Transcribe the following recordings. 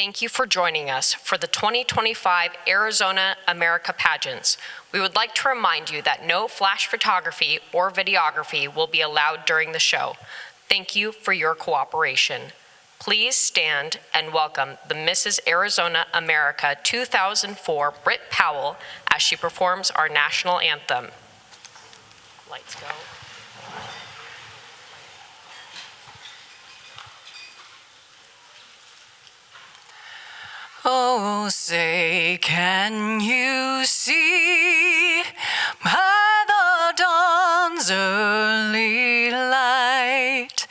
Thank you for joining us for the 2025 Arizona America Pageants. We would like to remind you that no flash photography or videography will be allowed during the show. Thank you for your cooperation. Please stand and welcome the Mrs. Arizona America 2004 Britt Powell as she performs our national anthem. Lights go. Oh, say, can you see by the dawn's early light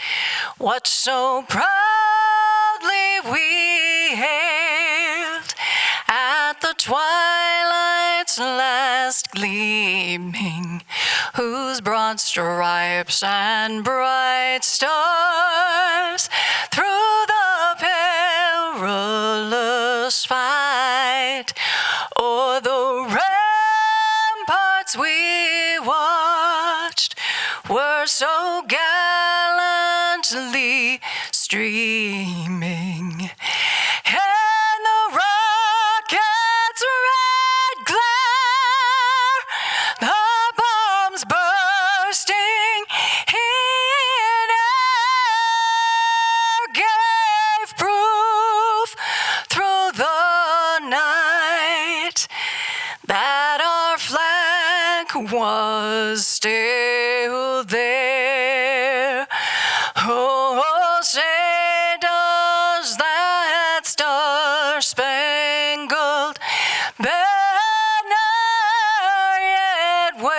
what so proudly we hailed at the twilight's last gleaming, whose broad stripes and bright stars through the perilous fight o'er the ramparts we watched were so gallantly streaming, and the rocket's red glare, the bombs bursting in air gave proof through the night that our flag was still there. Oh, say does that star-spangled banner yet wave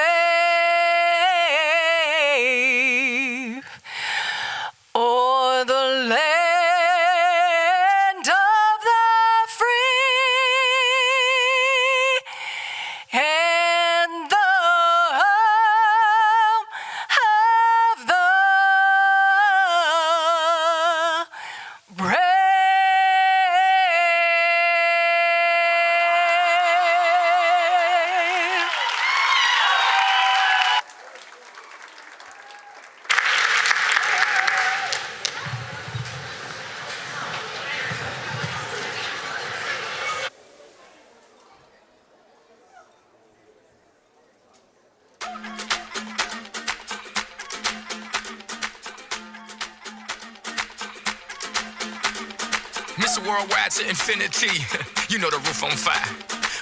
o'er the land of the free and the home of the brave? Mr. Worldwide to infinity, you know the roof on fire.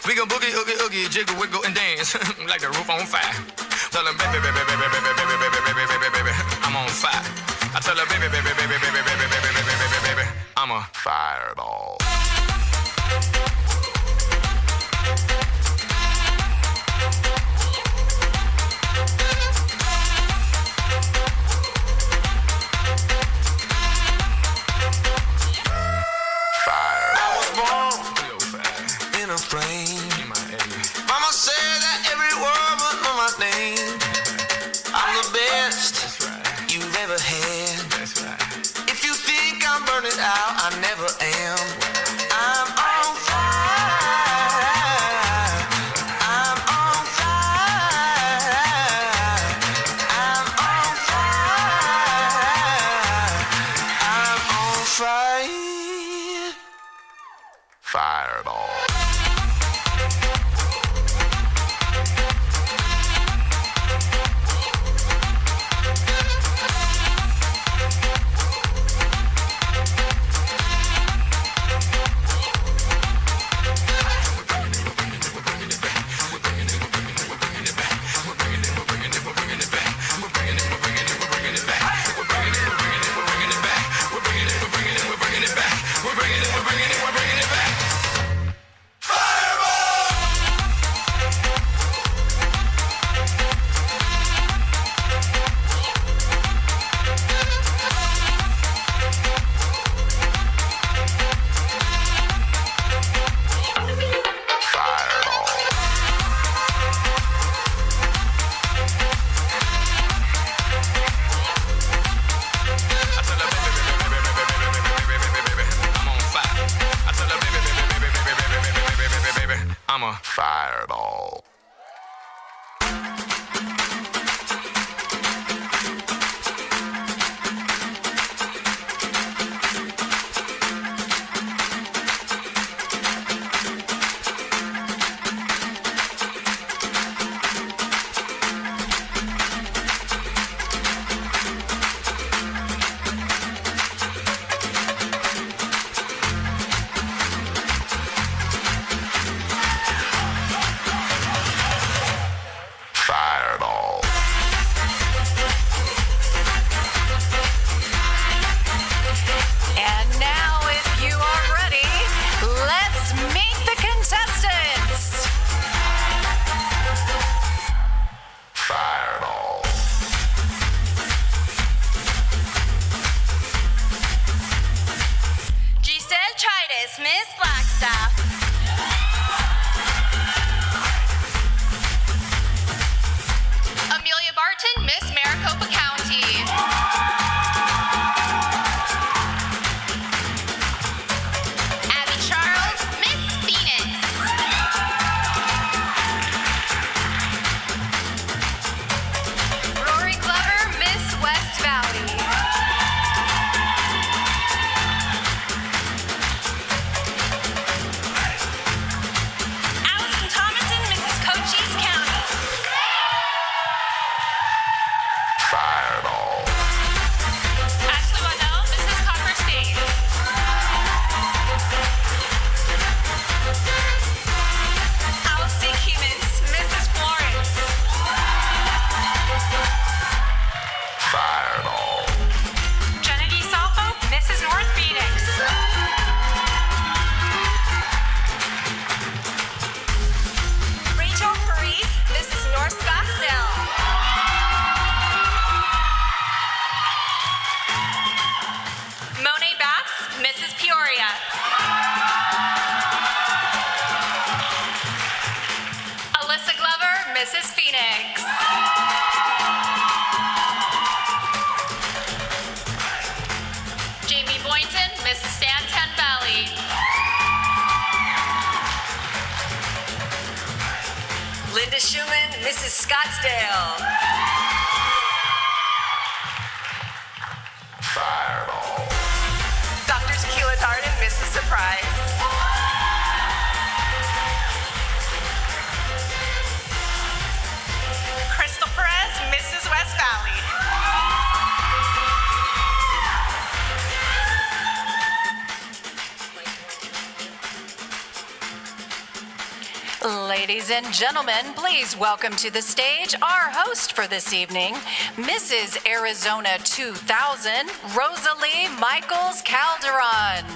We gon' boogie, oogie, oogie, jiggle, wiggle, and dance like the roof on fire. Tell them, baby, baby, baby, baby, baby, baby, baby, baby, baby, I'm on fire. I tell her, baby, baby, baby, baby, baby, baby, baby, baby, baby, I'm a fireball. In a flame. Mama said that every word would know my name. I'm the best you've ever had. If you think I'm burning out, I never am. I'm on fire. I'm on fire. I'm on fire. I'm on fire. Fireball. I'm a fireball. Miss Flagstaff. Amelia Barton, Miss Maricopa County. Abby Charles, Miss Phoenix. Rory Glover, Miss West Valley. Allison Thomason, Mrs. Cochise County. Fireball. Ashley Waddell, Mrs. Copper State. Alice C. Kemans, Mrs. Florence. Fireball. Jenna D. Salfo, Mrs. North Phoenix. Rachel Parise, Mrs. North Scottsdale. Monet Batts, Mrs. Peoria. Alyssa Glover, Mrs. Phoenix. Jamie Boynton, Mrs. Santan Valley. Linda Schumann, Mrs. Scottsdale. Fireball. Dr. Tequila Darden, Mrs. Surprise. Crystal Perez, Mrs. West Valley. Ladies and gentlemen, please welcome to the stage our host for this evening, Mrs. Arizona 2000, Rosalie Michaels Calderon.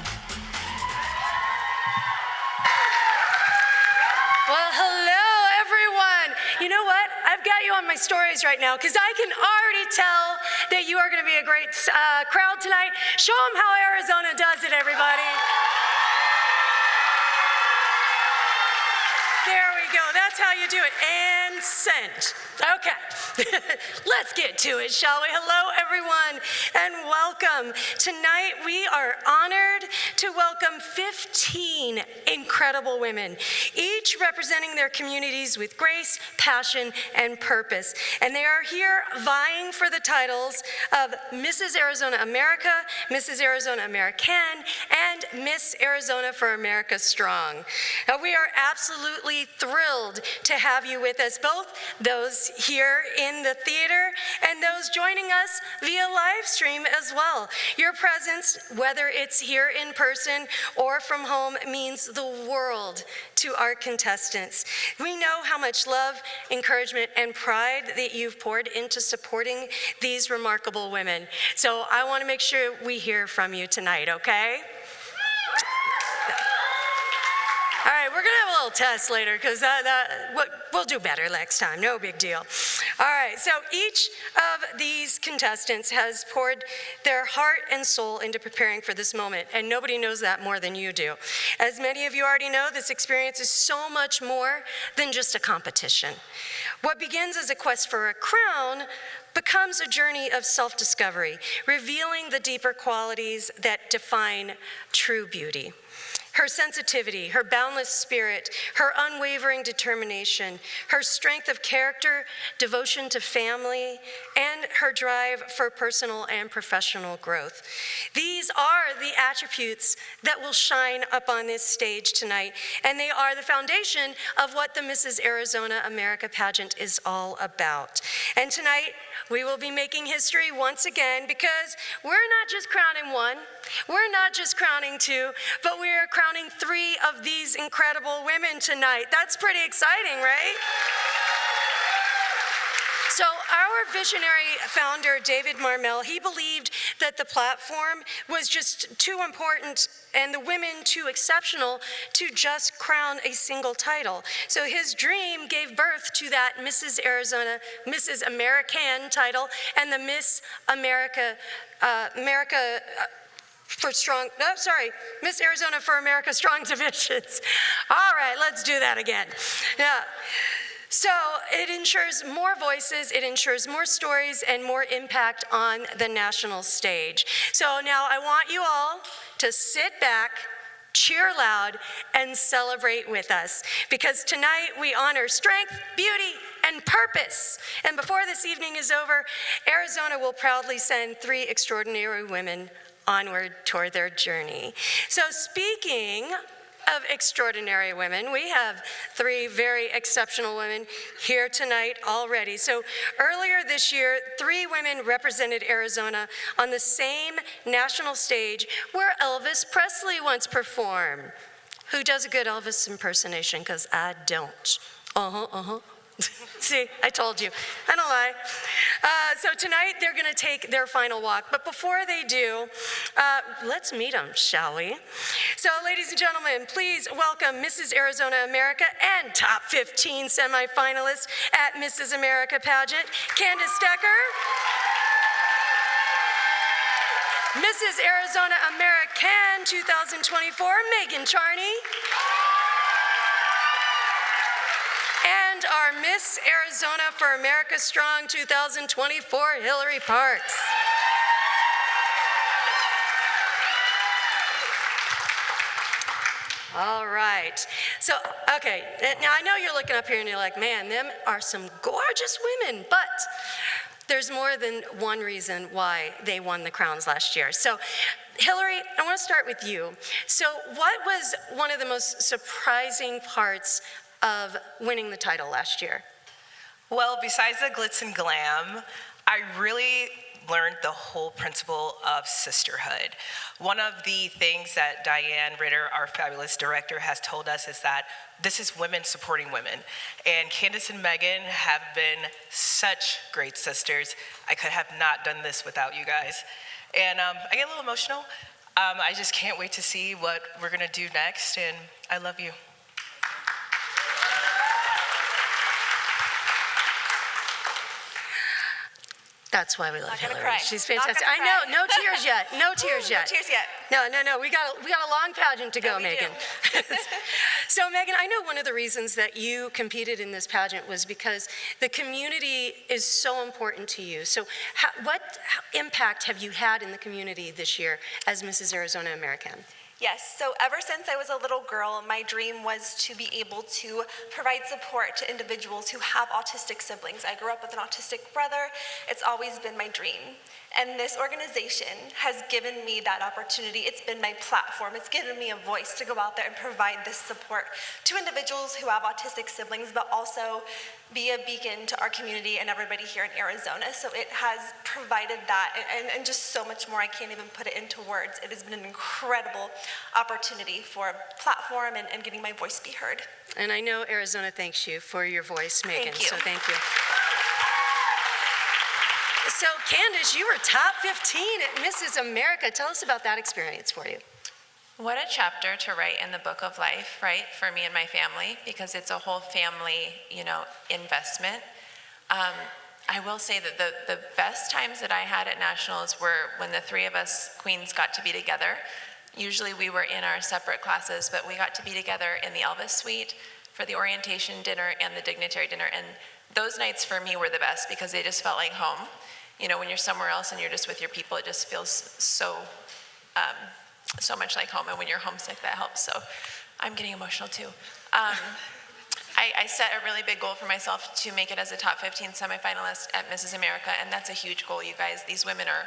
Well, hello, everyone. You know what? I've got you on my stories right now because I can already tell that you are going to be a great crowd tonight. Show them how Arizona does it, everybody. There we go. That's how you do it. And send. Okay. Let's get to it, shall we? Hello, everyone, and welcome. Tonight, we are honored to welcome 15 incredible women, each representing their communities with grace, passion, and purpose. And they are here vying for the titles of Mrs. Arizona America, Mrs. Arizona American, and Miss Arizona for America Strong. Now, we are absolutely thrilled to have you with us, both those here in the theater and those joining us via live stream as well. Your presence, whether it's here in person or from home, means the world to our contestants. We know how much love, encouragement, and pride that you've poured into supporting these remarkable women. So I want to make sure we hear from you tonight, okay? All right, we're gonna have a little test later because we'll do better next time, no big deal. All right, so each of these contestants has poured their heart and soul into preparing for this moment, and nobody knows that more than you do. As many of you already know, this experience is so much more than just a competition. What begins as a quest for a crown becomes a journey of self-discovery, revealing the deeper qualities that define true beauty. Her sensitivity, her boundless spirit, her unwavering determination, her strength of character, devotion to family, and her drive for personal and professional growth. These are the attributes that will shine up on this stage tonight, and they are the foundation of what the Mrs. Arizona America pageant is all about. And tonight, we will be making history once again because we're not just crowning one, we're not just crowning two, but we're crowning 3 of these incredible women tonight. That's pretty exciting, right? So our visionary founder, David Marmel, he believed that the platform was just too important and the women too exceptional to just crown a single title. So his dream gave birth to that Mrs. Arizona, Mrs. American title and the Miss America Miss Arizona for America Strong Divisions. All right, let's do that again. Yeah. So it ensures more voices, it ensures more stories and more impact on the national stage. So now I want you all to sit back, cheer loud, and celebrate with us, because tonight we honor strength, beauty, and purpose. And before this evening is over, Arizona will proudly send 3 extraordinary women onward toward their journey. So speaking of extraordinary women, we have 3 very exceptional women here tonight already. So earlier this year, 3 women represented Arizona on the same national stage where Elvis Presley once performed. Who does a good Elvis impersonation? Because I don't. See, I told you. I don't lie. So tonight they're going to take their final walk. But before they do, let's meet them, shall we? So ladies and gentlemen, please welcome Mrs. Arizona America and top 15 semifinalists at Mrs. America Pageant, Candace Decker, Mrs. Arizona American 2024, Megan Charney, and our Miss Arizona for America Strong 2024, Hillary Parks. All right. So, okay, now I know you're looking up here and you're like, man, them are some gorgeous women, but there's more than one reason why they won the crowns last year. So, Hillary, I want to start with you. So, what was one of the most surprising parts of winning the title last year? Well, besides the glitz and glam, I really learned the whole principle of sisterhood. One of the things that Diane Ritter, our fabulous director, has told us is that this is women supporting women. And Candace and Megan have been such great sisters. I could have not done this without you guys. And I get a little emotional. I just can't wait to see what we're gonna do next, and I love you. That's why we love Not gonna Hillary. cry. She's Not fantastic. gonna I know, cry. no tears yet, no tears yet. No tears yet. No, we got a long pageant to go, we Megan. So Megan, I know one of the reasons that you competed in this pageant was because the community is so important to you. So what impact have you had in the community this year as Mrs. Arizona American? Yes, so ever since I was a little girl, my dream was to be able to provide support to individuals who have autistic siblings. I grew up with an autistic brother. It's always been my dream. And this organization has given me that opportunity. It's been my platform. It's given me a voice to go out there and provide this support to individuals who have autistic siblings, but also be a beacon to our community and everybody here in Arizona. So it has provided that and just so much more. I can't even put it into words. It has been an incredible opportunity for a platform and getting my voice be heard. And I know Arizona thanks you for your voice, Megan. Thank you. So thank you. So Candace, you were top 15 at Mrs. America. Tell us about that experience for you. What a chapter to write in the book of life, right, for me and my family, because it's a whole family, investment. I will say that the best times that I had at Nationals were when the 3 of us queens got to be together. Usually we were in our separate classes, but we got to be together in the Elvis suite for the orientation dinner and the dignitary dinner. And those nights for me were the best because they just felt like home. When you're somewhere else and you're just with your people, it just feels so much like home. And when you're homesick, that helps. So I'm getting emotional too. I set a really big goal for myself to make it as a top 15 semifinalist at Mrs. America, and that's a huge goal, you guys. These women are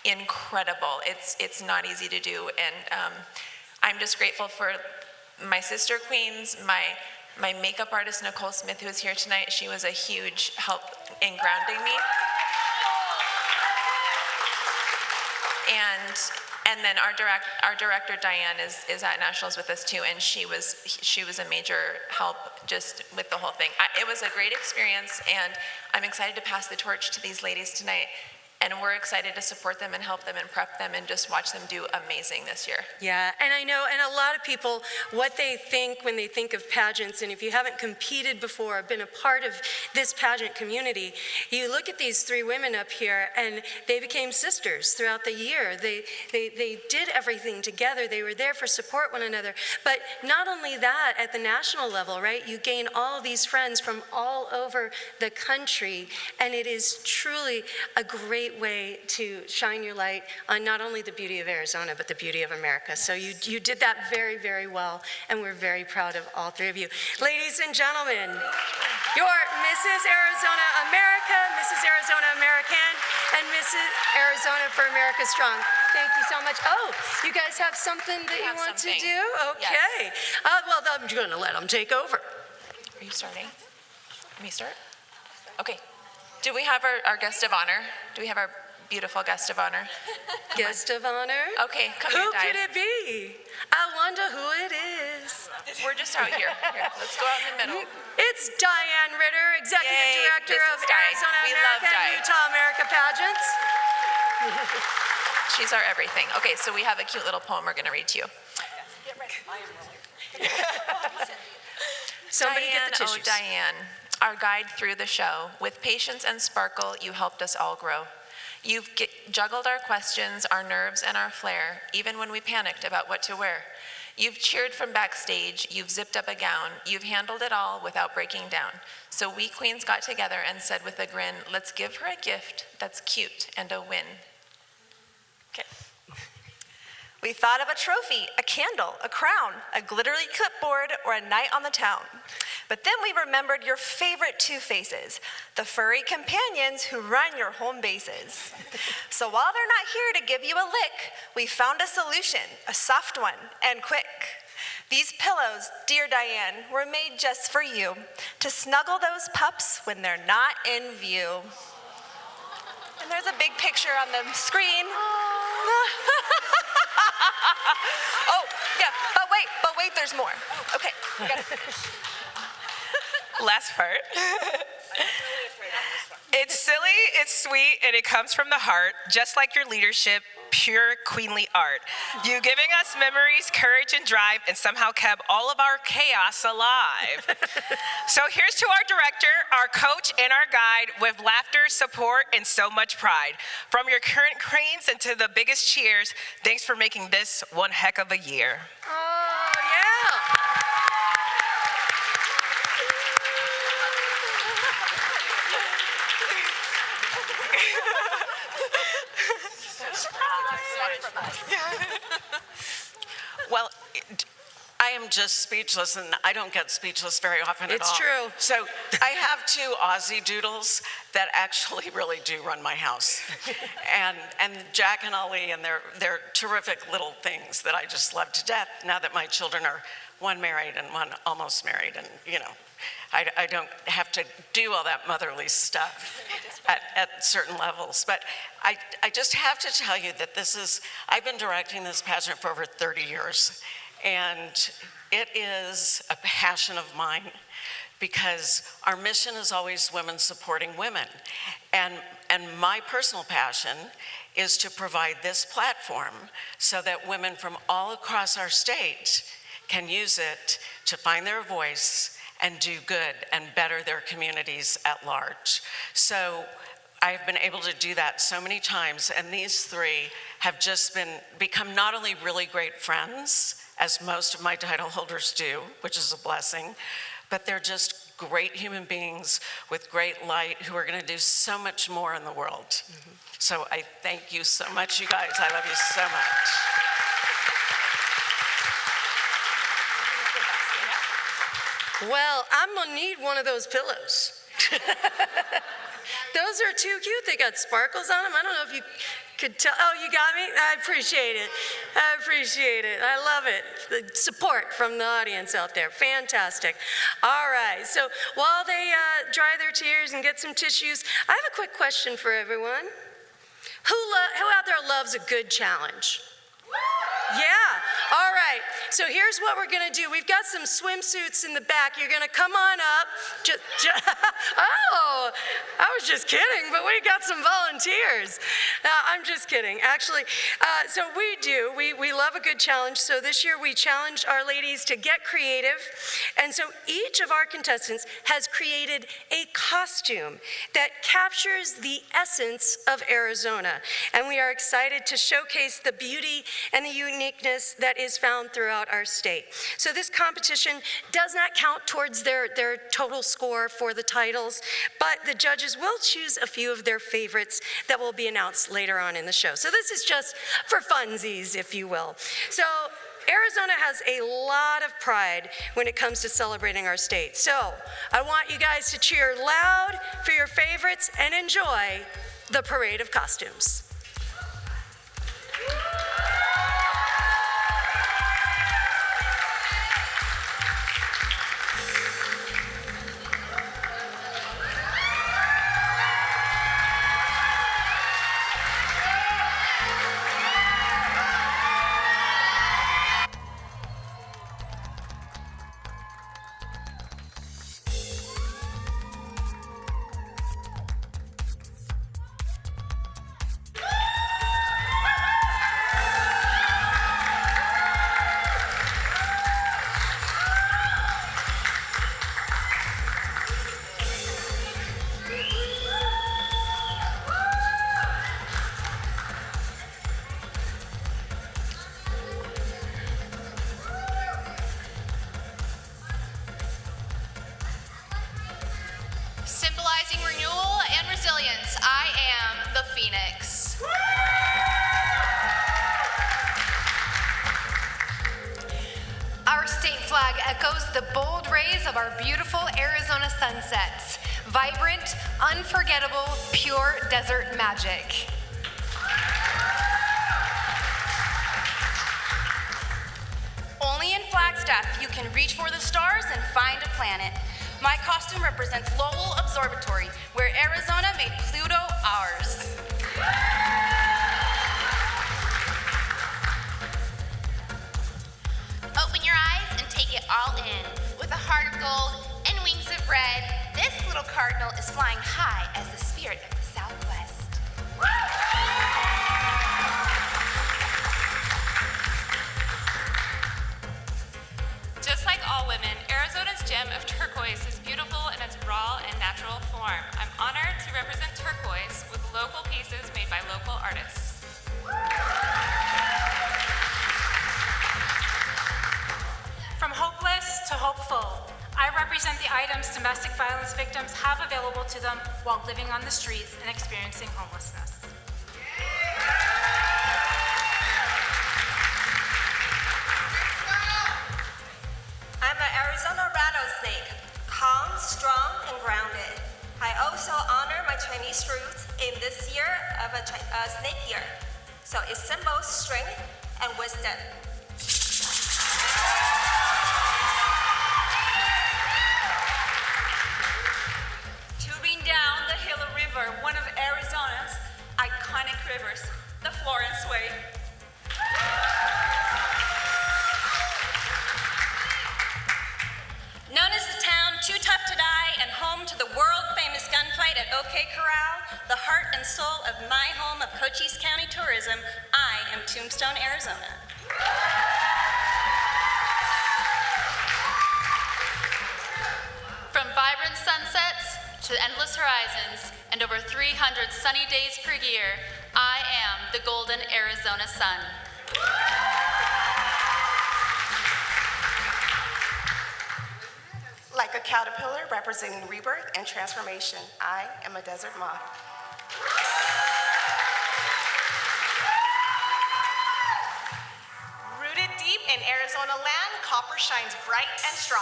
incredible. It's not easy to do, and I'm just grateful for my sister queens, my makeup artist, Nicole Smith, who is here tonight. She was a huge help in grounding me. And then our director Diane is at Nationals with us too, and she was a major help just with the whole thing. It was a great experience, and I'm excited to pass the torch to these ladies tonight. and we're excited to support them and help them and prep them and just watch them do amazing this year. Yeah, and I know, and a lot of people, what they think when they think of pageants, and if you haven't competed before or been a part of this pageant community, you look at these three women up here, and they became sisters throughout the year. They did everything together. They were there for support one another. But not only that, at the national level, right, you gain all of these friends from all over the country, and it is truly a great way to shine your light on not only the beauty of Arizona, but the beauty of America. So you did that very, very well, and we're very proud of all three of you. Ladies and gentlemen, your Mrs. Arizona America, Mrs. Arizona American, and Mrs. Arizona for America Strong. Thank you so much. Oh, you guys have something that you want to do? Okay. Well, I'm going to let them take over. Are you starting? Me start? Okay. Do we have our guest of honor? Do we have our beautiful guest of honor? Guest of honor? Okay, come Who here, Di. could it be? I wonder who it is. We're just out here. Here, let's go out in the middle. It's Diane Ritter, Executive Yay, Director this of is Di. Arizona We love America and Di. Utah America Pageants. She's our everything. Okay, so we have a cute little poem we're going to read to you. Somebody Diane, get the tissues. oh Diane, our guide through the show. With patience and sparkle, you helped us all grow. You've juggled our questions, our nerves, and our flair, even when we panicked about what to wear. You've cheered from backstage, you've zipped up a gown, you've handled it all without breaking down. So we queens got together and said with a grin, let's give her a gift that's cute and a win. Okay. We thought of a trophy, a candle, a crown, a glittery clipboard, or a night on the town. But then we remembered your favorite two faces, the furry companions who run your home bases. So while they're not here to give you a lick, we found a solution, a soft one and quick. These pillows, dear Diane, were made just for you, to snuggle those pups when they're not in view. And there's a big picture on the screen. Oh, yeah, but wait, there's more. Okay, we gotta finish. Last part. It's silly, it's sweet, and it comes from the heart, just like your leadership, pure queenly art. You giving us memories, courage, and drive, and somehow kept all of our chaos alive. So here's to our director, our coach, and our guide with laughter, support, and so much pride. From your current queens and to the biggest cheers, thanks for making this one heck of a year. Oh, yeah. Well, I am just speechless, and I don't get speechless very often at all. It's true. So I have two Aussie doodles that actually really do run my house. and Jack and Ali, and they're terrific little things that I just love to death now that my children are one married and one almost married, and I don't have to do all that motherly stuff at certain levels. But I just have to tell you that I've been directing this pageant for over 30 years, and it is a passion of mine because our mission is always women supporting women. And my personal passion is to provide this platform so that women from all across our state can use it to find their voice and do good and better their communities at large. So I've been able to do that so many times, and these three have just become not only really great friends, as most of my title holders do, which is a blessing, but they're just great human beings with great light who are going to do so much more in the world. Mm-hmm. So I thank you so much, you guys. I love you so much. Well, I'm gonna need one of those pillows. Those are too cute. They got sparkles on them. I don't know if you could tell. Oh, you got me? I appreciate it. I appreciate it. I love it. The support from the audience out there. Fantastic. All right. So while they dry their tears and get some tissues, I have a quick question for everyone. Who out there loves a good challenge? Yeah. All right, so here's what we're gonna do. We've got some swimsuits in the back. You're gonna come on up. Oh, I was just kidding, but we got some volunteers. I'm just kidding. Actually, so we love a good challenge. So this year we challenged our ladies to get creative. And so each of our contestants has created a costume that captures the essence of Arizona. And we are excited to showcase the beauty and the uniqueness that is found throughout our state. So this competition does not count towards their total score for the titles, but the judges will choose a few of their favorites that will be announced later on in the show. So this is just for funsies, if you will. So Arizona has a lot of pride when it comes to celebrating our state. So I want you guys to cheer loud for your favorites and enjoy the parade of costumes. Symbolizing renewal and resilience, I am the Phoenix. Our state flag echoes the bold rays of our beautiful Arizona sunsets. Vibrant, unforgettable, pure desert magic. Only in Flagstaff, you can reach for the stars and find a planet. My costume represents Lowell Observatory, where Arizona made Pluto ours. Open your eyes and take it all in. With a heart of gold and wings of red, this little cardinal is flying high as the spirit of the Southwest. Just like all women, Arizona's gem of turquoise is beautiful in its raw and natural form. I'm honored to represent turquoise with local pieces made by local artists. From hopeless to hopeful, I represent the items domestic violence victims have available to them while living on the streets and experiencing homelessness. I'm an Arizona rattlesnake, calm, strong, and grounded. I also honor my Chinese roots in this year of a snake year. So it symbols strength and wisdom. Tubing down the Gila River, one of Arizona's iconic rivers, the Florence Way. Known as the town Too Tough to Die and home to the world-famous gunfight at OK Corral, the heart and soul of my home of Cochise County tourism, I am Tombstone, Arizona. From vibrant sunsets to endless horizons and over 300 sunny days per year, I am the golden Arizona sun. Like a caterpillar representing rebirth and transformation, I am a desert moth. Rooted deep in Arizona land, copper shines bright and strong.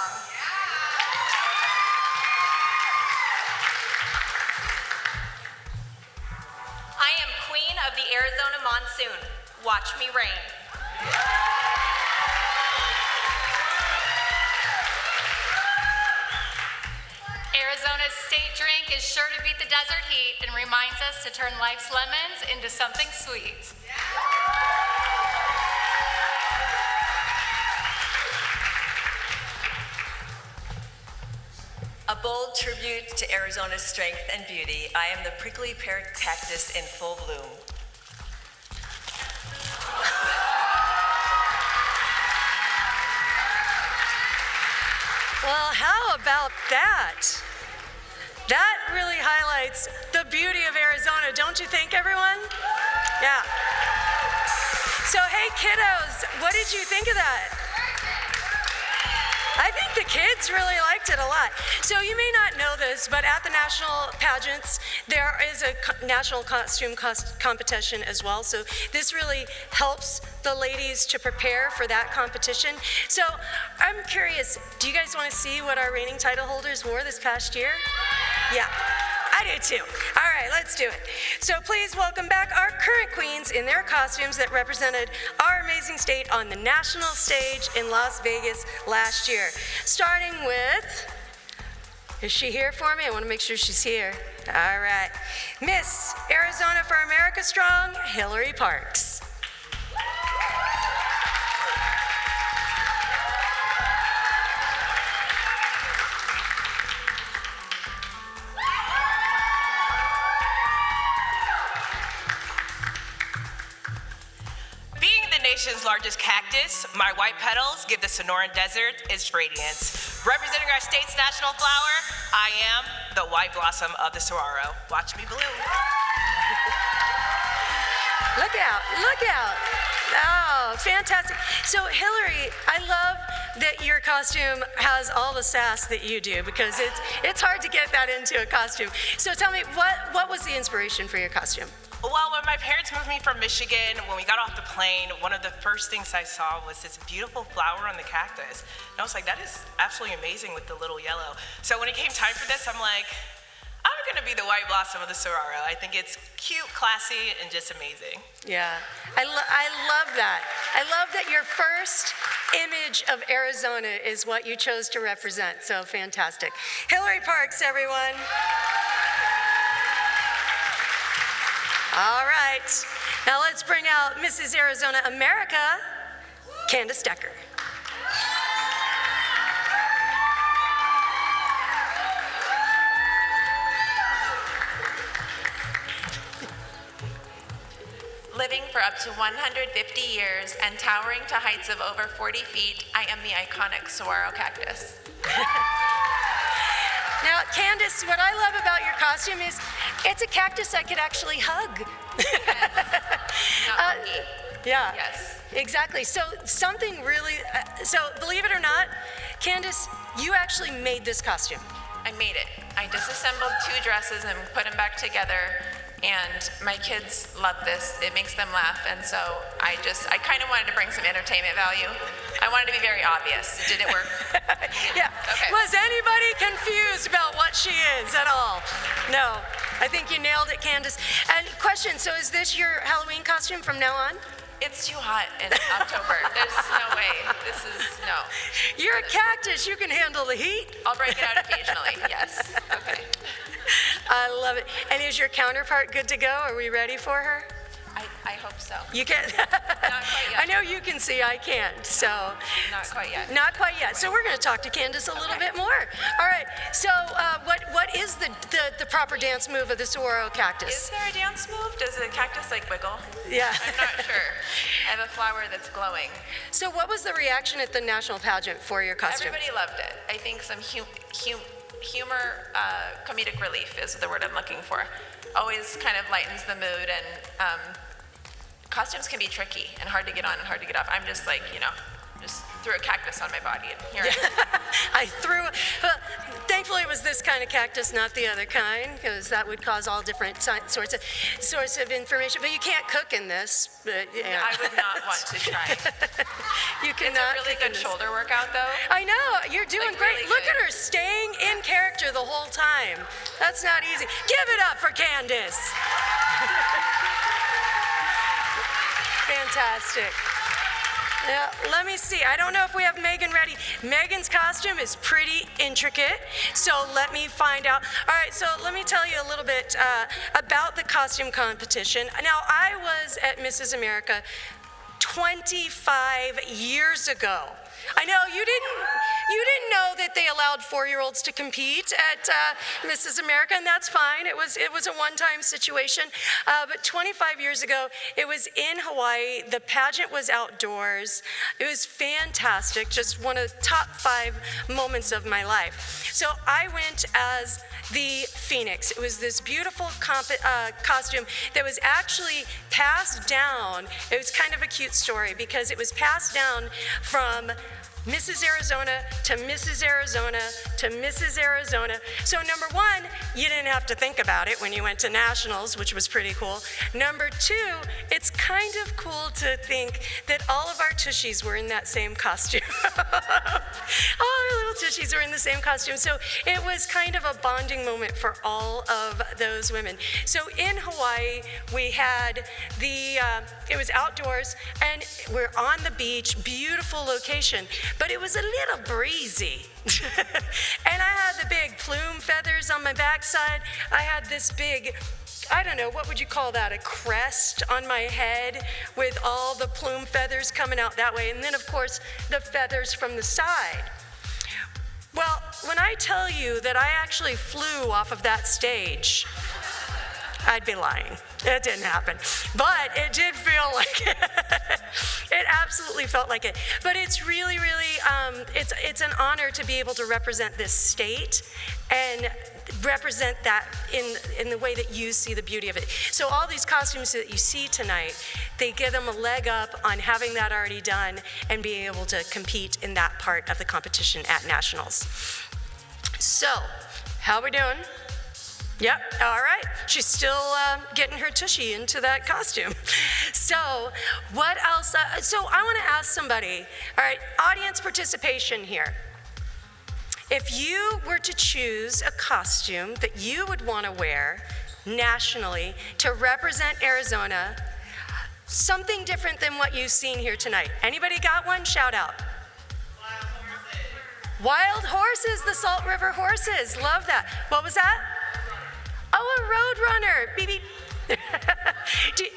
I am queen of the Arizona monsoon. Watch me reign. Arizona's state drink is sure to beat the desert heat and reminds us to turn life's lemons into something sweet. bold tribute to Arizona's strength and beauty, I am the prickly pear cactus in full bloom. Well, how about that? That really highlights the beauty of Arizona, don't you think, everyone? Yeah. So, hey, kiddos, what did you think of that? I think the kids really liked it a lot. So you may not know this, but at the national pageants, there is a national costume competition as well. So this really helps the ladies to prepare for that competition. So I'm curious, do you guys want to see what our reigning title holders wore this past year? Yeah. I do too. All right, let's do it. So please welcome back our current queens in their costumes that represented our amazing state on the national stage in Las Vegas last year. Starting with, is she here for me? I want to make sure she's here. All right. Miss Arizona for America Strong, Hillary Parks. Nation's largest cactus, my white petals give the Sonoran Desert its radiance. Representing our state's national flower, I am the white blossom of the saguaro. Watch me bloom. Look out, look out. Oh, fantastic. So Hillary, I love that your costume has all the sass that you do, because it's hard to get that into a costume. So tell me, what was the inspiration for your costume? Well, when my parents moved me from Michigan, when we got off the plane, one of the first things I saw was this beautiful flower on the cactus. And I was like, that is absolutely amazing with the little yellow. So when it came time for this, I'm like, I'm gonna be the white blossom of the saguaro. I think it's cute, classy, and just amazing. Yeah, I love that. I love that your first image of Arizona is what you chose to represent, so fantastic. Hillary Parks, everyone. All right, now let's bring out Mrs. Arizona America, Candace Decker. Living for up to 150 years and towering to heights of over 40 feet, I am the iconic saguaro cactus. Now, Candace, what I love about your costume is it's a cactus I could actually hug. Yeah. Yes. Exactly. So something really, so believe it or not, Candace, you actually made this costume. I made it. I disassembled 2 dresses and put them back together, and my kids love this. It makes them laugh, and so I kind of wanted to bring some entertainment value. I wanted to be very obvious. Did it work? Yeah. Okay. Was anybody confused about what she is at all? No. I think you nailed it, Candace. And question, so is this your Halloween costume from now on? It's too hot in October. There's no way. This is, no. You're a cactus. You can handle the heat. I'll break it out occasionally, yes. Okay. I love it. And is your counterpart good to go? Are we ready for her? I hope so. You can. Not quite yet. I know you can see, I can't. So. Not quite yet. Not quite yet. So we're going to talk to Candace a little bit more. All right. So what is the proper dance move of the saguaro cactus? Is there a dance move? Does a cactus like wiggle? Yeah. I'm not sure. I have a flower that's glowing. So what was the reaction at the national pageant for your costume? Everybody loved it. I think some humor, comedic relief is the word I'm looking for. Always kind of lightens the mood, and costumes can be tricky and hard to get on and hard to get off. I'm just like, just threw a cactus on my body, and here I threw it. Thankfully, it was this kind of cactus, not the other kind, because that would cause all different sorts of information. But you can't cook in this. But, I would not want to try. You cannot. It's a really good shoulder workout, though. I know, you're doing great. Really Look at her staying in character the whole time. That's not easy. Give it up for Candace. Fantastic. Now, let me see. I don't know if we have Megan ready. Megan's costume is pretty intricate, so let me find out. All right, so let me tell you a little bit about the costume competition. Now, I was at Mrs. America 25 years ago. I know you didn't know that they allowed 4-year-olds to compete at Mrs. America, and that's fine. It was a one-time situation. But 25 years ago, it was in Hawaii. The pageant was outdoors. It was fantastic, just one of the top 5 moments of my life. So I went as the Phoenix. It was this beautiful costume that was actually passed down. It was kind of a cute story because it was passed down from Mrs. Arizona to Mrs. Arizona to Mrs. Arizona. So number 1, you didn't have to think about it when you went to nationals, which was pretty cool. Number 2, it's kind of cool to think that all of our tushies were in that same costume. All our little tushies were in the same costume. So it was kind of a bonding moment for all of those women. So in Hawaii, we had it was outdoors and we're on the beach, beautiful location. But it was a little breezy. And I had the big plume feathers on my backside. I had this big, I don't know, what would you call that? A crest on my head with all the plume feathers coming out that way. And then, of course, the feathers from the side. Well, when I tell you that I actually flew off of that stage, I'd be lying. It didn't happen. But it did feel like it. It absolutely felt like it. But it's really, really, it's an honor to be able to represent this state and represent that in the way that you see the beauty of it. So all these costumes that you see tonight, they give them a leg up on having that already done and being able to compete in that part of the competition at nationals. So, how are we doing? Yep, all right. She's still getting her tushy into that costume. So what else? So I want to ask somebody, all right, audience participation here. If you were to choose a costume that you would want to wear nationally to represent Arizona, something different than what you've seen here tonight. Anybody got one? Shout out. Wild horses, the Salt River horses. Love that. What was that? Oh, a road runner. Beep, beep.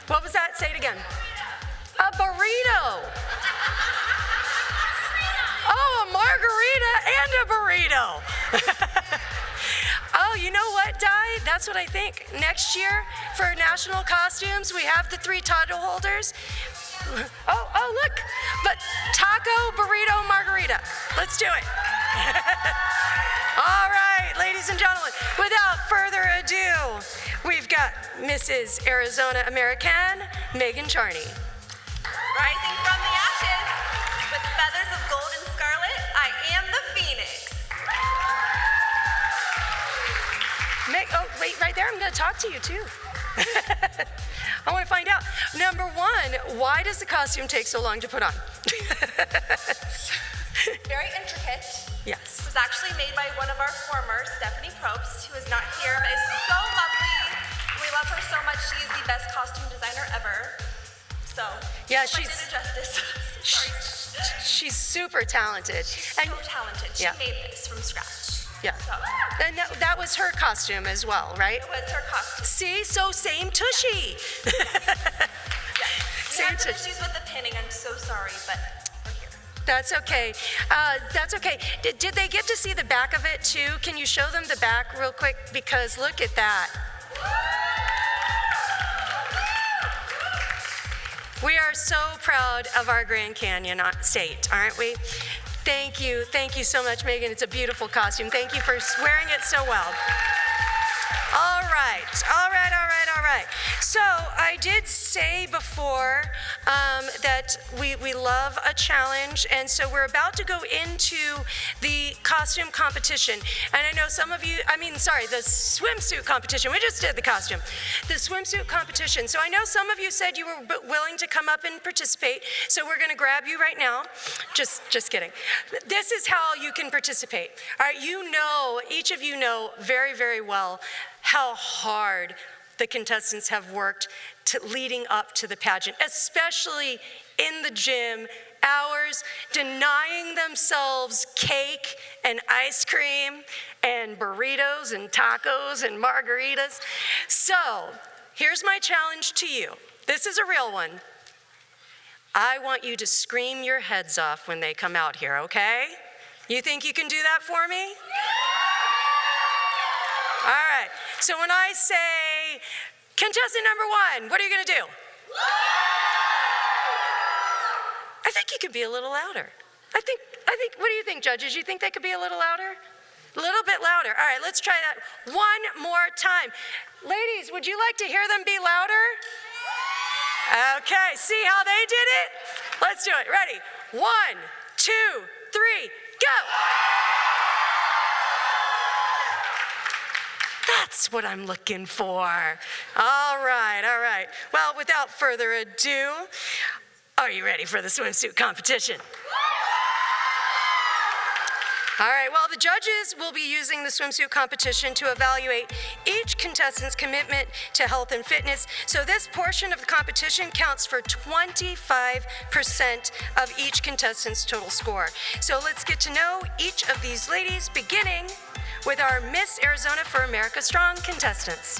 What was that? Say it again. A burrito. Oh, a margarita and a burrito. Oh, you know what, Di? That's what I think. Next year, for national costumes, we have the 3 title holders. Oh, look. But taco, burrito, margarita. Let's do it. All right, ladies and gentlemen, without further ado, we've got Mrs. Arizona American, Megan Charney. Rising from the ashes, with feathers of gold and scarlet, I am the Phoenix. Oh, wait, right there, I'm gonna talk to you too. I wanna find out. Number 1, why does the costume take so long to put on? Very intricate. Yes. It was actually made by one of our formers, Stephanie Probst, who is not here, but is so lovely. We love her so much. She is the best costume designer ever. So, yeah, she's did it justice. Sorry. She's super talented. She's so talented. She made this from scratch. Yeah. So. And that was her costume as well, right? It was her costume. See, so same tushy. Yes. We Same had some tushy. issues with the pinning. I'm so sorry, but we're here. That's okay. That's okay. Did they get to see the back of it too? Can you show them the back real quick? Because look at that. We are so proud of our Grand Canyon state, aren't we? Thank you so much, Megan. It's a beautiful costume. Thank you for wearing it so well. All right. So I did say before that we love a challenge, and so we're about to go into the costume competition. And I know some of you, the swimsuit competition. We just did the costume. The swimsuit competition. So I know some of you said you were willing to come up and participate, so we're gonna grab you right now. Just kidding. This is how you can participate. All right, each of you know very, very well how hard the contestants have worked leading up to the pageant, especially in the gym, hours denying themselves cake and ice cream and burritos and tacos and margaritas. So here's my challenge to you. This is a real one. I want you to scream your heads off when they come out here, okay? You think you can do that for me? All right, so when I say contestant number 1, what are you gonna do? I think you could be a little louder. I think, what do you think, judges? You think they could be a little louder? A little bit louder. All right, let's try that one more time. Ladies, would you like to hear them be louder? Okay, see how they did it? Let's do it. Ready? 1, 2, 3, go! That's what I'm looking for. All right, all right. Well, without further ado, are you ready for the swimsuit competition? All right, well, the judges will be using the swimsuit competition to evaluate each contestant's commitment to health and fitness. So this portion of the competition counts for 25% of each contestant's total score. So let's get to know each of these ladies, beginning with our Miss Arizona for America Strong contestants.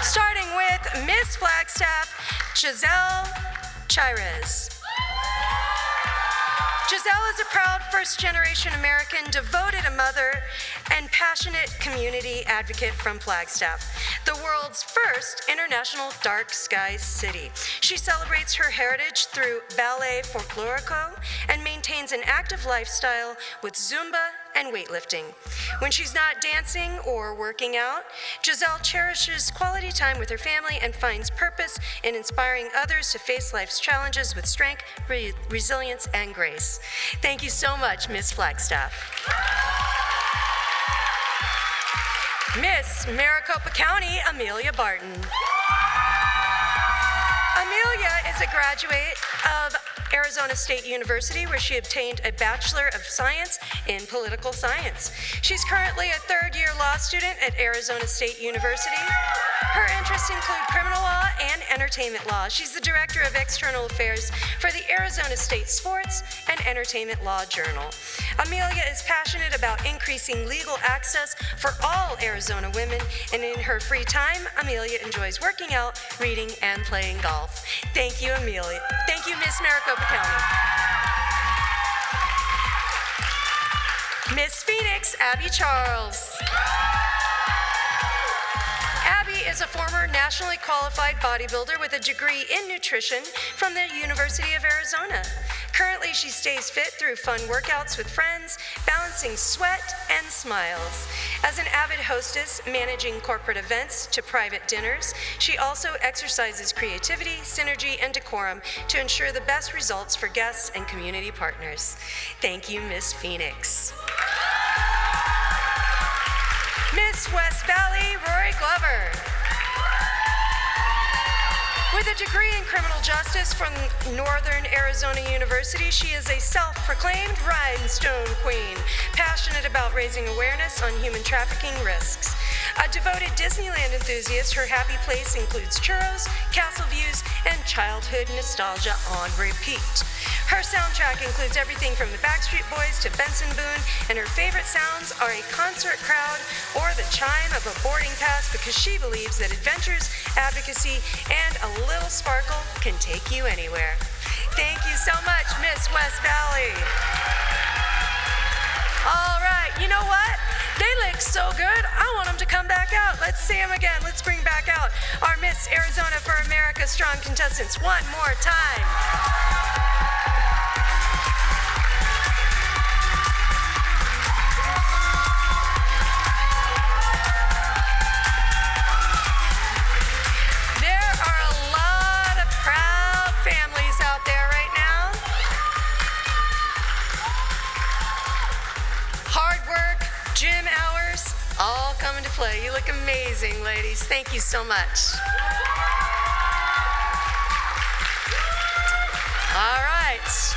Starting with Miss Flagstaff, Giselle Chires. Giselle is a proud first-generation American, devoted a mother, and passionate community advocate from Flagstaff, the world's first international dark sky city. She celebrates her heritage through ballet folklorico and maintains an active lifestyle with Zumba and weightlifting. When she's not dancing or working out, Giselle cherishes quality time with her family and finds purpose in inspiring others to face life's challenges with strength, resilience, and grace. Thank you so much, Miss Flagstaff. Miss Maricopa County, Amelia Barton. Amelia is a graduate of Arizona State University, where she obtained a Bachelor of Science in Political Science. She's currently a third-year law student at Arizona State University. Her interests include criminal law and entertainment law. She's the Director of External Affairs for the Arizona State Sports and Entertainment Law Journal. Amelia is passionate about increasing legal access for all Arizona women, and in her free time, Amelia enjoys working out, reading, and playing golf. Thank you, Amelia. Thank you, Miss Maricopa County. Miss Phoenix, Abby Charles. Abby is a former nationally qualified bodybuilder with a degree in nutrition from the University of Arizona. Currently, she stays fit through fun workouts with friends, balancing sweat and smiles. As an avid hostess, managing corporate events to private dinners, she also exercises creativity, synergy, and decorum to ensure the best results for guests and community partners. Thank you, Miss Phoenix. Miss West Valley, Rory Glover. With a degree in criminal justice from Northern Arizona University, she is a self-proclaimed rhinestone queen, passionate about raising awareness on human trafficking risks. A devoted Disneyland enthusiast, her happy place includes churros, castle views, and childhood nostalgia on repeat. Her soundtrack includes everything from the Backstreet Boys to Benson Boone, and her favorite sounds are a concert crowd or the chime of a boarding pass, because she believes that adventures, advocacy, and a little sparkle can take you anywhere. Thank you so much, Miss West Valley. All right, you know what? They look so good, I want them to come back out. Let's see them again. Let's bring back out our Miss Arizona for America Strong contestants one more time. There are a lot of proud families out there right now. Hard work, gym hours, all come into play. You look amazing, ladies. Thank you so much. All right.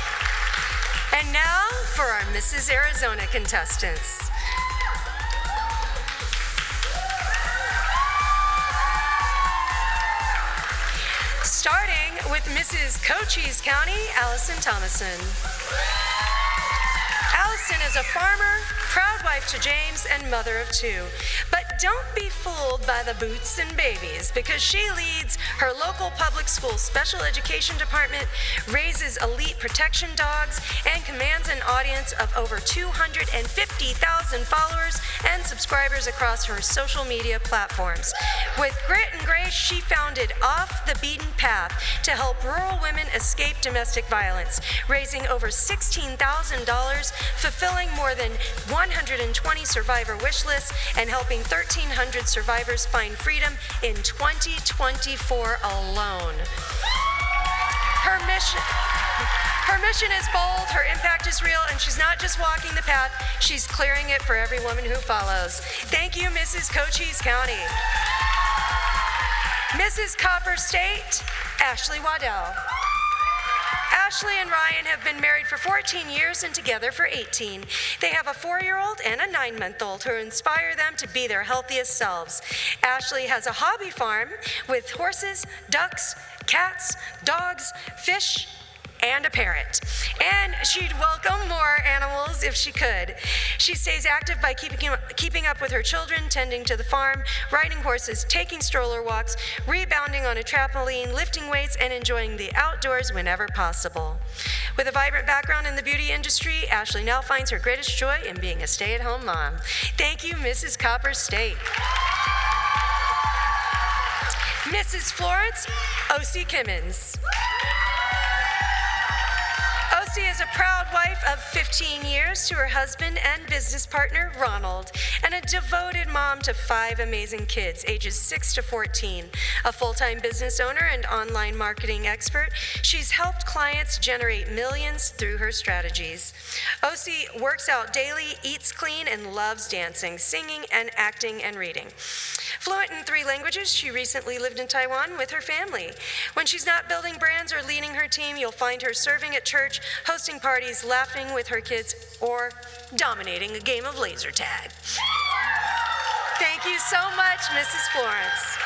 And now for our Mrs. Arizona contestants. Starting with Mrs. Cochise County, Allison Thomason. Allison is a farmer, proud wife to James, and mother of two. But But don't be fooled by the boots and babies, because she leads her local public school special education department, raises elite protection dogs, and commands an audience of over 250,000 followers and subscribers across her social media platforms. With grit and grace, she founded Off the Beaten Path to help rural women escape domestic violence, raising over $16,000, fulfilling more than 120 survivor wish lists, and helping 1,300 survivors find freedom in 2024 alone. Her mission is bold, her impact is real, and she's not just walking the path, she's clearing it for every woman who follows. Thank you, Mrs. Cochise County. Mrs. Copper State, Ashley Waddell. Ashley and Ryan have been married for 14 years and together for 18. They have a 4-year-old and a 9-month-old who inspire them to be their healthiest selves. Ashley has a hobby farm with horses, ducks, cats, dogs, fish, and a parrot. And she'd welcome more animals if she could. She stays active by keeping up with her children, tending to the farm, riding horses, taking stroller walks, rebounding on a trampoline, lifting weights, and enjoying the outdoors whenever possible. With a vibrant background in the beauty industry, Ashley now finds her greatest joy in being a stay-at-home mom. Thank you, Mrs. Copper State. Mrs. Florence O.C. Kimmons. O.C. is a proud wife of 15 years to her husband and business partner, Ronald, and a devoted mom to 5 amazing kids, ages 6 to 14. A full-time business owner and online marketing expert, she's helped clients generate millions through her strategies. O.C. works out daily, eats clean, and loves dancing, singing, and acting and reading. Fluent in 3 languages, she recently lived in Taiwan with her family. When she's not building brands or leading her team, you'll find her serving at church, hosting parties, laughing with her kids, or dominating a game of laser tag. Thank you so much, Mrs. Florence.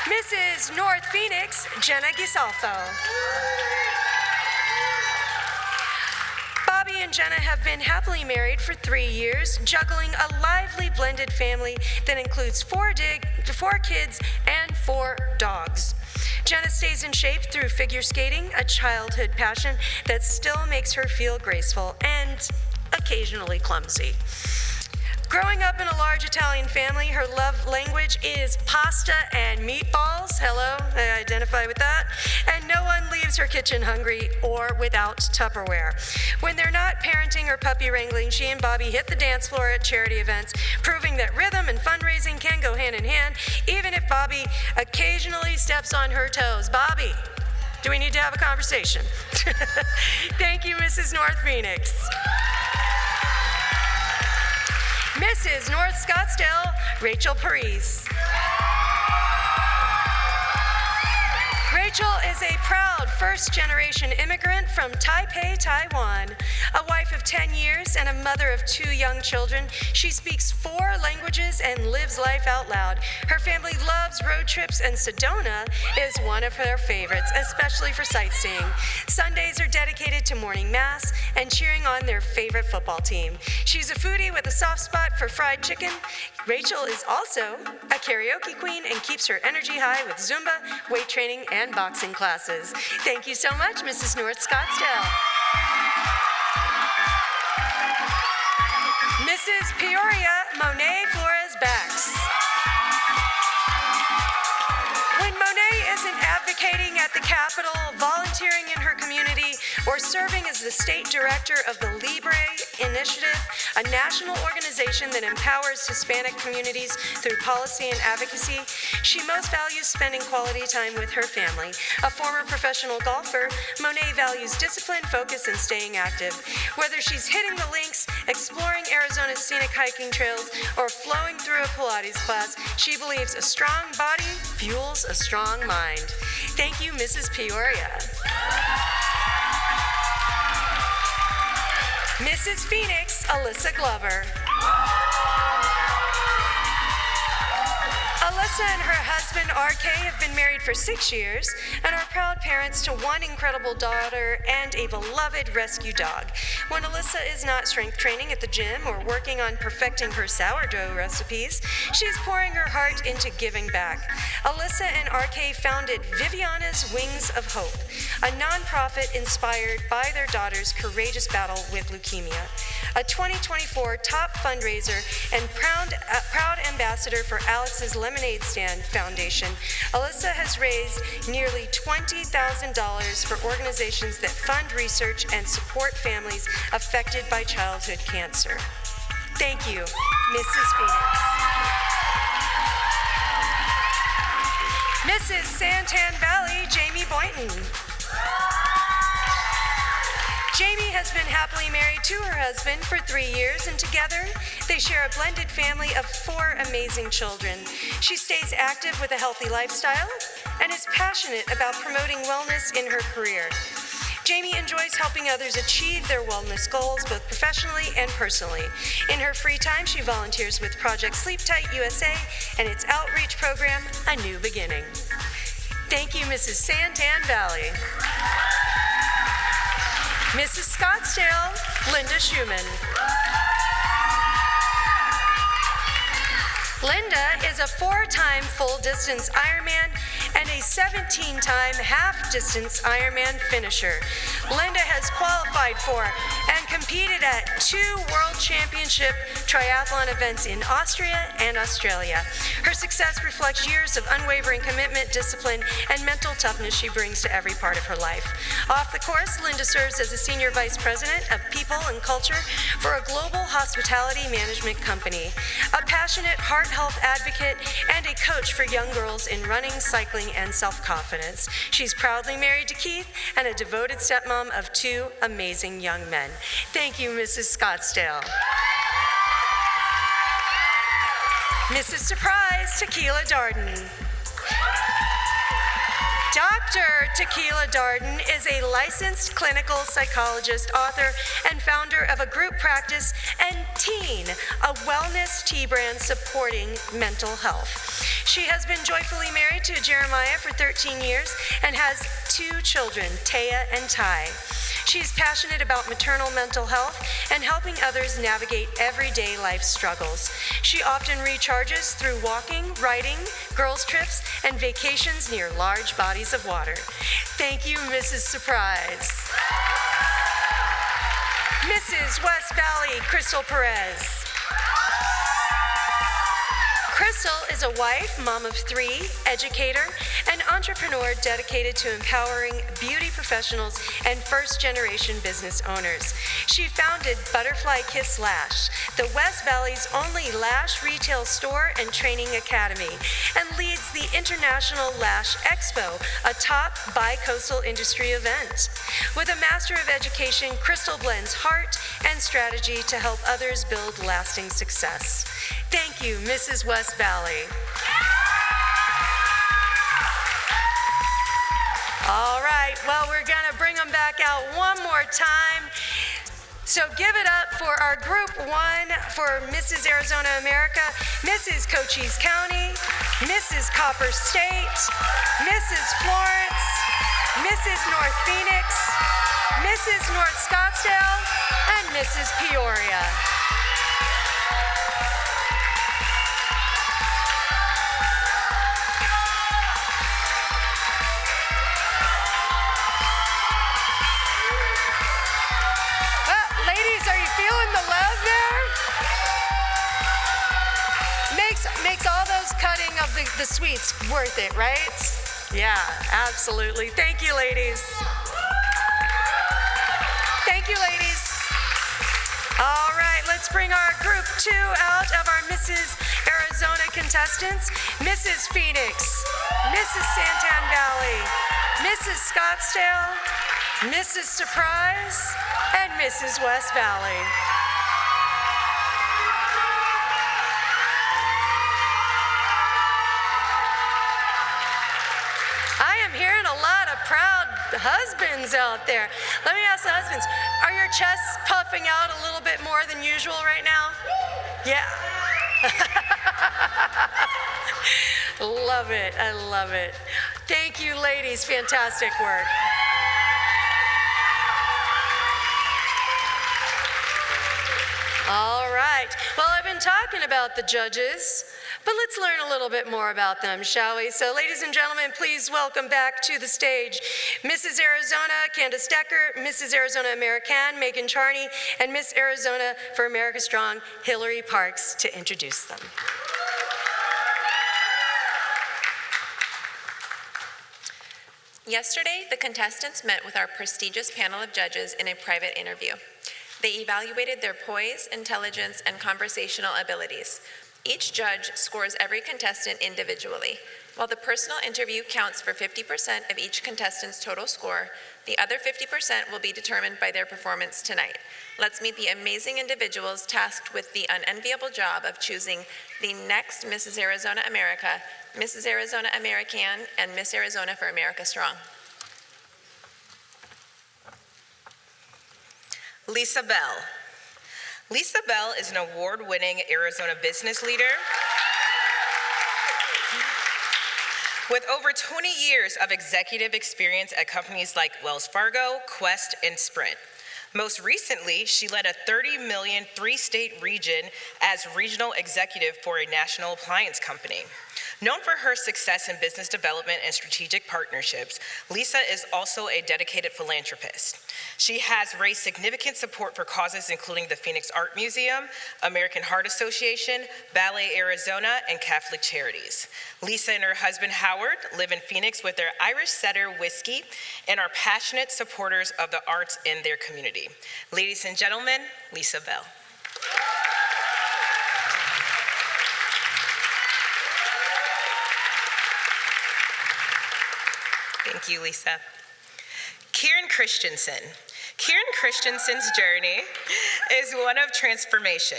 Mrs. North Phoenix, Jenna Gisalfo. Bobby and Jenna have been happily married for 3 years, juggling a lively blended family that includes 4 kids and 4 dogs. Jenna stays in shape through figure skating, a childhood passion that still makes her feel graceful and occasionally clumsy. Growing up in a large Italian family, her love language is pasta and meatballs. Hello, I identify with that. And no one leaves her kitchen hungry or without Tupperware. When they're not parenting or puppy wrangling, she and Bobby hit the dance floor at charity events, proving that rhythm and fundraising can go hand in hand, even if Bobby occasionally steps on her toes. Bobby, do we need to have a conversation? Thank you, Mrs. North Phoenix. Mrs. North Scottsdale, Rachel Parise. Rachel is a proud first-generation immigrant from Taipei, Taiwan. A wife of 10 years and a mother of 2 young children, she speaks 4 languages and lives life out loud. Her family loves road trips, and Sedona is one of her favorites, especially for sightseeing. Sundays are dedicated to morning mass and cheering on their favorite football team. She's a foodie with a soft spot for fried chicken. Rachel is also a karaoke queen and keeps her energy high with Zumba, weight training, and boxing classes. Thank you so much, Mrs. North Scottsdale. Mrs. Peoria Monet Flores Bax. When Monet isn't advocating at the Capitol, volunteering in her community, or serving as the state director of the Libre Initiative, a national organization that empowers Hispanic communities through policy and advocacy, she most values spending quality time with her family. A former professional golfer, Monet values discipline, focus, and staying active. Whether she's hitting the links, exploring Arizona's scenic hiking trails, or flowing through a Pilates class, she believes a strong body fuels a strong mind. Thank you, Mrs. Peoria. Mrs. Phoenix, Alyssa Glover. Alyssa Alyssa and her husband, RK, have been married for 6 years and are proud parents to one incredible daughter and a beloved rescue dog. When Alyssa is not strength training at the gym or working on perfecting her sourdough recipes, she's pouring her heart into giving back. Alyssa and RK founded Viviana's Wings of Hope, a nonprofit inspired by their daughter's courageous battle with leukemia. A 2024 top fundraiser and proud ambassador for Alex's Lemonade Stand Foundation, Alyssa has raised nearly $20,000 for organizations that fund research and support families affected by childhood cancer. Thank you, Mrs. Phoenix. Mrs. Santan Valley, Jamie Boynton. Jamie has been happily married to her husband for 3 years, and together they share a blended family of 4 amazing children. She stays active with a healthy lifestyle and is passionate about promoting wellness in her career. Jamie enjoys helping others achieve their wellness goals, both professionally and personally. In her free time, she volunteers with Project Sleep Tight USA and its outreach program, A New Beginning. Thank you, Mrs. Santan Valley. Mrs. Scottsdale, Linda Schumann. Linda is a 4-time full-distance Ironman and a 17-time half-distance Ironman finisher. Linda has qualified for and competed at 2 World Championship triathlon events in Austria and Australia. Her success reflects years of unwavering commitment, discipline, and mental toughness she brings to every part of her life. Off the course, Linda serves as a Senior Vice President of People and Culture for a global hospitality management company, a passionate heart health advocate, and a coach for young girls in running, cycling, and self-confidence. She's proudly married to Keith and a devoted stepmom of 2 amazing young men. Thank you, Mrs. Scottsdale. Mrs. Surprise, Tequila Darden. Dr. Tequila Darden is a licensed clinical psychologist, author, and founder of a group practice and Teen, a wellness tea brand supporting mental health. She has been joyfully married to Jeremiah for 13 years and has 2 children, Taya and Ty. She's passionate about maternal mental health and helping others navigate everyday life struggles. She often recharges through walking, riding, girls' trips, and vacations near large bodies of water. Thank you, Mrs. Surprise. Mrs. West Valley, Crystal Perez. Crystal is a wife, mom of 3, educator, and entrepreneur dedicated to empowering beauty professionals and first-generation business owners. She founded Butterfly Kiss Lash, the West Valley's only lash retail store and training academy, and leads the International Lash Expo, a top bi-coastal industry event. With a Master of Education, Crystal blends heart and strategy to help others build lasting success. Thank you, Mrs. West Valley. All right, well, we're gonna bring them back out one more time. So give it up for our Group 1 for Mrs. Arizona America, Mrs. Cochise County, Mrs. Copper State, Mrs. Florence, Mrs. North Phoenix, Mrs. North Scottsdale, and Mrs. Peoria. Makes all those cutting of the sweets worth it, right? Yeah, absolutely. Thank you, ladies. Thank you, ladies. All right, let's bring our Group 2 out of our Mrs. Arizona contestants. Mrs. Phoenix, Mrs. Santan Valley, Mrs. Scottsdale, Mrs. Surprise, and Mrs. West Valley. I am hearing a lot of proud husbands out there. Let me ask the husbands, are your chests puffing out a little bit more than usual right now? Yeah. Love it. I love it. Thank you, ladies. Fantastic work. All right. Well, I've been talking about the judges, but let's learn a little bit more about them, shall we? So, ladies and gentlemen, please welcome back to the stage Mrs. Arizona, Candace Decker, Mrs. Arizona American, Megan Charney, and Miss Arizona for America Strong, Hillary Parks, to introduce them. Yesterday, the contestants met with our prestigious panel of judges in a private interview. They evaluated their poise, intelligence, and conversational abilities. Each judge scores every contestant individually. While the personal interview counts for 50% of each contestant's total score, the other 50% will be determined by their performance tonight. Let's meet the amazing individuals tasked with the unenviable job of choosing the next Mrs. Arizona America, Mrs. Arizona American, and Miss Arizona for America Strong. Lisa Bell. Lisa Bell is an award-winning Arizona business leader with over 20 years of executive experience at companies like Wells Fargo, Quest, and Sprint. Most recently, she led a $30 million three-state region as regional executive for a national appliance company. Known for her success in business development and strategic partnerships, Lisa is also a dedicated philanthropist. She has raised significant support for causes including the Phoenix Art Museum, American Heart Association, Ballet Arizona, and Catholic Charities. Lisa and her husband Howard live in Phoenix with their Irish Setter whiskey and are passionate supporters of the arts in their community. Ladies and gentlemen, Lisa Bell. Thank you, Lisa. Kieran Christensen. Kieran Christensen's journey is one of transformation.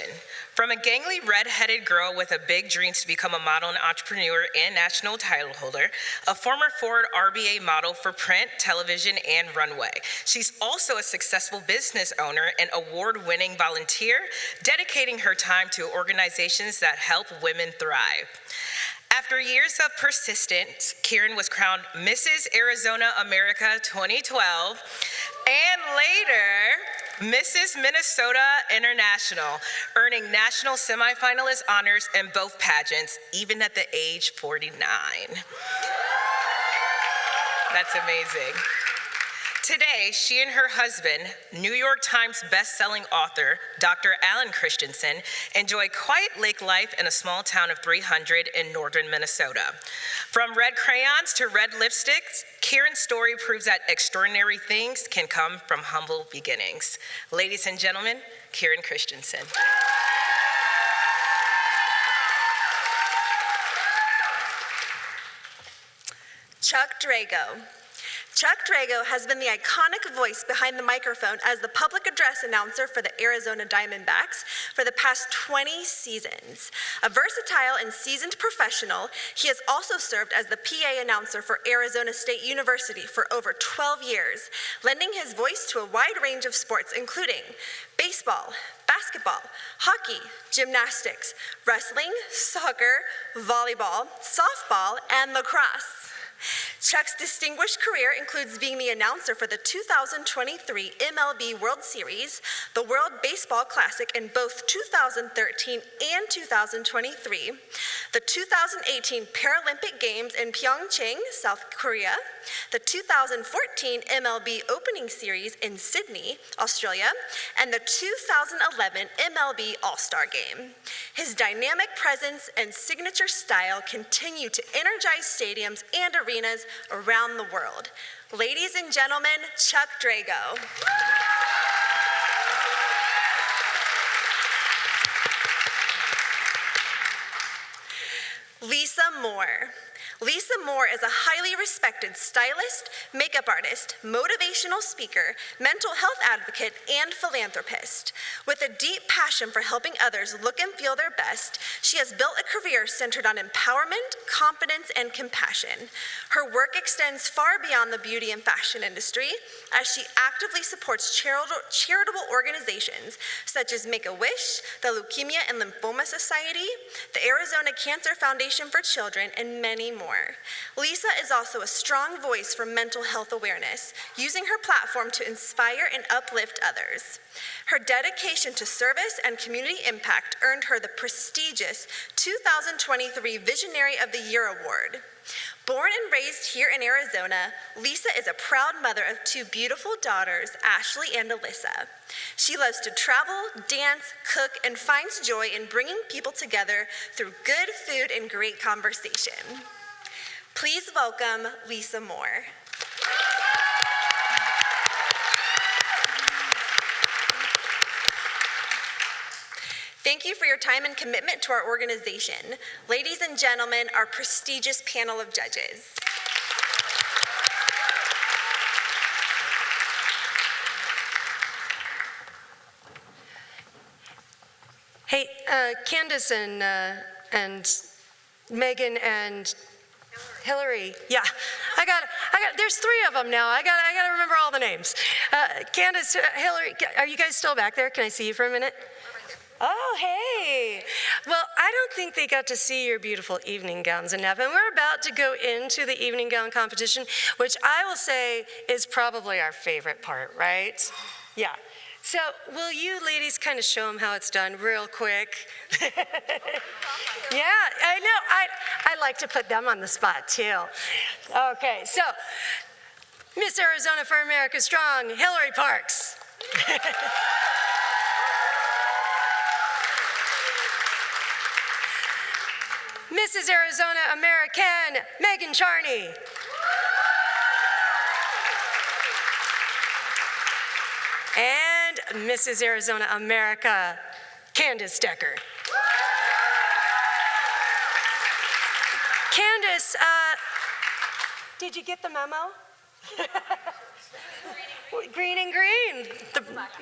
From a gangly red-headed girl with a big dreams to become a model and entrepreneur and national title holder, a former Ford RBA model for print, television, and runway. She's also a successful business owner and award-winning volunteer, dedicating her time to organizations that help women thrive. After years of persistence, Kieran was crowned Mrs. Arizona America 2012 and later Mrs. Minnesota International, earning national semifinalist honors in both pageants, even at the age 49. That's amazing. Today, she and her husband, New York Times best-selling author, Dr. Alan Christensen, enjoy quiet lake life in a small town of 300 in northern Minnesota. From red crayons to red lipsticks, Kieran's story proves that extraordinary things can come from humble beginnings. Ladies and gentlemen, Kieran Christensen. Chuck Drago. Chuck Drago has been the iconic voice behind the microphone as the public address announcer for the Arizona Diamondbacks for the past 20 seasons. A versatile and seasoned professional, he has also served as the PA announcer for Arizona State University for over 12 years, lending his voice to a wide range of sports including baseball, basketball, hockey, gymnastics, wrestling, soccer, volleyball, softball, and lacrosse. Chuck's distinguished career includes being the announcer for the 2023 MLB World Series, the World Baseball Classic in both 2013 and 2023, the 2018 Paralympic Games in Pyeongchang, South Korea, the 2014 MLB Opening Series in Sydney, Australia, and the 2011 MLB All-Star Game. His dynamic presence and signature style continue to energize stadiums and arenas around the world. Ladies and gentlemen, Chuck Drago. Lisa Moore. Lisa Moore is a highly respected stylist, makeup artist, motivational speaker, mental health advocate, and philanthropist. With a deep passion for helping others look and feel their best, she has built a career centered on empowerment, confidence, and compassion. Her work extends far beyond the beauty and fashion industry, as she actively supports charitable organizations such as Make-A-Wish, the Leukemia and Lymphoma Society, the Arizona Cancer Foundation for Children, and many more. Lisa is also a strong voice for mental health awareness, using her platform to inspire and uplift others. Her dedication to service and community impact earned her the prestigious 2023 Visionary of the Year Award. Born and raised here in Arizona, Lisa is a proud mother of two beautiful daughters, Ashley and Alyssa. She loves to travel, dance, cook, and finds joy in bringing people together through good food and great conversation. Please welcome Lisa Moore. Thank you for your time and commitment to our organization. Ladies and gentlemen, our prestigious panel of judges. Hey, Candace and Megan and Hillary. Yeah, I got. There's three of them now. I got to remember all the names. Candace, Hillary, are you guys still back there? Can I see you for a minute? Oh, hey. Well, I don't think they got to see your beautiful evening gowns enough. And we're about to go into the evening gown competition, which I will say is probably our favorite part, right? Yeah. So will you ladies kind of show them how it's done real quick? Yeah, I know. I like to put them on the spot, too. Okay, so Miss Arizona for America Strong, Hillary Parks. Mrs. Arizona American, Megan Charney. And Mrs. Arizona America, Candace Decker. Candace, did you get the memo? Green and green.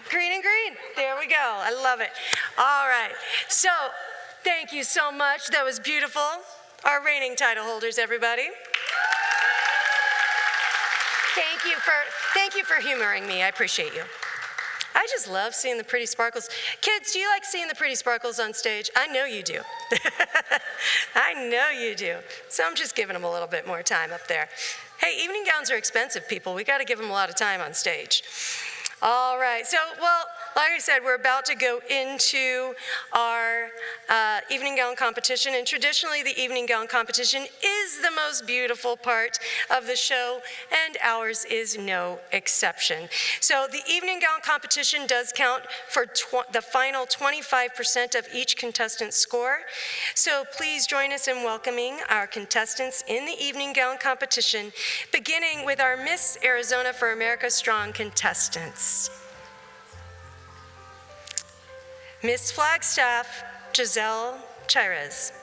Green and green. There we go. I love it. All right. So, thank you so much. That was beautiful. Our reigning title holders, everybody. Thank you for humoring me. I appreciate you. I just love seeing the pretty sparkles. Kids, do you like seeing the pretty sparkles on stage? I know you do. I know you do. So I'm just giving them a little bit more time up there. Hey, evening gowns are expensive, people. We got to give them a lot of time on stage. All right, so, well, like I said, we're about to go into our evening gown competition, and traditionally the evening gown competition is the most beautiful part of the show, and ours is no exception. So the evening gown competition does count for the final 25% of each contestant's score. So please join us in welcoming our contestants in the evening gown competition, beginning with our Miss Arizona for America Strong contestants. Miss Flagstaff, Giselle Chires.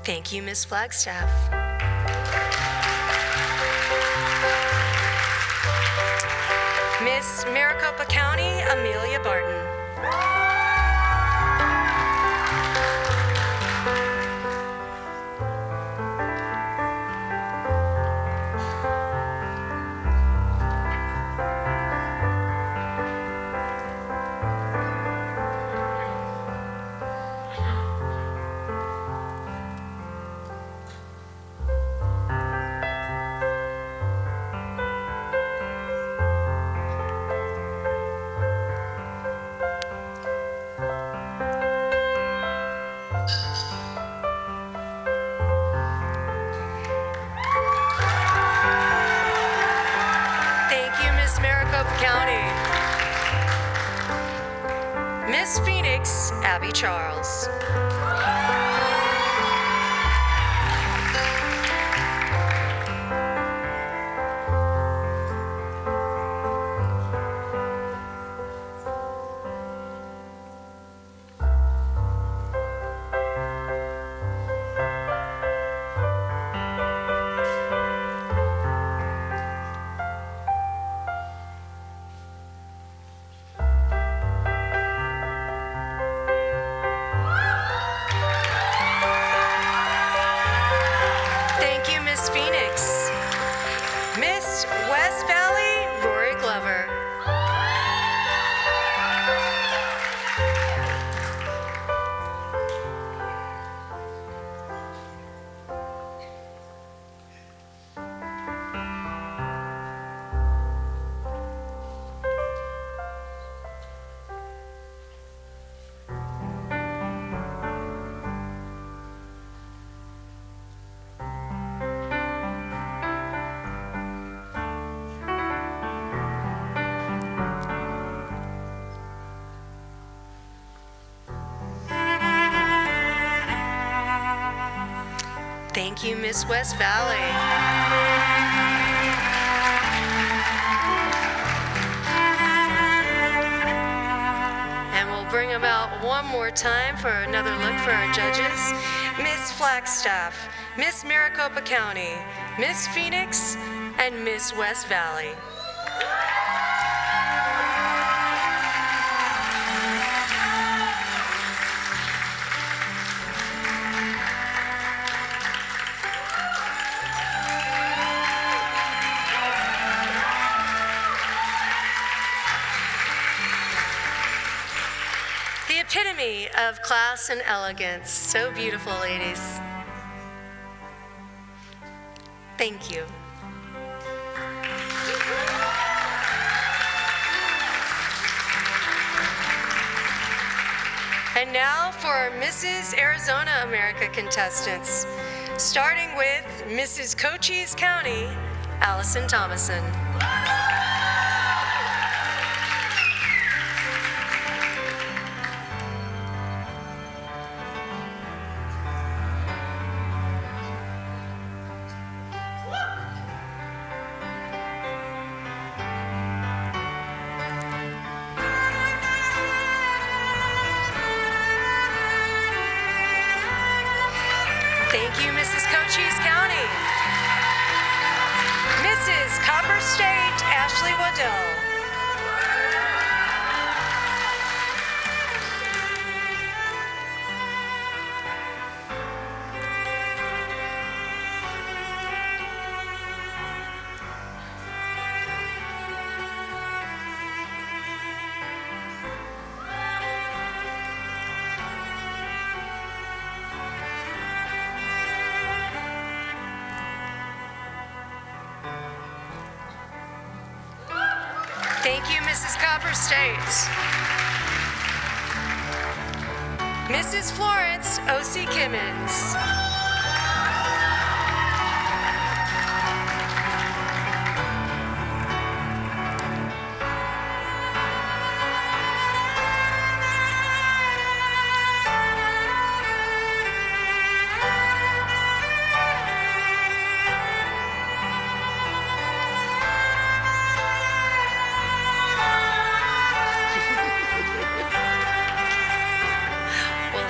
Thank you, Ms. Flagstaff. Miss Maricopa County, Amelia Barton. Miss Phoenix, Abby Charles. Thank you, Miss Phoenix. Miss West Valley, Rory Glover. Thank you, Miss West Valley. And we'll bring them out one more time for another look for our judges. Miss Flagstaff, Miss Maricopa County, Miss Phoenix, and Miss West Valley. The epitome of class and elegance. So beautiful, ladies. Thank you. And now for our Mrs. Arizona America contestants, starting with Mrs. Cochise County, Allison Thomason. Thank you, Mrs. Cochise County. Mrs. Copper State, Ashley Waddell. Thank you, Mrs. Copper State. Mrs. Florence O.C. Kimmons.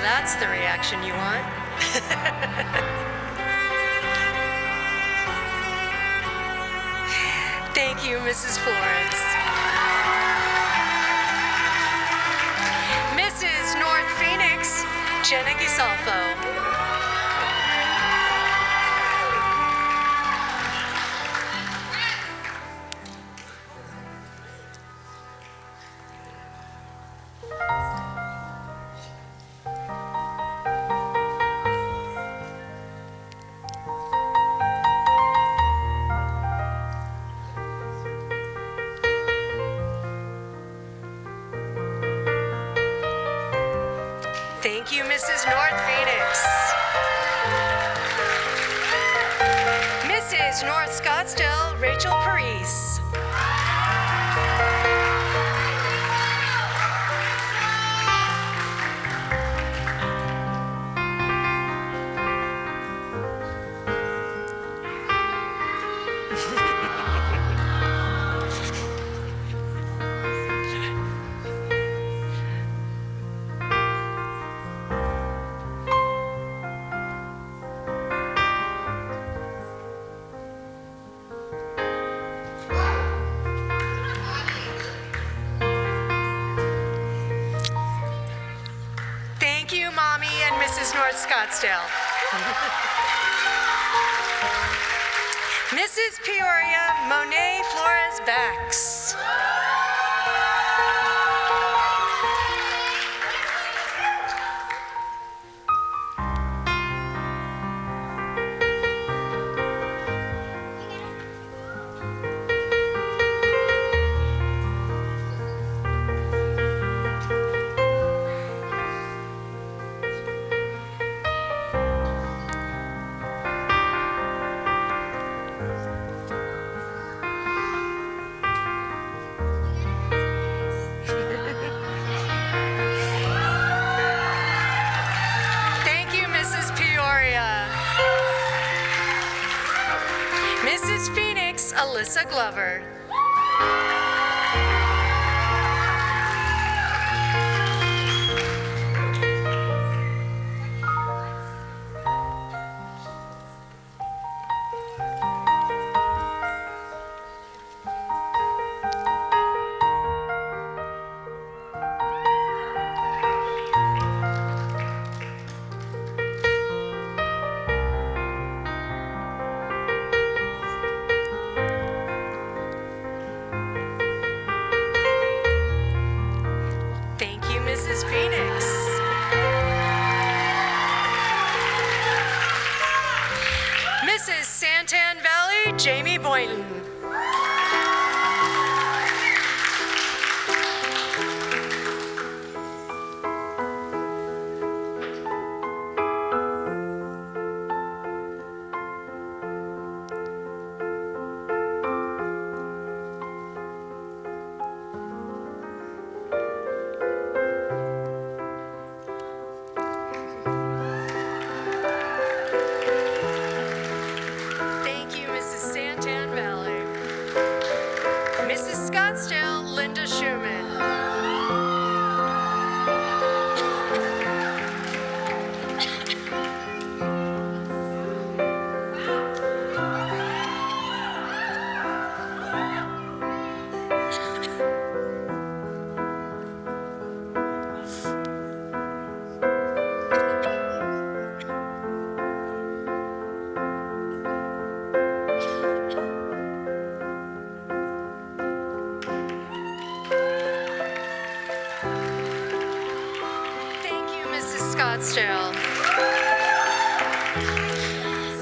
That's the reaction you want. Thank you, Mrs. Florence. Mrs. North Phoenix, Jenna Gisalfo. Thank you, Mrs. North Phoenix. Mrs. North Scottsdale, Rachel Parise. Scottsdale. Mrs. Peoria Monet Flores Bax. Thank you, Mrs. Peoria. Mrs. Phoenix, Alyssa Glover. Thank you, Mrs. Phoenix. Mrs. Santan Valley, Jamie Boynton. Thank you, Mrs. Santan Valley. Mrs. Scottsdale, Linda Schumann. Thank you, Mrs. Scottsdale.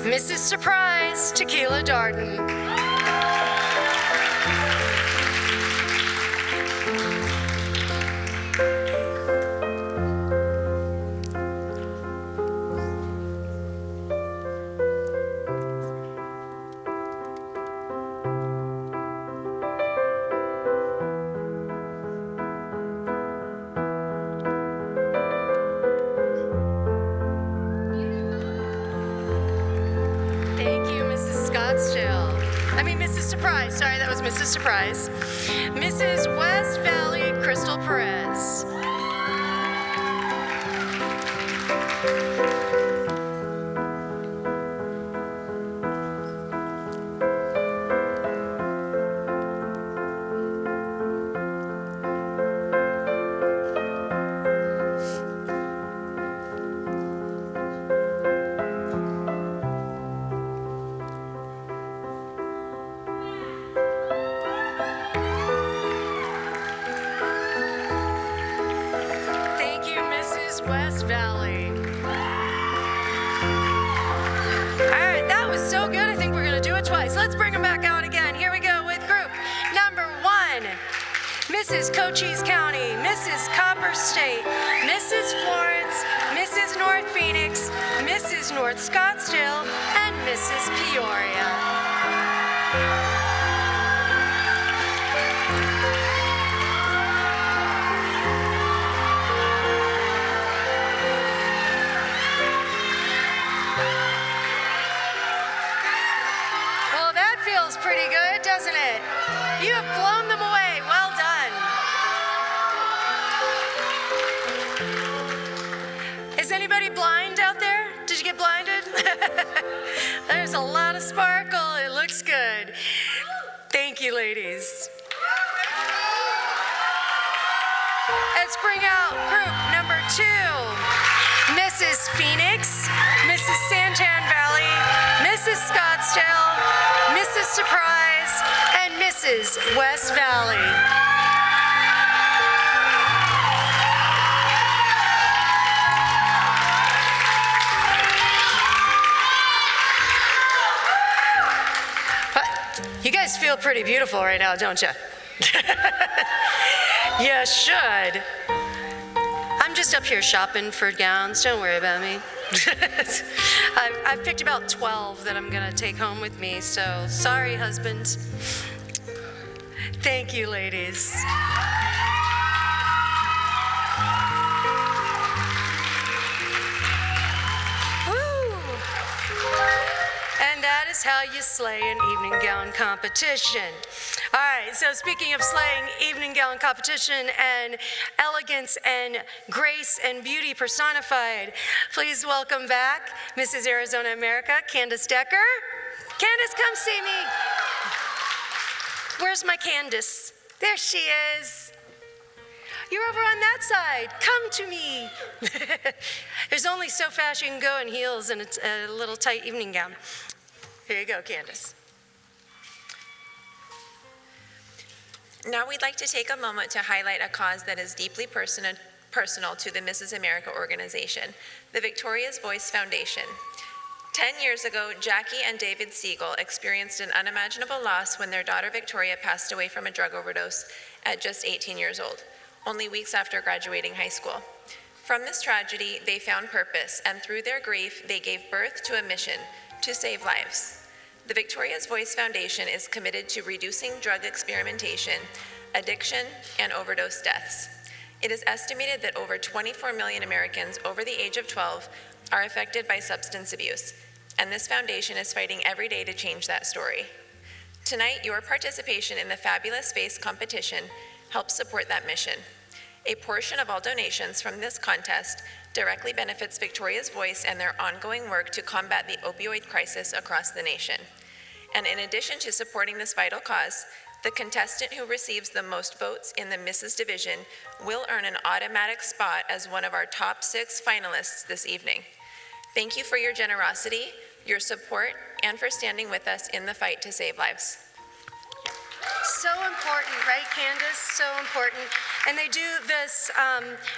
Mrs. Surprise, Tequila Darden. Thank you, Mrs. Scottsdale. Mrs. Surprise. Sorry, that was Mrs. Surprise. Mrs. West Valley, Crystal Perez. Thank you, Mrs. West Valley. All right, that was so good. I think we're going to do it twice. Let's bring them back out again. Here we go with group number 1. Mrs. Cochise County, Mrs. Copper State, Mrs. Florence, Mrs. North Phoenix, Mrs. North Scottsdale, and Mrs. Peoria. Well, that feels pretty good, doesn't it? You have blown them away. Well done. Is anybody blind out there? Did you get blinded? There's a lot of sparkle. It looks good. Thank you, ladies. Let's bring out group number 2. Mrs. Phoenix, Mrs. Santan Valley, Mrs. Scottsdale, Mrs. Surprise, and Mrs. West Valley. You guys feel pretty beautiful right now, don't you? You should. I'm just up here shopping for gowns. Don't worry about me. I've picked about 12 that I'm going to take home with me, so sorry, husband. Thank you, ladies. And that is how you slay an evening gown competition. All right, so speaking of slaying evening gown competition and elegance and grace and beauty personified, please welcome back Mrs. Arizona America, Candace Decker. Candace, come see me. Where's my Candace? There she is. You're over on that side. Come to me. There's only so fast you can go in heels and a little tight evening gown. Here you go, Candace. Now we'd like to take a moment to highlight a cause that is deeply personal to the Mrs. America organization, the Victoria's Voice Foundation. 10 years ago, Jackie and David Siegel experienced an unimaginable loss when their daughter Victoria passed away from a drug overdose at just 18 years old, only weeks after graduating high school. From this tragedy, they found purpose, and through their grief, they gave birth to a mission to save lives. The Victoria's Voice Foundation is committed to reducing drug experimentation, addiction, and overdose deaths. It is estimated that over 24 million Americans over the age of 12 are affected by substance abuse, and this foundation is fighting every day to change that story. Tonight, your participation in the Fabulous Face competition helps support that mission. A portion of all donations from this contest directly benefits Victoria's Voice and their ongoing work to combat the opioid crisis across the nation. And in addition to supporting this vital cause, the contestant who receives the most votes in the Mrs. Division will earn an automatic spot as one of our top 6 finalists this evening. Thank you for your generosity, your support, and for standing with us in the fight to save lives. So important, right, Candace? So important. And they do this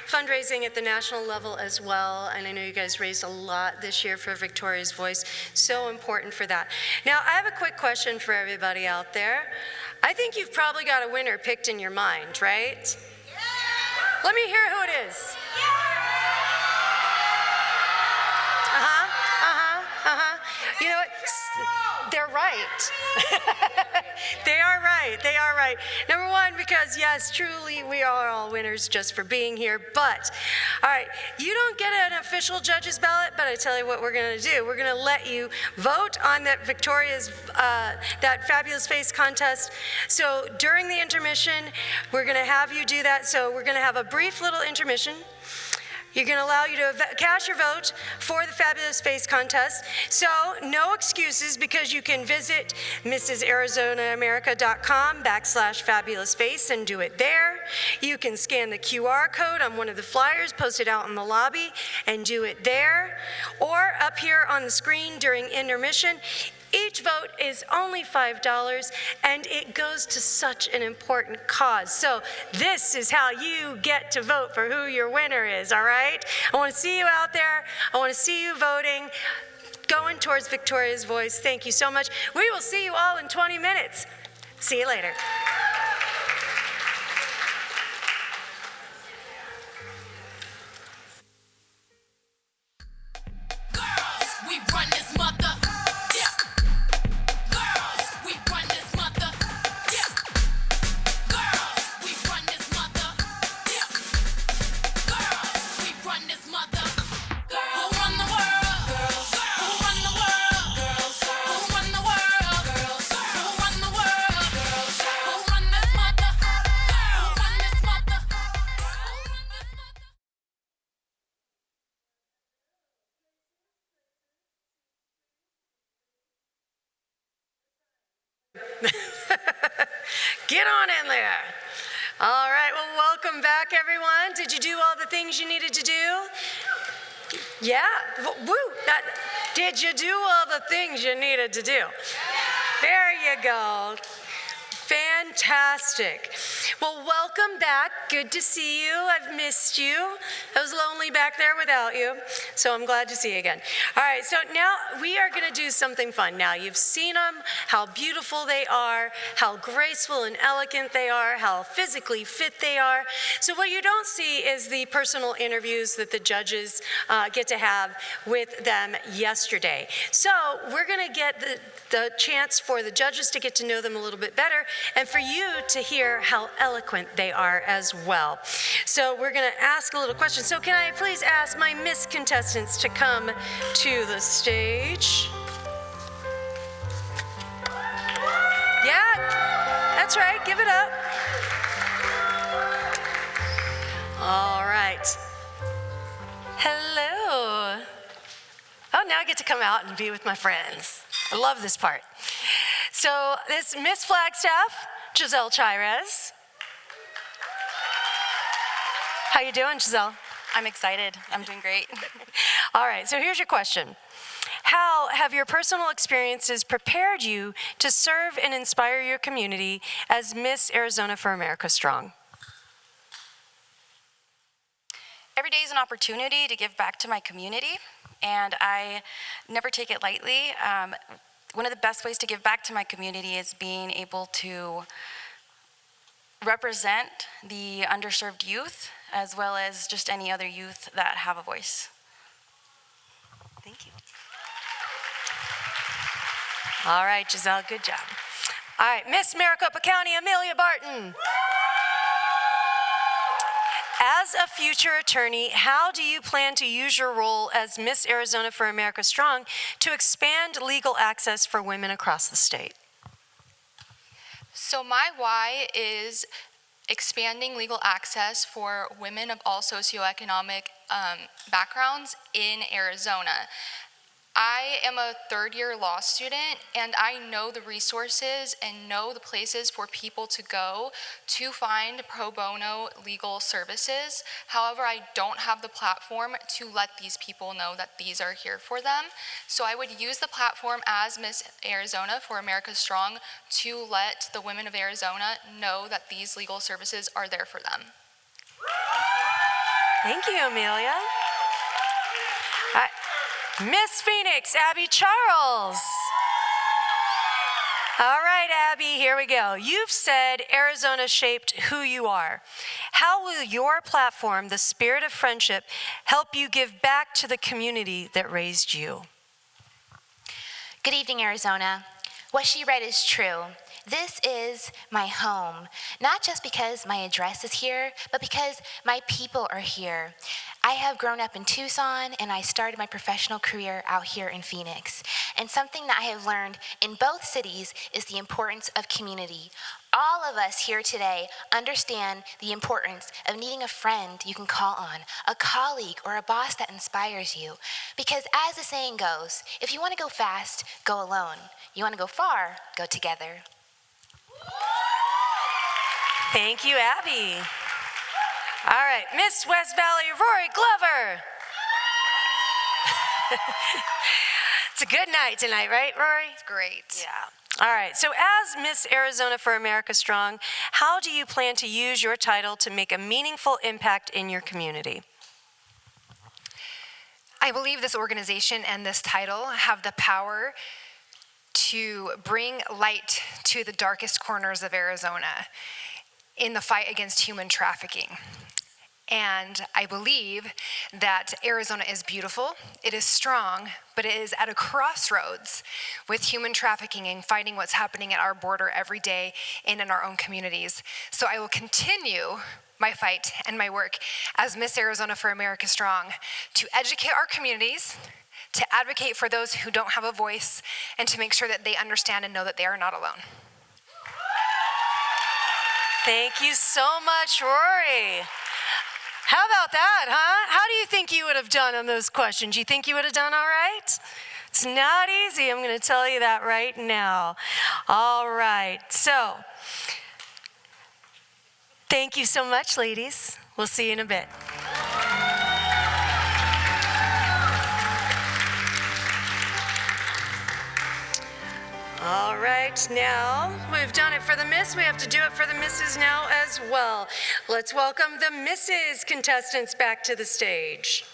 fundraising at the national level as well. And I know you guys raised a lot this year for Victoria's Voice. So important for that. Now, I have a quick question for everybody out there. I think you've probably got a winner picked in your mind, right? Yeah. Let me hear who it is. You know what? They're right. They are right. They are right. Number one, because yes, truly, we are all winners just for being here. But, all right, you don't get an official judge's ballot, but I tell you what we're going to do. We're going to let you vote on that that Fabulous Face contest. So during the intermission, we're going to have you do that. So we're going to have a brief little intermission. You're going to allow you to cast your vote for the Fabulous Face contest. So no excuses, because you can visit MrsArizonaAmerica.com/fabulousface and do it there. You can scan the QR code on one of the flyers posted out in the lobby and do it there. Or up here on the screen during intermission. Each vote is only $5, and it goes to such an important cause. So this is how you get to vote for who your winner is, all right? I want to see you out there. I want to see you voting, going towards Victoria's Voice. Thank you so much. We will see you all in 20 minutes. See you later. Girls, we run this mother. Get on in there. All right, well, welcome back, everyone. Did you do all the things you needed to do? Yeah, woo, did you do all the things you needed to do? There you go. Fantastic. Well, welcome back. Good to see you. I've missed you. I was lonely back there without you, so I'm glad to see you again. All right, so now we are going to do something fun. Now, you've seen them, how beautiful they are, how graceful and elegant they are, how physically fit they are. So what you don't see is the personal interviews that the judges get to have with them yesterday. So we're going to get the chance for the judges to get to know them a little bit better, and for you to hear how eloquent they are as well. So we're going to ask a little question. So can I please ask my Miss contestants to come to the stage? Yeah, that's right. Give it up. All right. Hello. Oh, now I get to come out and be with my friends. I love this part. So this Miss Flagstaff, Giselle Chires. How you doing, Giselle? I'm excited. I'm doing great. All right, so here's your question. How have your personal experiences prepared you to serve and inspire your community as Miss Arizona for America Strong? Every day is an opportunity to give back to my community, and I never take it lightly. One of the best ways to give back to my community is being able to represent the underserved youth, as well as just any other youth that have a voice. Thank you. All right, Giselle, good job. All right, Miss Maricopa County, Amelia Barton. As a future attorney, how do you plan to use your role as Miss Arizona for America Strong to expand legal access for women across the state? So my why is expanding legal access for women of all socioeconomic backgrounds in Arizona. I am a third-year law student, and I know the resources and know the places for people to go to find pro bono legal services. However, I don't have the platform to let these people know that these are here for them. So I would use the platform as Miss Arizona for America Strong to let the women of Arizona know that these legal services are there for them. Thank you, Amelia. Miss Phoenix, Abby Charles. All right, Abby, here we go. You've said Arizona shaped who you are. How will your platform, the Spirit of Friendship, help you give back to the community that raised you? Good evening, Arizona. What she read is true. This is my home, not just because my address is here, but because my people are here. I have grown up in Tucson, and I started my professional career out here in Phoenix. And something that I have learned in both cities is the importance of community. All of us here today understand the importance of needing a friend you can call on, a colleague or a boss that inspires you. Because as the saying goes, if you want to go fast, go alone. You want to go far, go together. Thank you, Abby. All right, Miss West Valley, Rory Glover. It's a good night tonight, right, Rory? It's great. Yeah. All right, so as Miss Arizona for America Strong, how do you plan to use your title to make a meaningful impact in your community? I believe this organization and this title have the power to bring light to the darkest corners of Arizona in the fight against human trafficking. And I believe that Arizona is beautiful, it is strong, but it is at a crossroads with human trafficking and fighting what's happening at our border every day and in our own communities. So I will continue my fight and my work as Miss Arizona for America Strong to educate our communities, to advocate for those who don't have a voice, and to make sure that they understand and know that they are not alone. Thank you so much, Rory. How about that, huh? How do you think you would have done on those questions? You think you would have done all right? It's not easy, I'm going to tell you that right now. All right, so thank you so much, ladies. We'll see you in a bit. All right, now we've done it for the Miss. We have to do it for the Misses now as well. Let's welcome the Misses contestants back to the stage.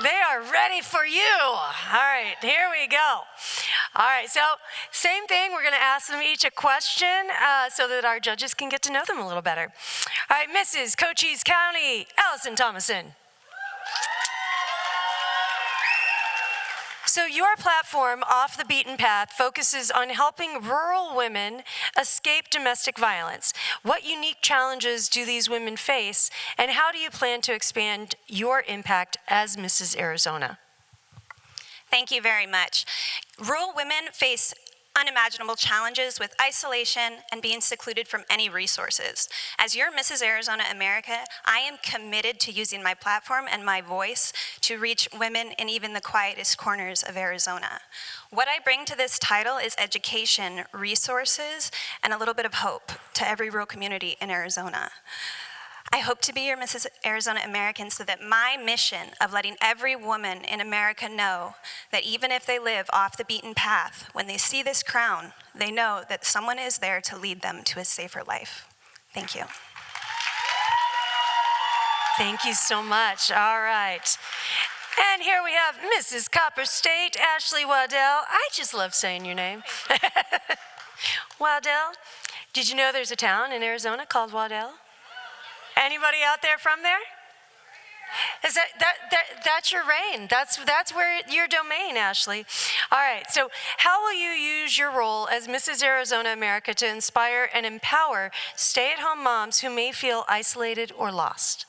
They are ready for you. All right, here we go. All right, so same thing. We're going to ask them each a question so that our judges can get to know them a little better. All right, Mrs. Cochise County, Allison Thomason. So your platform, Off the Beaten Path, focuses on helping rural women escape domestic violence. What unique challenges do these women face, and how do you plan to expand your impact as Mrs. Arizona? Thank you very much. Rural women face unimaginable challenges with isolation and being secluded from any resources. As your Mrs. Arizona America, I am committed to using my platform and my voice to reach women in even the quietest corners of Arizona. What I bring to this title is education, resources, and a little bit of hope to every rural community in Arizona. I hope to be your Mrs. Arizona American so that my mission of letting every woman in America know that even if they live off the beaten path, when they see this crown, they know that someone is there to lead them to a safer life. Thank you. Thank you so much. All right. And here we have Mrs. Copper State, Ashley Waddell. I just love saying your name. Waddell, did you know there's a town in Arizona called Waddell? Anybody out there from there? Is that's your reign? That's where your domain, Ashley. All right. So, how will you use your role as Mrs. Arizona America to inspire and empower stay-at-home moms who may feel isolated or lost?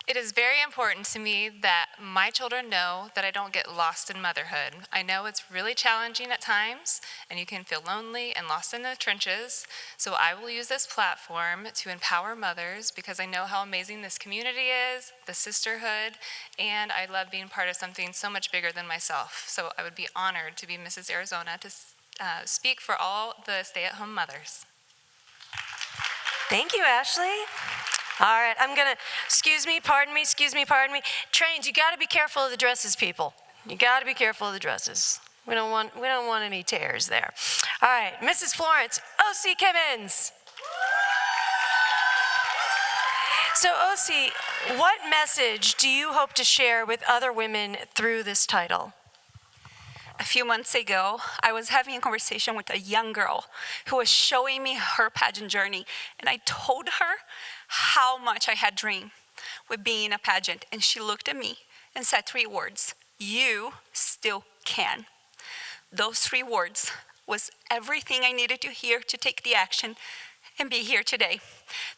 It is very important to me that my children know that I don't get lost in motherhood. I know it's really challenging at times, and you can feel lonely and lost in the trenches. So I will use this platform to empower mothers because I know how amazing this community is, the sisterhood, and I love being part of something so much bigger than myself. So I would be honored to be Mrs. Arizona to speak for all the stay-at-home mothers. Thank you, Ashley. All right, I'm gonna, excuse me, pardon me. Trains, you gotta be careful of the dresses, people. You gotta be careful of the dresses. We don't want any tears there. All right, Mrs. Florence, O.C. Kimmins. So O.C., what message do you hope to share with other women through this title? A few months ago, I was having a conversation with a young girl who was showing me her pageant journey, and I told her how much I had dreamed with being a pageant, and she looked at me and said 3 words: "You still can." Those 3 words was everything I needed to hear to take the action and be here today.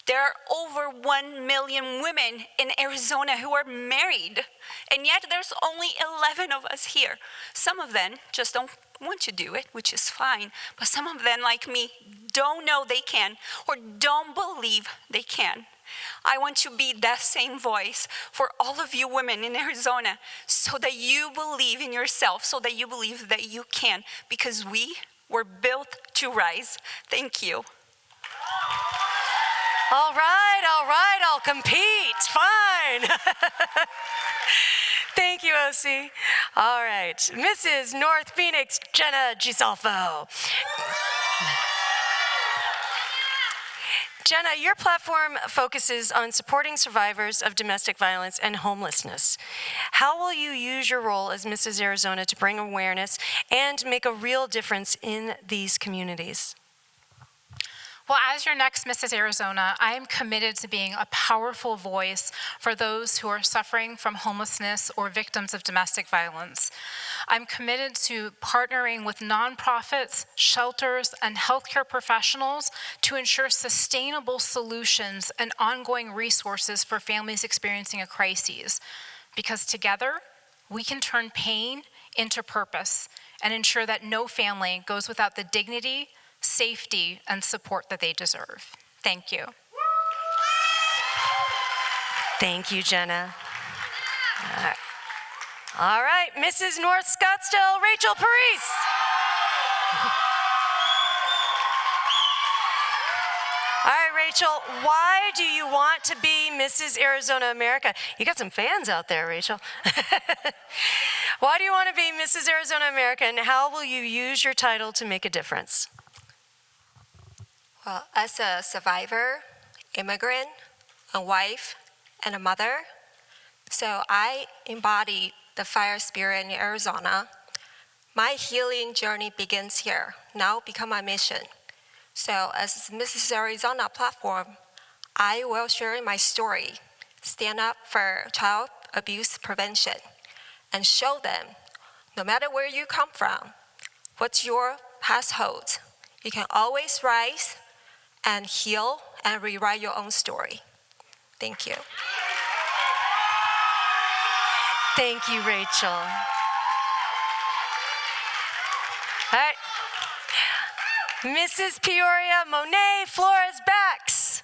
There are over 1 million women in Arizona who are married, and yet there's only 11 of us here. Some of them just don't want to do it, which is fine, but some of them, like me, don't know they can or don't believe they can. I want to be that same voice for all of you women in Arizona so that you believe in yourself, so that you believe that you can, because we were built to rise. Thank you. All right, I'll compete, fine. Thank you, O.C. All right, Mrs. North Phoenix, Jenna Gisolfo. Jenna, your platform focuses on supporting survivors of domestic violence and homelessness. How will you use your role as Mrs. Arizona to bring awareness and make a real difference in these communities? Well, as your next Mrs. Arizona, I am committed to being a powerful voice for those who are suffering from homelessness or victims of domestic violence. I'm committed to partnering with nonprofits, shelters, and healthcare professionals to ensure sustainable solutions and ongoing resources for families experiencing a crisis. Because together, we can turn pain into purpose and ensure that no family goes without the dignity, safety, and support that they deserve. Thank you. Thank you, Jenna. All right, Mrs. North Scottsdale, Rachel Parise. All right, Rachel, why do you want to be Mrs. Arizona America? You got some fans out there, Rachel. Why do you want to be Mrs. Arizona America, and how will you use your title to make a difference? Well, as a survivor, immigrant, a wife, and a mother, so I embody the fire spirit in Arizona. My healing journey begins here, now become my mission. So as Mrs. Arizona platform, I will share my story, stand up for child abuse prevention, and show them, no matter where you come from, what's your past holds, you can always rise and heal and rewrite your own story. Thank you. Thank you, Rachel. All right. Mrs. Peoria Monet Flores Bax.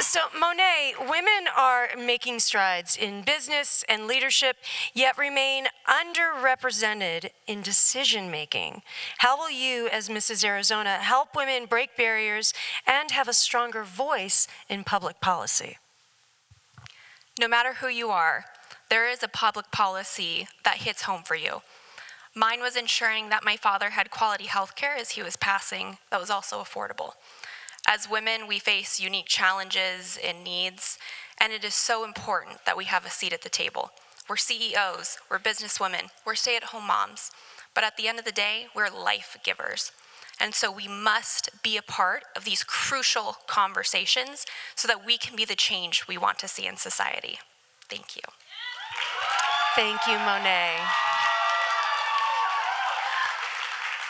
So, Monet, women are making strides in business and leadership, yet remain underrepresented in decision making. How will you, as Mrs. Arizona, help women break barriers and have a stronger voice in public policy? No matter who you are, there is a public policy that hits home for you. Mine was ensuring that my father had quality health care as he was passing that was also affordable. As women, we face unique challenges and needs, and it is so important that we have a seat at the table. We're CEOs, we're businesswomen, we're stay-at-home moms, but at the end of the day, we're life givers. And so we must be a part of these crucial conversations so that we can be the change we want to see in society. Thank you. Thank you, Monet.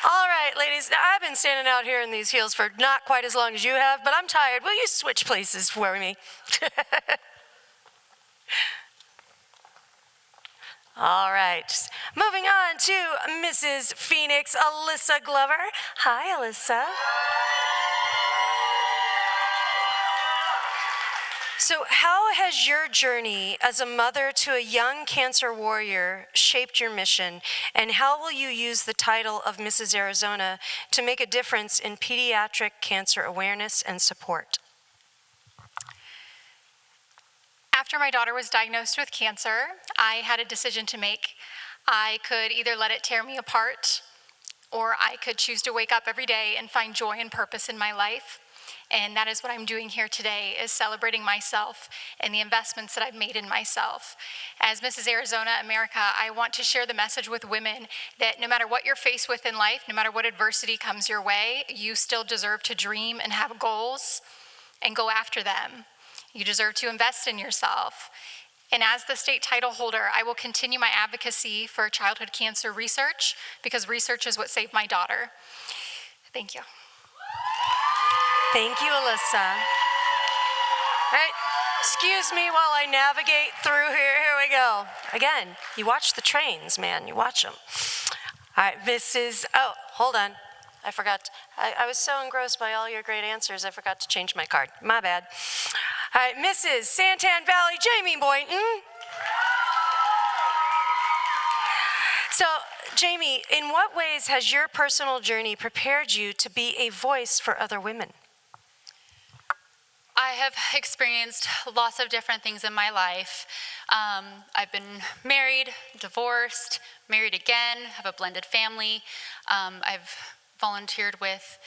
All right, ladies, I've been standing out here in these heels for not quite as long as you have, but I'm tired. Will you switch places for me? All right, moving on to Mrs. Phoenix, Alyssa Glover. Hi, Alyssa. So how has your journey as a mother to a young cancer warrior shaped your mission, and how will you use the title of Mrs. Arizona to make a difference in pediatric cancer awareness and support? After my daughter was diagnosed with cancer, I had a decision to make. I could either let it tear me apart, or I could choose to wake up every day and find joy and purpose in my life. And that is what I'm doing here today, is celebrating myself and the investments that I've made in myself. As Mrs. Arizona America, I want to share the message with women that no matter what you're faced with in life, no matter what adversity comes your way, you still deserve to dream and have goals and go after them. You deserve to invest in yourself. And as the state title holder, I will continue my advocacy for childhood cancer research, because research is what saved my daughter. Thank you. Thank you, Alyssa. All right, excuse me while I navigate through here. Here we go. Again, you watch the trains, man. You watch them. All right, oh, hold on. I forgot. I was so engrossed by all your great answers, I forgot to change my card. My bad. All right, Mrs. Santan Valley, Jamie Boynton. So, Jamie, in what ways has your personal journey prepared you to be a voice for other women? I have experienced lots of different things in my life. I've been married, divorced, married again, have a blended family. I've volunteered with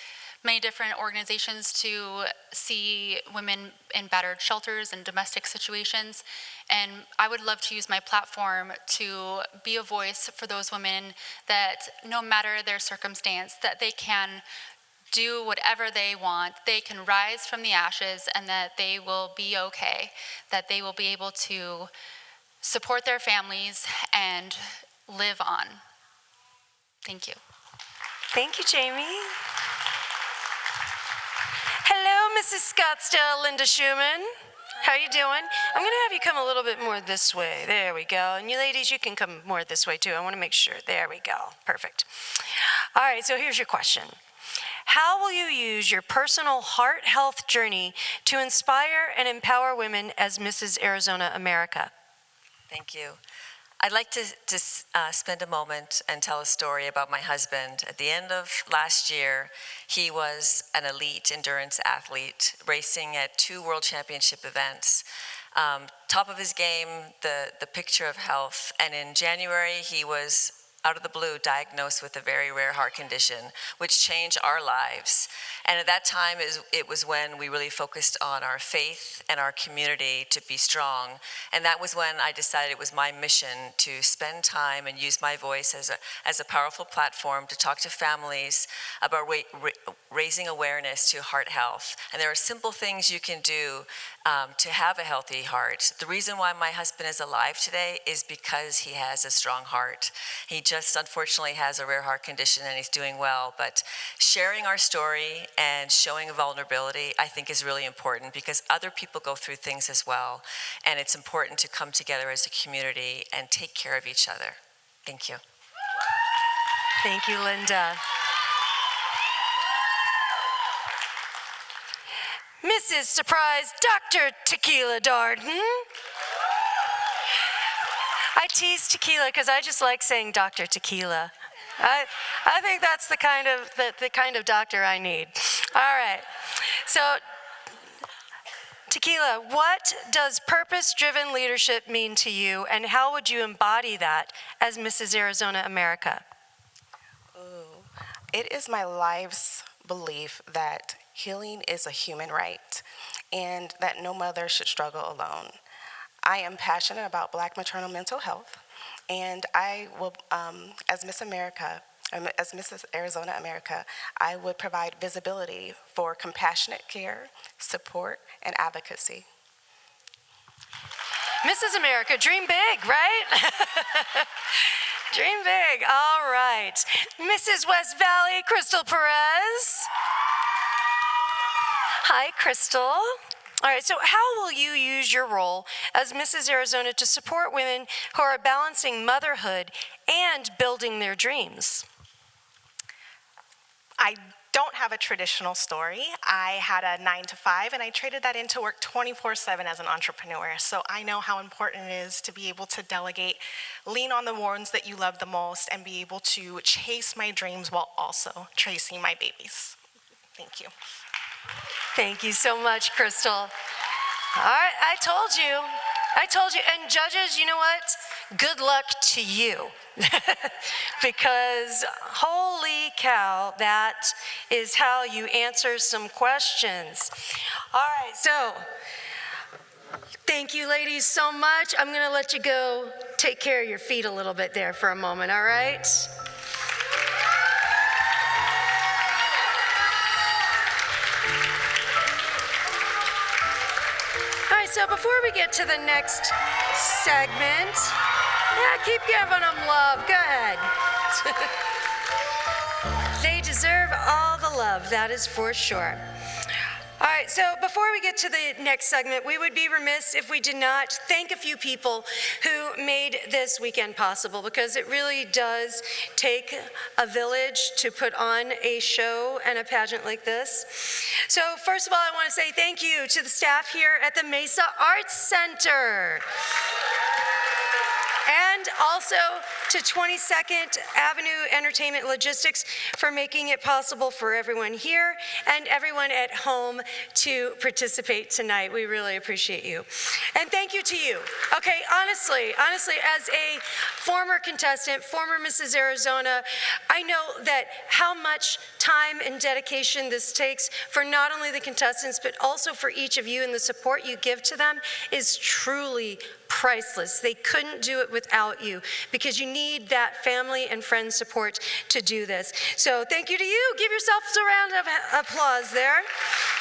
many different organizations to see women in battered shelters and domestic situations. And I would love to use my platform to be a voice for those women that no matter their circumstance, that they can do whatever they want, they can rise from the ashes, and that they will be okay, that they will be able to support their families and live on. Thank you. Thank you, Jamie. Hello, Mrs. Scottsdale, Linda Schumann. How are you doing? I'm gonna have you come a little bit more this way. There we go. And you ladies, you can come more this way too. I wanna make sure. There we go. Perfect. All right, so here's your question. How will you use your personal heart health journey to inspire and empower women as Mrs. Arizona America? Thank you. I'd like to spend a moment and tell a story about my husband. At the end of last year, he was an elite endurance athlete, racing at 2 world championship events. Top of his game, the picture of health. And in January, he was out of the blue diagnosed with a very rare heart condition, which changed our lives. And at that time, it was when we really focused on our faith and our community to be strong. And that was when I decided it was my mission to spend time and use my voice as a powerful platform to talk to families about raising awareness to heart health. And there are simple things you can do to have a healthy heart. The reason why my husband is alive today is because he has a strong heart. He just unfortunately has a rare heart condition and he's doing well, but sharing our story and showing vulnerability I think is really important because other people go through things as well, and it's important to come together as a community and take care of each other. Thank you. Thank you, Linda. Mrs. Surprise, Dr. Tequila Darden. I tease tequila because I just like saying Dr. Tequila. I think that's the kind of doctor I need. All right. So, Tequila, what does purpose-driven leadership mean to you, and how would you embody that as Mrs. Arizona America? It is my life's belief that healing is a human right and that no mother should struggle alone. I am passionate about Black maternal mental health, and I will, as Mrs. Arizona America, I would provide visibility for compassionate care, support, and advocacy. Mrs. America, dream big, right? Dream big, all right. Mrs. West Valley, Crystal Perez. Hi, Crystal. All right, so how will you use your role as Mrs. Arizona to support women who are balancing motherhood and building their dreams? I don't have a traditional story. I had a 9-to-5 and I traded that into work 24/7 as an entrepreneur. So I know how important it is to be able to delegate, lean on the ones that you love the most, and be able to chase my dreams while also tracing my babies. Thank you. Thank you so much, Crystal. All right, I told you. And judges, you know what? Good luck to you. Because holy cow, that is how you answer some questions. All right, so thank you, ladies, so much. I'm going to let you go take care of your feet a little bit there for a moment, all right? All right, so before we get to the next segment, keep giving them love. Go ahead. They deserve all the love, that is for sure. All right, so before we get to the next segment, we would be remiss if we did not thank a few people who made this weekend possible, because it really does take a village to put on a show and a pageant like this. So first of all, I want to say thank you to the staff here at the Mesa Arts Center. And also to 22nd Avenue Entertainment Logistics for making it possible for everyone here and everyone at home to participate tonight. We really appreciate you. And thank you to you. Okay, honestly, as a former contestant, former Mrs. Arizona, I know that how much time and dedication this takes for not only the contestants, but also for each of you, and the support you give to them is truly priceless. They couldn't do it without you, because you need that family and friend support to do this. So thank you to you. Give yourselves a round of applause there.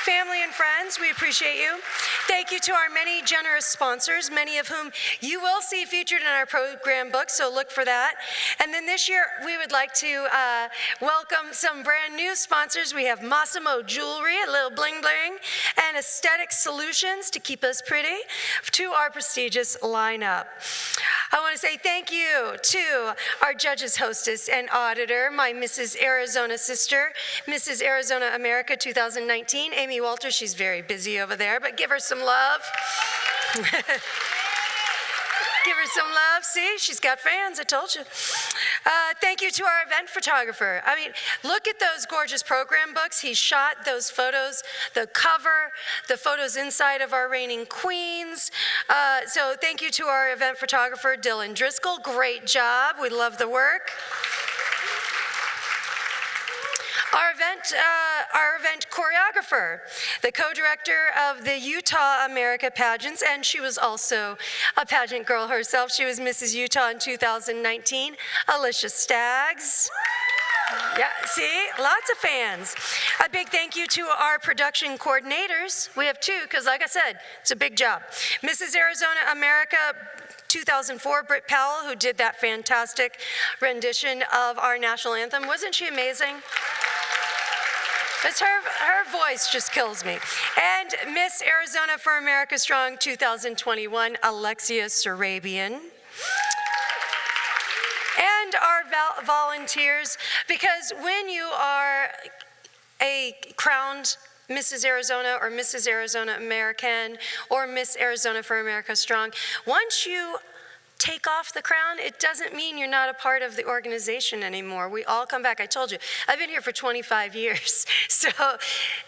Family and friends, we appreciate you. Thank you to our many generous sponsors, many of whom you will see featured in our program book, so look for that. And then this year, we would like to welcome some brand new sponsors. We have Massimo Jewelry, a little bling bling, and Aesthetic Solutions to keep us pretty, to our prestigious lineup. I want to say thank you to our judges, hostess, and auditor, my Mrs. Arizona sister, Mrs. Arizona America 2019, Amy Walters. She's very busy over there, but give her some love. Give her some love. See, she's got fans, I told you. Thank you to our event photographer. I mean, look at those gorgeous program books. He shot those photos, the cover, the photos inside of our reigning queens. So thank you to our event photographer, Dylan Driscoll. Great job. We love the work. Our event choreographer, the co-director of the Utah America Pageants, and she was also a pageant girl herself. She was Mrs. Utah in 2019, Alicia Staggs. Yeah, see, lots of fans. A big thank you to our production coordinators. We have two, because like I said, it's a big job. Mrs. Arizona America 2004, Britt Powell, who did that fantastic rendition of our national anthem. Wasn't she amazing? It's her voice just kills me. And Miss Arizona for America Strong 2021, Alexia Sarabian. And our volunteers, because when you are a crowned Mrs. Arizona or Mrs. Arizona American or Miss Arizona for America Strong, once you take off the crown, it doesn't mean you're not a part of the organization anymore. We all come back. I told you, I've been here for 25 years, so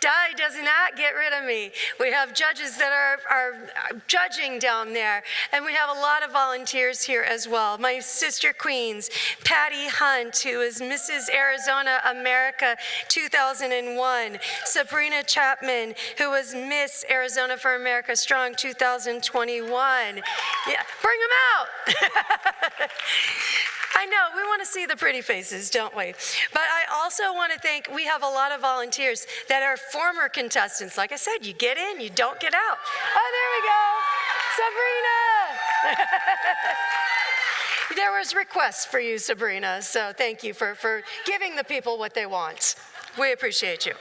Di does not get rid of me. We have judges that are judging down there, and we have a lot of volunteers here as well. My sister queens, Patty Hunt, who is Mrs. Arizona America 2001, Sabrina Chapman, who was Miss Arizona for America Strong 2021. Yeah, bring them out. I know, we want to see the pretty faces, don't we? But I also want to thank, we have a lot of volunteers that are former contestants. Like I said, you get in, you don't get out. Oh, there we go, Sabrina. There was requests for you, Sabrina, so thank you for giving the people what they want. We appreciate you.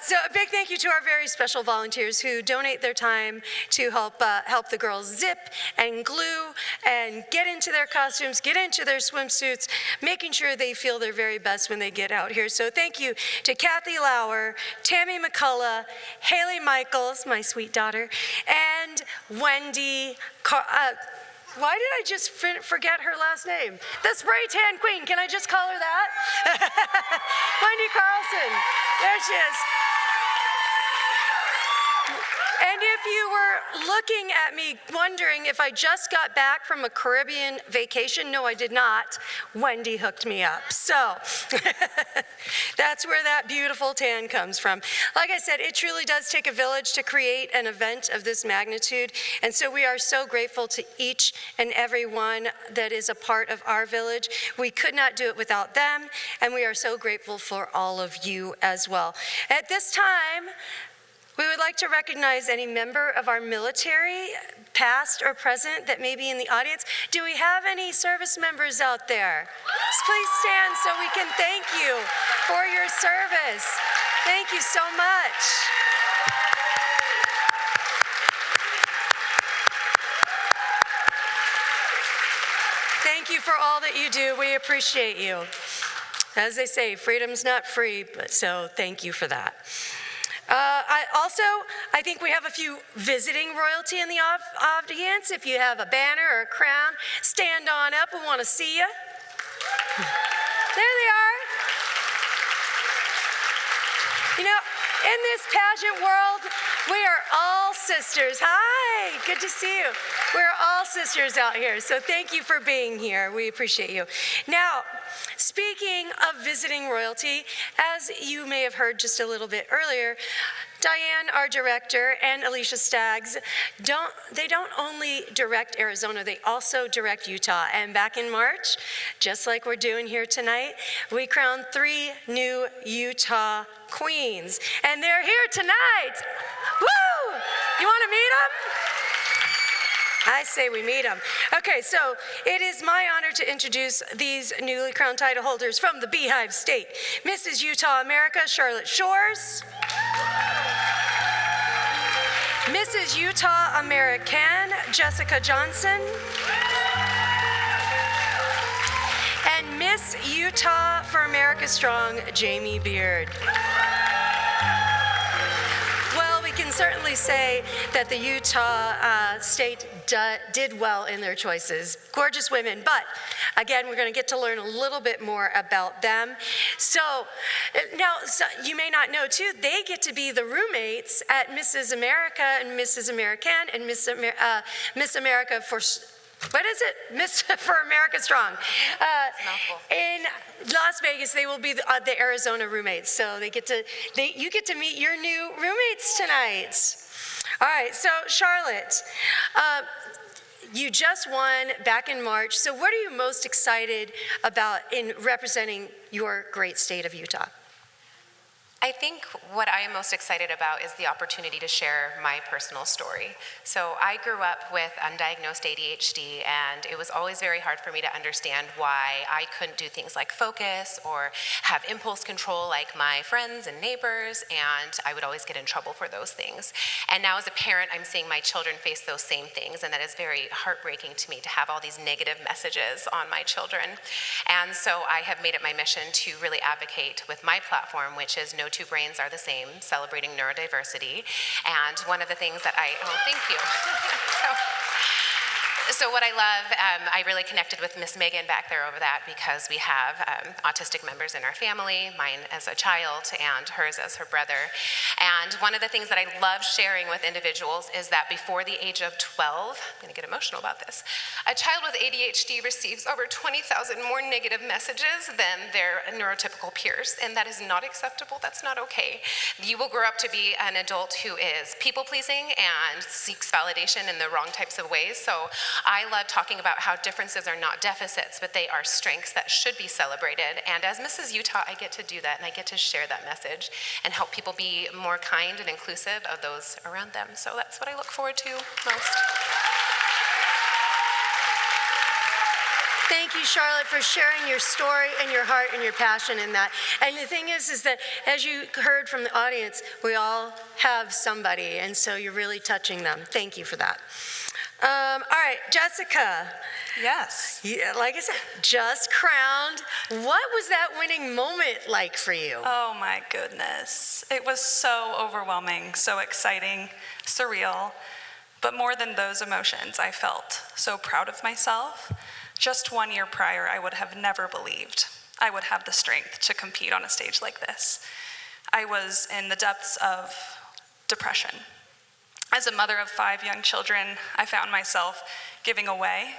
So a big thank you to our very special volunteers who donate their time to help the girls zip and glue and get into their costumes, get into their swimsuits, making sure they feel their very best when they get out here. So thank you to Kathy Lauer, Tammy McCullough, Haley Michaels, my sweet daughter, and Wendy why did I just forget her last name? The spray tan queen. Can I just call her that? Wendy Carlson. There she is. And if you were looking at me wondering if I just got back from a Caribbean vacation, no, I did not. Wendy hooked me up. So that's where that beautiful tan comes from. Like I said, it truly does take a village to create an event of this magnitude. And so we are so grateful to each and every one that is a part of our village. We could not do it without them. And we are so grateful for all of you as well. At this time, we would like to recognize any member of our military, past or present, that may be in the audience. Do we have any service members out there? Please stand so we can thank you for your service. Thank you so much. Thank you for all that you do. We appreciate you. As they say, freedom's not free, but so thank you for that. I think we have a few visiting royalty in the audience. If you have a banner or a crown, stand on up. We want to see you. There they are. You know, in this pageant world, we are all sisters. Hi, good to see you. We're all sisters out here, so thank you for being here. We appreciate you. Now, speaking of visiting royalty, as you may have heard just a little bit earlier, Diane, our director, and Alicia Staggs, they don't only direct Arizona, they also direct Utah. And back in March, just like we're doing here tonight, we crowned 3 new Utah queens. And they're here tonight. Woo! You want to meet them? I say we meet them. Okay, so it is my honor to introduce these newly crowned title holders from the Beehive State. Mrs. Utah America, Charlotte Shores. Mrs. Utah American, Jessica Johnson. And Miss Utah for America Strong, Jamie Beard. Well, we can certainly say that the Utah State did well in their choices. Gorgeous women, but again, we're going to get to learn a little bit more about them. So now, you may not know too, they get to be the roommates at Mrs. America and Mrs. American and Miss America for, what is it? Miss for America Strong. In Las Vegas, they will be the Arizona roommates. So you get to meet your new roommates tonight. All right, so Charlotte, you just won back in March. So what are you most excited about in representing your great state of Utah? I think what I am most excited about is the opportunity to share my personal story. So I grew up with undiagnosed ADHD, and it was always very hard for me to understand why I couldn't do things like focus or have impulse control like my friends and neighbors, and I would always get in trouble for those things. And now as a parent, I'm seeing my children face those same things, and that is very heartbreaking to me to have all these negative messages on my children. And so I have made it my mission to really advocate with my platform, which is No Two Brains Are the Same, celebrating neurodiversity. And one of the things that thank you. So what I love, I really connected with Miss Megan back there over that because we have autistic members in our family, mine as a child and hers as her brother. And one of the things that I love sharing with individuals is that before the age of 12, I'm gonna get emotional about this, a child with ADHD receives over 20,000 more negative messages than their neurotypical peers, and that is not acceptable, that's not okay. You will grow up to be an adult who is people-pleasing and seeks validation in the wrong types of ways. So I love talking about how differences are not deficits, but they are strengths that should be celebrated. And as Mrs. Utah, I get to do that, and I get to share that message and help people be more kind and inclusive of those around them. So that's what I look forward to most. Thank you, Charlotte, for sharing your story and your heart and your passion in that. And the thing is that as you heard from the audience, we all have somebody, and so you're really touching them. Thank you for that. All right, Jessica. Yes. Yeah, like I said, just crowned. What was that winning moment like for you? Oh my goodness. It was so overwhelming, so exciting, surreal. But more than those emotions, I felt so proud of myself. Just 1 year prior, I would have never believed I would have the strength to compete on a stage like this. I was in the depths of depression. As a mother of 5 young children, I found myself giving away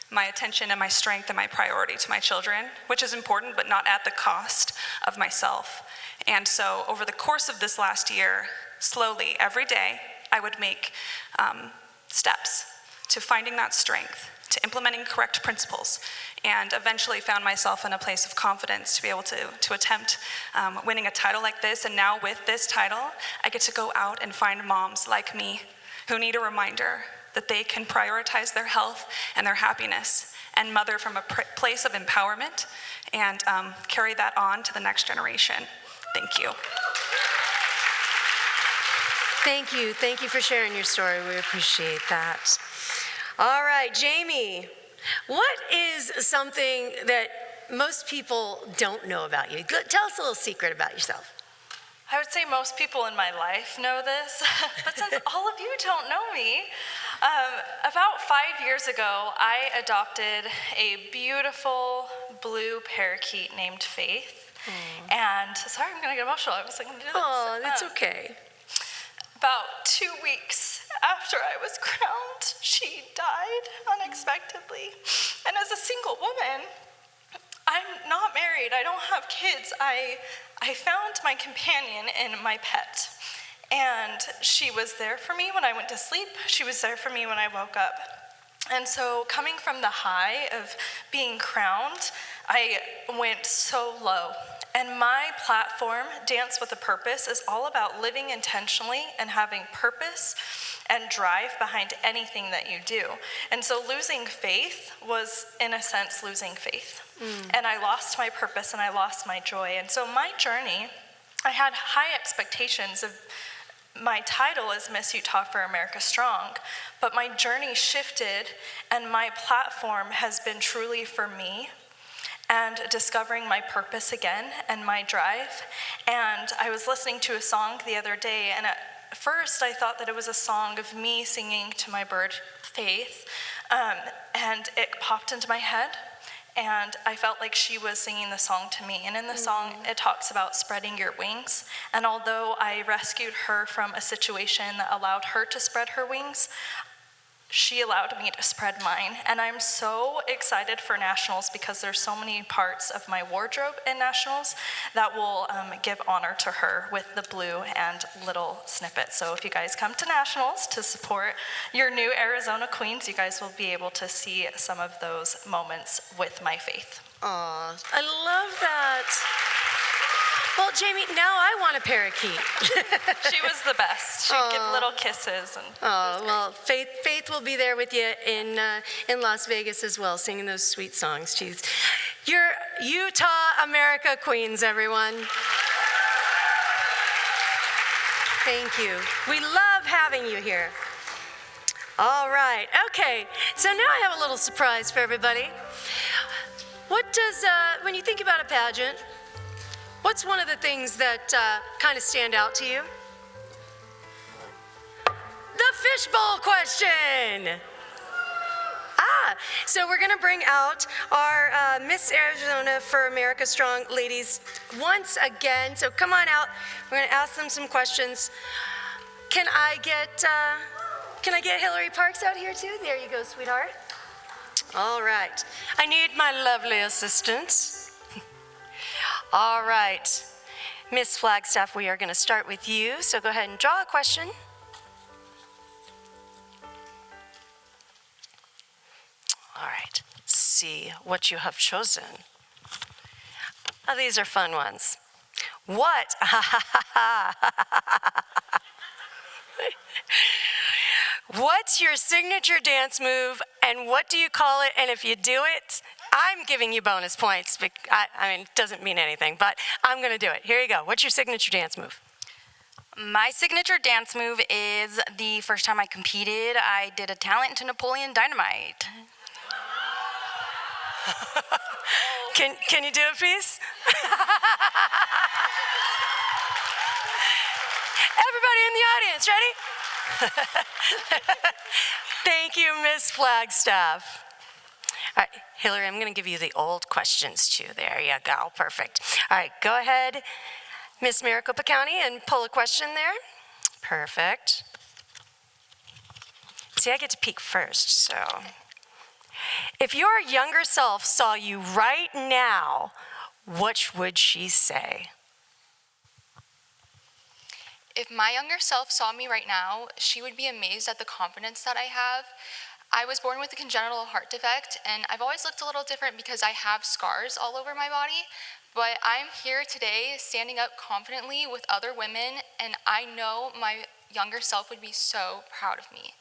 my attention and my strength and my priority to my children, which is important, but not at the cost of myself. And so over the course of this last year, slowly, every day, I would make steps to finding that strength, to implementing correct principles, and eventually found myself in a place of confidence to be able to attempt winning a title like this. And now with this title, I get to go out and find moms like me who need a reminder that they can prioritize their health and their happiness and mother from a place of empowerment and carry that on to the next generation. Thank you. Thank you. Thank you for sharing your story. We appreciate that. All right, Jamie, what is something that most people don't know about you? Tell us a little secret about yourself. I would say most people in my life know this, but since all of you don't know me, about 5 years ago, I adopted a beautiful blue parakeet named Faith. And sorry, I'm gonna get emotional. I was like, oh, that's okay. About 2 weeks after I was crowned, she died unexpectedly. And as a single woman, I'm not married, I don't have kids. I found my companion in my pet. And she was there for me when I went to sleep. She was there for me when I woke up. And so coming from the high of being crowned, I went so low. And my platform, Dance with a Purpose, is all about living intentionally and having purpose and drive behind anything that you do. And so losing faith was, in a sense, losing faith. And I lost my purpose and I lost my joy. And so my journey, I had high expectations of my title is Miss Utah for America Strong, but my journey shifted and my platform has been truly for me and discovering my purpose again and my drive. And I was listening to a song the other day, and at first I thought that it was a song of me singing to my bird Faith, and it popped into my head, and I felt like she was singing the song to me. And in the song, it talks about spreading your wings. And although I rescued her from a situation that allowed her to spread her wings, she allowed me to spread mine. And I'm so excited for Nationals because there's so many parts of my wardrobe in Nationals that will give honor to her with the blue and little snippets. So if you guys come to Nationals to support your new Arizona Queens, you guys will be able to see some of those moments with my Faith. Aw, I love that. Well, Jamie, now I want a parakeet. She was the best. She'd give little kisses. And oh, well, Faith will be there with you in Las Vegas as well, singing those sweet songs. She's your Utah America Queens, everyone. Thank you. We love having you here. All right, okay. So now I have a little surprise for everybody. What does, when you think about a pageant, what's one of the things that kind of stand out to you? The fishbowl question. So we're gonna bring out our Miss Arizona for America Strong ladies once again. So come on out. We're gonna ask them some questions. Can I get Hillary Parks out here too? There you go, sweetheart. All right. I need my lovely assistants. All right, Miss Flagstaff, we are going to start with you, so go ahead and draw a question. All right, let's see what you have chosen. Oh, these are fun ones. What? What's your signature dance move, and what do you call it? And if you do it, I'm giving you bonus points. I mean, it doesn't mean anything, but I'm going to do it. Here you go. What's your signature dance move? My signature dance move is the first time I competed, I did a talent to Napoleon Dynamite. Can you do it, please? Everybody in the audience, ready? Thank you, Miss Flagstaff. All right, Hillary, I'm going to give you the old questions too. There you go, perfect. All right, go ahead, Miss Maricopa County, and pull a question there. Perfect. See, I get to peek first, so. If your younger self saw you right now, what would she say? If my younger self saw me right now, she would be amazed at the confidence that I have. I was born with a congenital heart defect, and I've always looked a little different because I have scars all over my body, but I'm here today standing up confidently with other women, and I know my younger self would be so proud of me.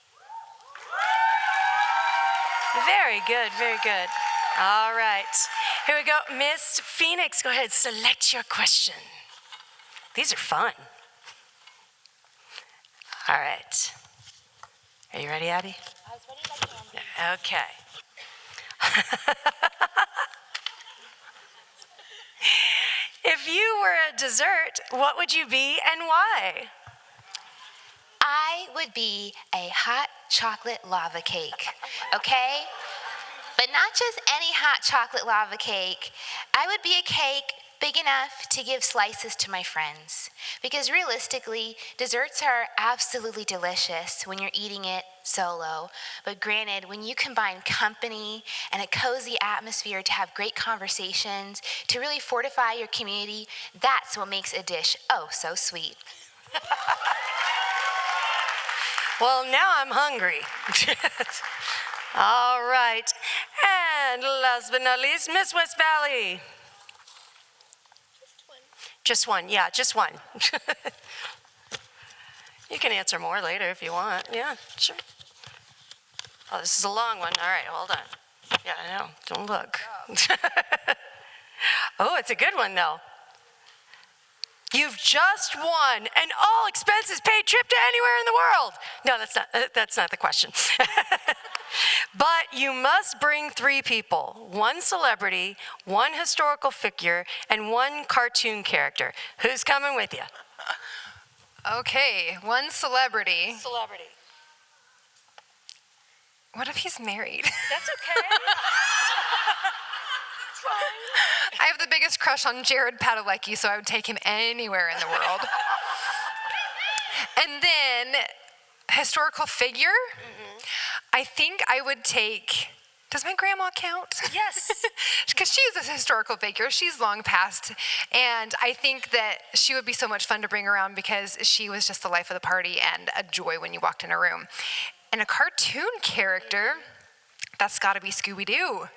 Very good, very good. All right, here we go. Miss Phoenix, go ahead, select your question. These are fun. All right. Are you ready, Abby? As ready as I can be. Okay. If you were a dessert, what would you be and why? I would be a hot chocolate lava cake, okay? But not just any hot chocolate lava cake. I would be a cake big enough to give slices to my friends. Because realistically, desserts are absolutely delicious when you're eating it solo. But granted, when you combine company and a cozy atmosphere to have great conversations, to really fortify your community, that's what makes a dish oh so sweet. Well, now I'm hungry. All right. And last but not least, Miss West Valley. Just one, yeah, just one. You can answer more later if you want. Yeah, sure. Oh, this is a long one. All right, hold on. Yeah, I know. Don't look. Oh, it's a good one, though. You've just won an all expenses paid trip to anywhere in the world. No, that's not the question. But you must bring 3 people, 1 celebrity, 1 historical figure, and 1 cartoon character. Who's coming with you? Okay, 1 celebrity. Celebrity. What if he's married? That's okay. I have the biggest crush on Jared Padalecki, so I would take him anywhere in the world. And then, historical figure? I think I would take, does my grandma count? Yes. Because she's a historical figure. She's long passed. And I think that she would be so much fun to bring around because she was just the life of the party and a joy when you walked in a room. And a cartoon character, that's got to be Scooby-Doo.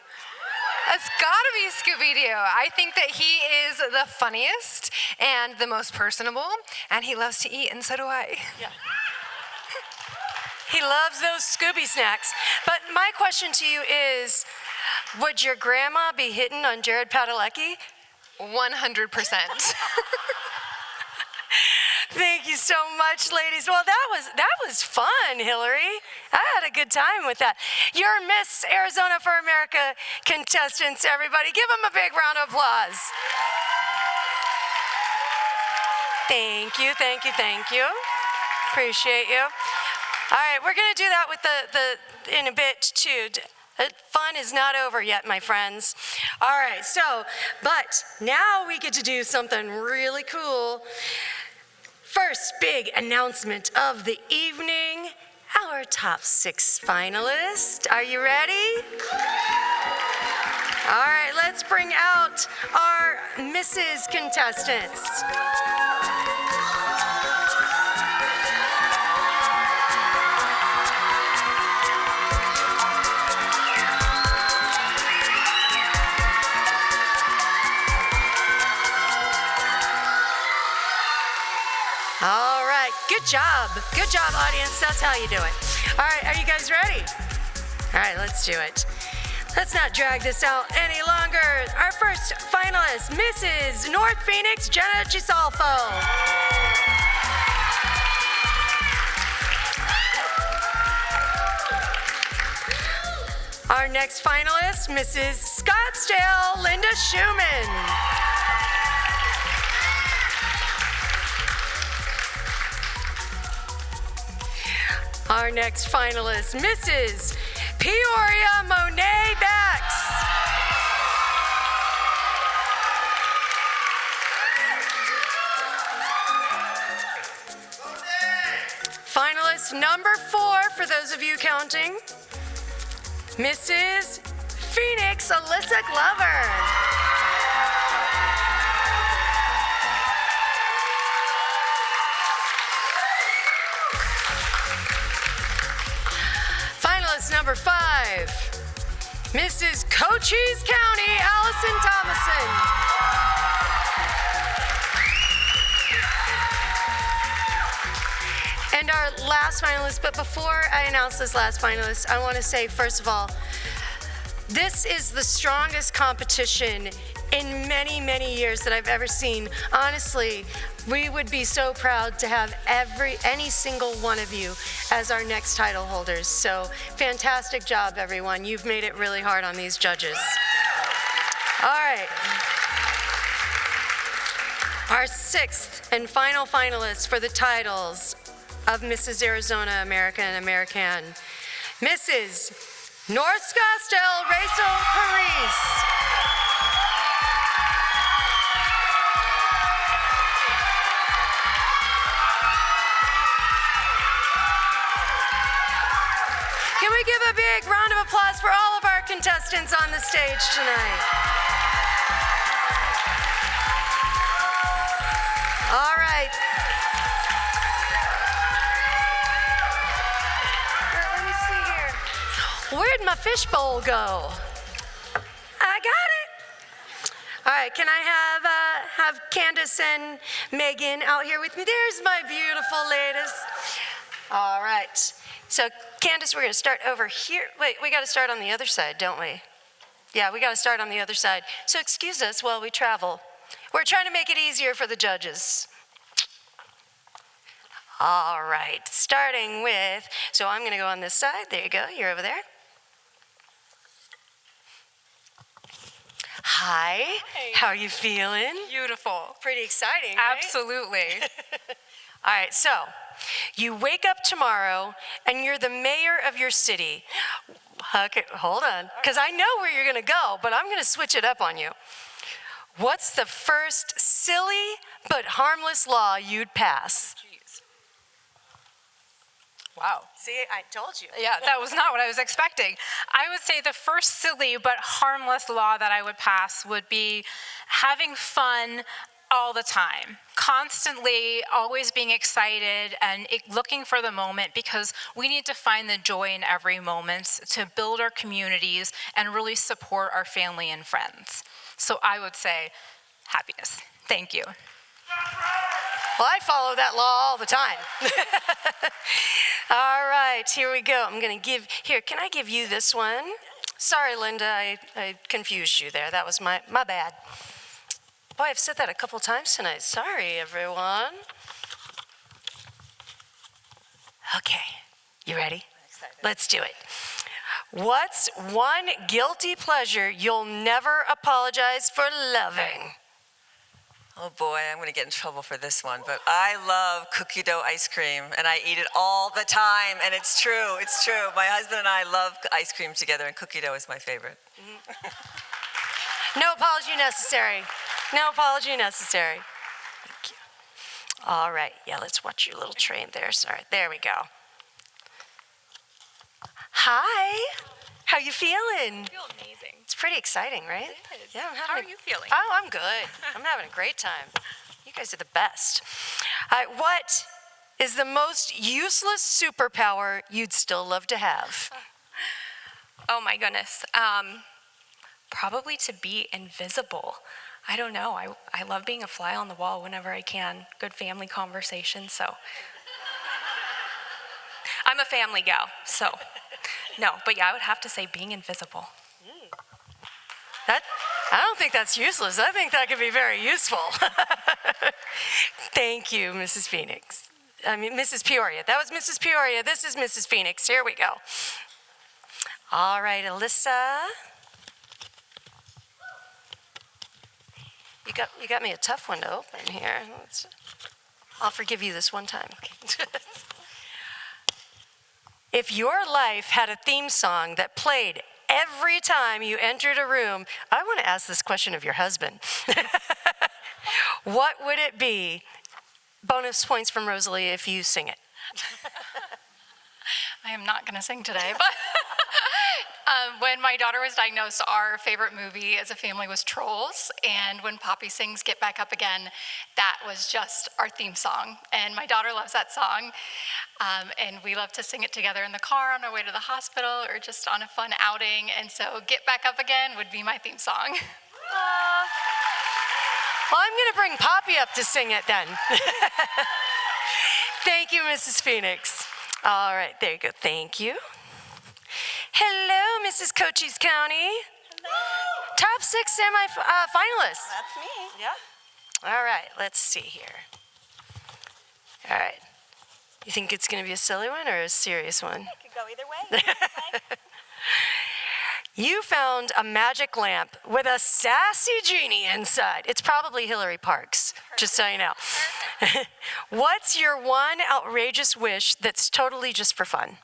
That's gotta be Scooby-Doo. I think that he is the funniest and the most personable, and he loves to eat, and so do I. Yeah. He loves those Scooby snacks. But my question to you is, would your grandma be hitting on Jared Padalecki? 100%. Thank you so much, ladies. Well, that was fun, Hillary. I had a good time with that. Your Miss Arizona for America contestants, everybody. Give them a big round of applause. Thank you, thank you, thank you. Appreciate you. All right, we're going to do that with the in a bit, too. Fun is not over yet, my friends. All right, but now we get to do something really cool. First big announcement of the evening, our top 6 finalists. Are you ready? All right, let's bring out our Mrs. contestants. All right, good job. Good job, audience. That's how you do it. All right, are you guys ready? All right, let's do it. Let's not drag this out any longer. Our first finalist, Mrs. North Phoenix, Jenna Gisolfo. Our next finalist, Mrs. Scottsdale, Linda Schumann. Our next finalist, Mrs. Peoria Monet Bax. Finalist number 4, for those of you counting, Mrs. Phoenix Alyssa Glover. Finalist number 5, Mrs. Cochise County, Allison Thomason. And our last finalist, but before I announce this last finalist, I want to say, first of all, this is the strongest competition in many, many years that I've ever seen. Honestly, we would be so proud to have any single one of you as our next title holders. So fantastic job, everyone. You've made it really hard on these judges. All right. Our 6th and final finalist for the titles of Mrs. Arizona America and American, Mrs. North Scottsdale Rachel Paris. Can we give a big round of applause for all of our contestants on the stage tonight? All right. Let me see here. Where'd my fishbowl go? I got it. All right, can I have Candace and Megan out here with me? There's my beautiful ladies. All right. So, Candace, we're going to start over here. Wait, we got to start on the other side, don't we? Yeah, we got to start on the other side. So excuse us while we travel. We're trying to make it easier for the judges. All right, starting with, so I'm gonna go on this side. There you go, you're over there. Hi, how are you feeling? Beautiful. Pretty exciting, right? Absolutely. All right, so you wake up tomorrow and you're the mayor of your city. Okay, hold on, because I know where you're gonna go, but I'm gonna switch it up on you. What's the first silly but harmless law you'd pass? Wow. See, I told you. Yeah, that was not what I was expecting. I would say the first silly but harmless law that I would pass would be having fun all the time, constantly always being excited and looking for the moment, because we need to find the joy in every moment to build our communities and really support our family and friends. So I would say happiness. Thank you. Well, I follow that law all the time. All right, here we go. I'm gonna give, here, can I give you this one? Sorry, Linda, I confused you there. That was my bad. Boy, I've said that a couple times tonight. Sorry, everyone. Okay, you ready? Let's do it. What's one guilty pleasure you'll never apologize for loving? Oh boy, I'm gonna get in trouble for this one, but I love cookie dough ice cream, and I eat it all the time, and it's true, it's true. My husband and I love ice cream together, and cookie dough is my favorite. No apology necessary. No apology necessary. Thank you. All right, yeah, let's watch your little train there. Sorry, there we go. Hi, how you feeling? I feel amazing. It's pretty exciting, right? It is. Yeah, How are you feeling? Oh, I'm good. I'm having a great time. You guys are the best. What is the most useless superpower you'd still love to have? Oh my goodness. Probably to be invisible. I don't know. I love being a fly on the wall whenever I can. Good family conversation, so. I'm a family gal, so. No, but yeah, I would have to say being invisible. I don't think that's useless. I think that could be very useful. Thank you, Mrs. Phoenix. Mrs. Peoria. That was Mrs. Peoria. This is Mrs. Phoenix. Here we go. All right, Alyssa. You got me a tough one to open here. I'll forgive you this one time. If your life had a theme song that played every time you entered a room, I want to ask this question of your husband. What would it be? Bonus points from Rosalie if you sing it. I am not going to sing today, but when my daughter was diagnosed, our favorite movie as a family was Trolls, and when Poppy sings Get Back Up Again, that was just our theme song, and my daughter loves that song, and we love to sing it together in the car on our way to the hospital or just on a fun outing, and so Get Back Up Again would be my theme song. Well, I'm going to bring Poppy up to sing it then. Thank you, Mrs. Phoenix. All right, there you go. Thank you. Hello, Mrs. Cochise County. Hello. Top 6 semi-finalists. That's me. Yeah. All right, let's see here. All right. You think it's going to be a silly one or a serious one? It could go either way. You found a magic lamp with a sassy genie inside. It's probably Hillary Parks, just so you know. What's your one outrageous wish that's totally just for fun?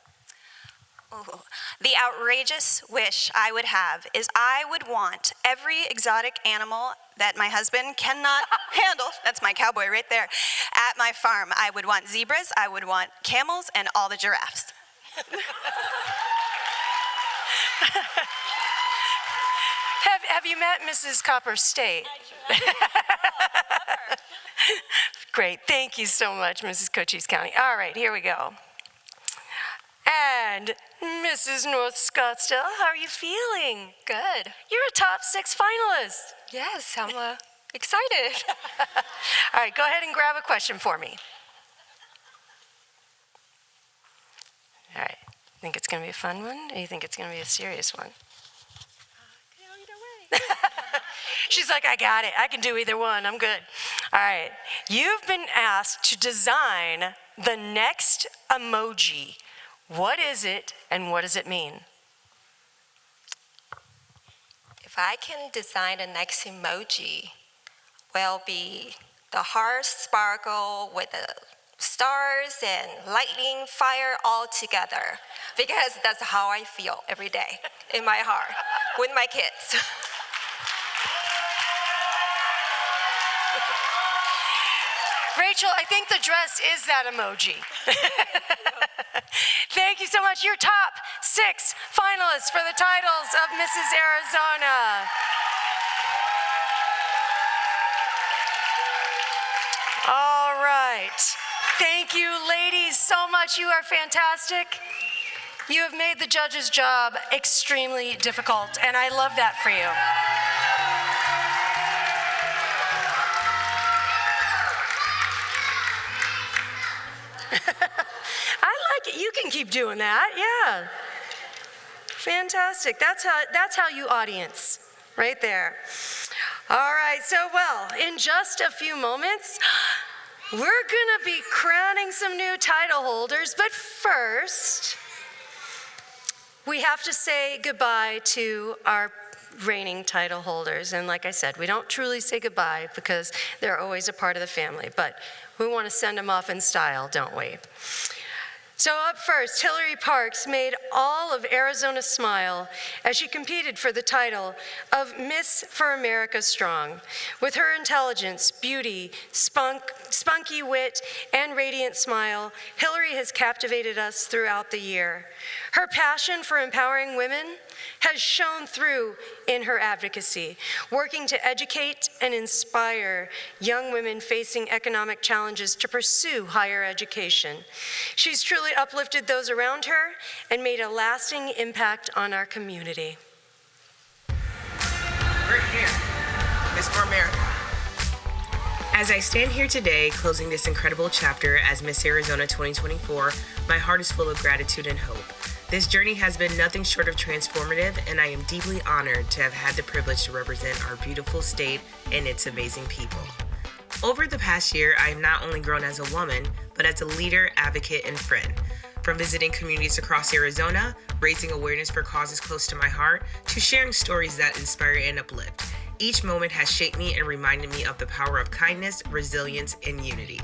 Ooh. The outrageous wish I would have is I would want every exotic animal that my husband cannot handle, that's my cowboy right there, at my farm. I would want zebras, I would want camels, and all the giraffes. Have you met Mrs. Copper State? Great, thank you so much, Mrs. Cochise County. All right, here we go. And Mrs. North Scottsdale, how are you feeling? Good. You're a top 6 finalist. Yes, I'm excited. All right, go ahead and grab a question for me. All right, think it's going to be a fun one, or you think it's going to be a serious one? She's like, I got it. I can do either one. I'm good. All right. You've been asked to design the next emoji. What is it and what does it mean? If I can design the next emoji, will be the heart sparkle with the stars and lightning fire all together, because that's how I feel every day in my heart with my kids. Rachel, I think the dress is that emoji. Thank you so much. Your top 6 finalists for the titles of Mrs. Arizona. All right. Thank you, ladies, so much. You are fantastic. You have made the judges' job extremely difficult, and I love that for you. I like it. You can keep doing that. Yeah. Fantastic. That's how you audience, right there. All right. So, well, in just a few moments, we're going to be crowning some new title holders. But first, we have to say goodbye to our reigning title holders. And like I said, we don't truly say goodbye because they're always a part of the family. But we want to send them off in style, don't we? So up first, Hillary Parks made all of Arizona smile as she competed for the title of Miss for America Strong. With her intelligence, beauty, spunky wit, and radiant smile, Hillary has captivated us throughout the year. Her passion for empowering women has shown through in her advocacy, working to educate and inspire young women facing economic challenges to pursue higher education. She's truly uplifted those around her and made a lasting impact on our community. We're here, Miss for America. As I stand here today, closing this incredible chapter as Miss Arizona 2024, my heart is full of gratitude and hope. This journey has been nothing short of transformative, and I am deeply honored to have had the privilege to represent our beautiful state and its amazing people. Over the past year, I have not only grown as a woman, but as a leader, advocate, and friend. From visiting communities across Arizona, raising awareness for causes close to my heart, to sharing stories that inspire and uplift. Each moment has shaped me and reminded me of the power of kindness, resilience, and unity.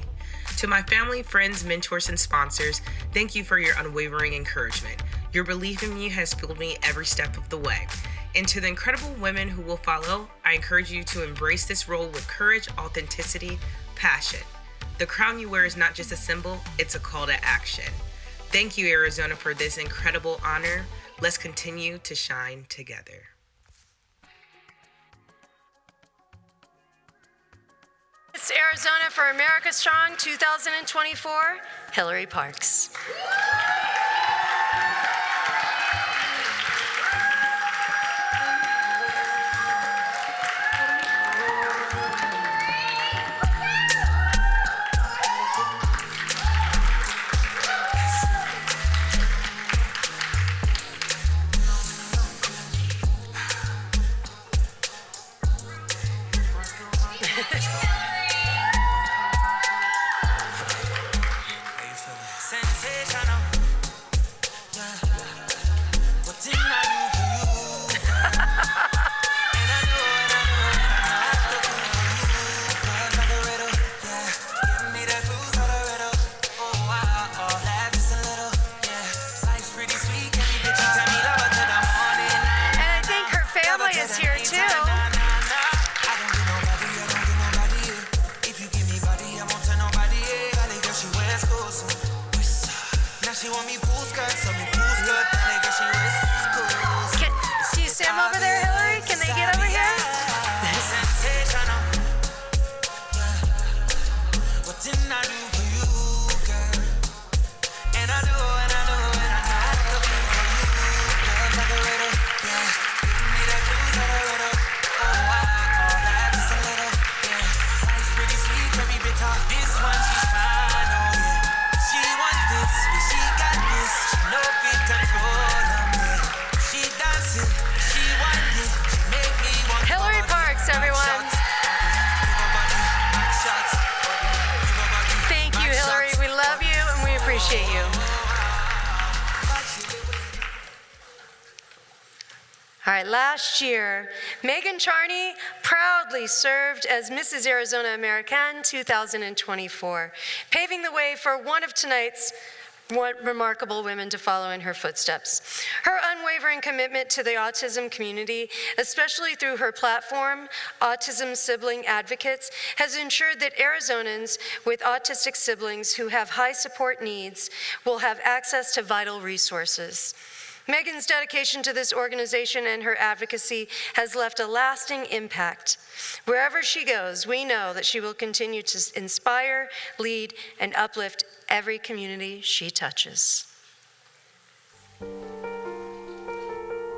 To my family, friends, mentors, and sponsors, thank you for your unwavering encouragement. Your belief in me has fueled me every step of the way. And to the incredible women who will follow, I encourage you to embrace this role with courage, authenticity, passion. The crown you wear is not just a symbol, it's a call to action. Thank you, Arizona, for this incredible honor. Let's continue to shine together. Miss Arizona for America Strong 2024, Hillary Parks. All right, last year, Megan Charney proudly served as Mrs. Arizona American 2024, paving the way for one of tonight's remarkable women to follow in her footsteps. Her unwavering commitment to the autism community, especially through her platform, Autism Sibling Advocates, has ensured that Arizonans with autistic siblings who have high support needs will have access to vital resources. Megan's dedication to this organization and her advocacy has left a lasting impact. Wherever she goes, we know that she will continue to inspire, lead, and uplift every community she touches.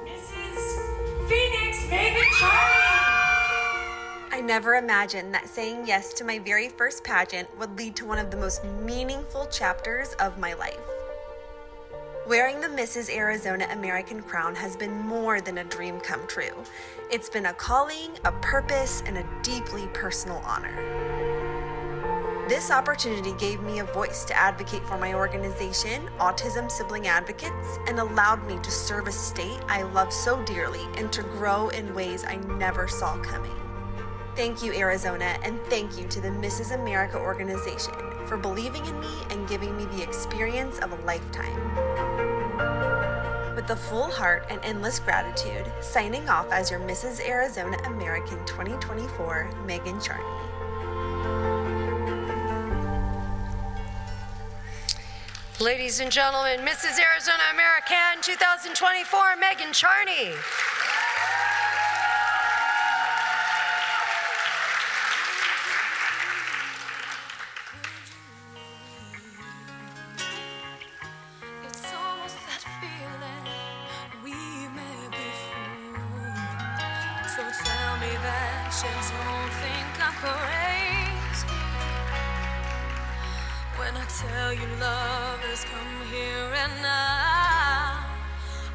Mrs. Phoenix Megan Charney. I never imagined that saying yes to my very first pageant would lead to one of the most meaningful chapters of my life. Wearing the Mrs. Arizona American crown has been more than a dream come true. It's been a calling, a purpose, and a deeply personal honor. This opportunity gave me a voice to advocate for my organization, Autism Sibling Advocates, and allowed me to serve a state I love so dearly and to grow in ways I never saw coming. Thank you, Arizona, and thank you to the Mrs. America organization for believing in me and giving me the experience of a lifetime. With a full heart and endless gratitude, signing off as your Mrs. Arizona American 2024, Megan Charney. Ladies and gentlemen, Mrs. Arizona American 2024, Megan Charney. When I tell you love has come here and now,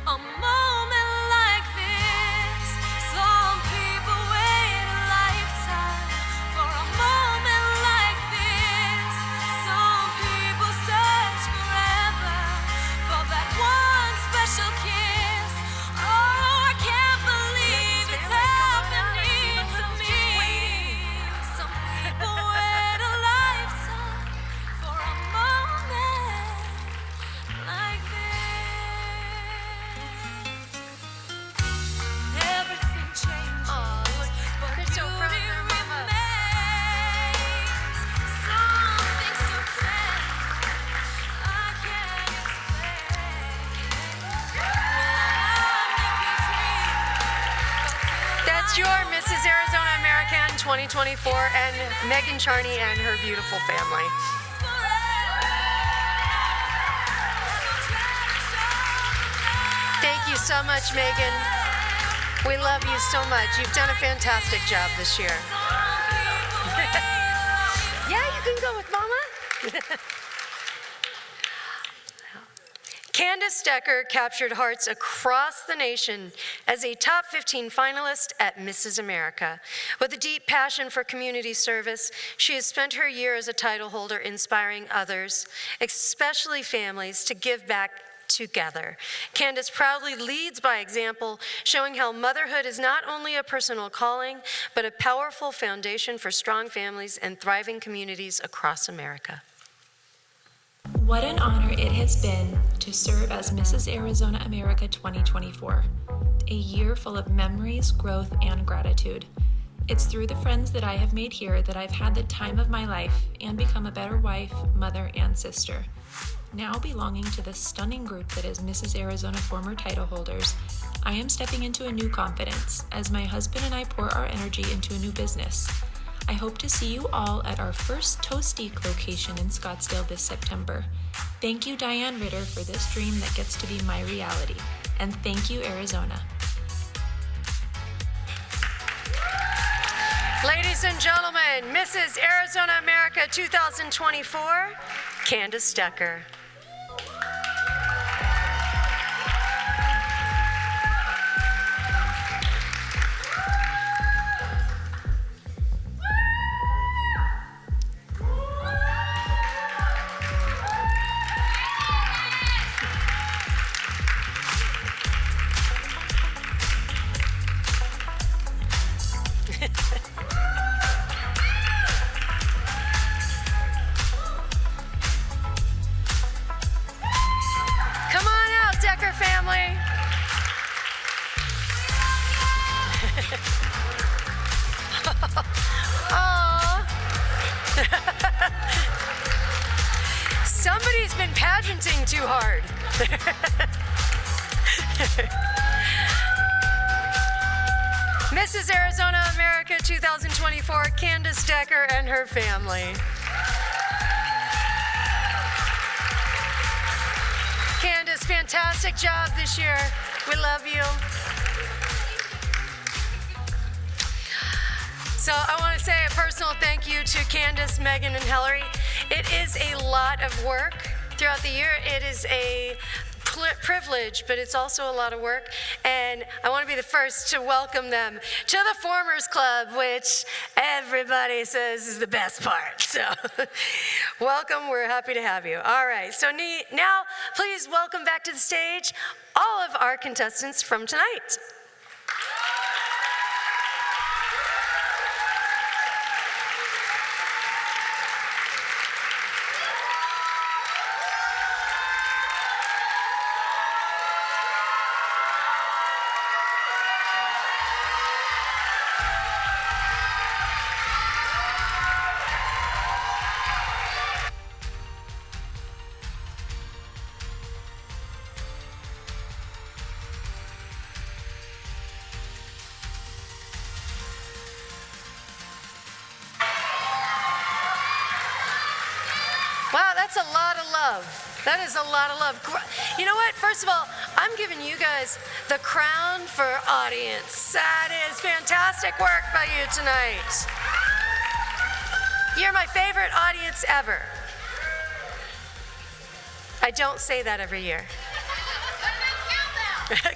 a moment like this, some people wait a lifetime for a moment like this. Some people search forever for that one special kiss. Oh, I can't believe it's happening to me. Some people wait a lifetime for a moment like this. Everything changes, but beauty remains. Something so tender, I can't explain. That's your Mrs. Arizona American 2024 and Megan Charney and her beautiful family. Thank you so much, Megan. We love you so much. You've done a fantastic job this year. Yeah, you can go with Mama. Candace Decker captured hearts across the nation as a top 15 finalist at Mrs. America. With a deep passion for community service, she has spent her year as a title holder inspiring others, especially families, to give back together. Candace proudly leads by example, showing how motherhood is not only a personal calling, but a powerful foundation for strong families and thriving communities across America. What an honor it has been to serve as Mrs. Arizona America 2024, a year full of memories, growth, and gratitude. It's through the friends that I have made here that I've had the time of my life and become a better wife, mother, and sister. Now belonging to the stunning group that is Mrs. Arizona former title holders, I am stepping into a new confidence as my husband and I pour our energy into a new business. I hope to see you all at our first Toastique location in Scottsdale this September. Thank you, Diane Ritter, for this dream that gets to be my reality. And thank you, Arizona. Ladies and gentlemen, Mrs. Arizona America 2024, Candace Decker. pageanting too hard. Mrs. Arizona America 2024, Candace Decker and her family. Candace, fantastic job this year. We love you. So I want to say a personal thank you to Candace, Megan, and Hillary. It is a lot of work throughout the year. It is a privilege, but it's also a lot of work. And I want to be the first to welcome them to the Formers Club, which everybody says is the best part. So welcome. We're happy to have you. All right. So now please welcome back to the stage all of our contestants from tonight. Wow, that's a lot of love. That is a lot of love. You know what? First of all, I'm giving you guys the crown for audience. That is fantastic work by you tonight. You're my favorite audience ever. I don't say that every year.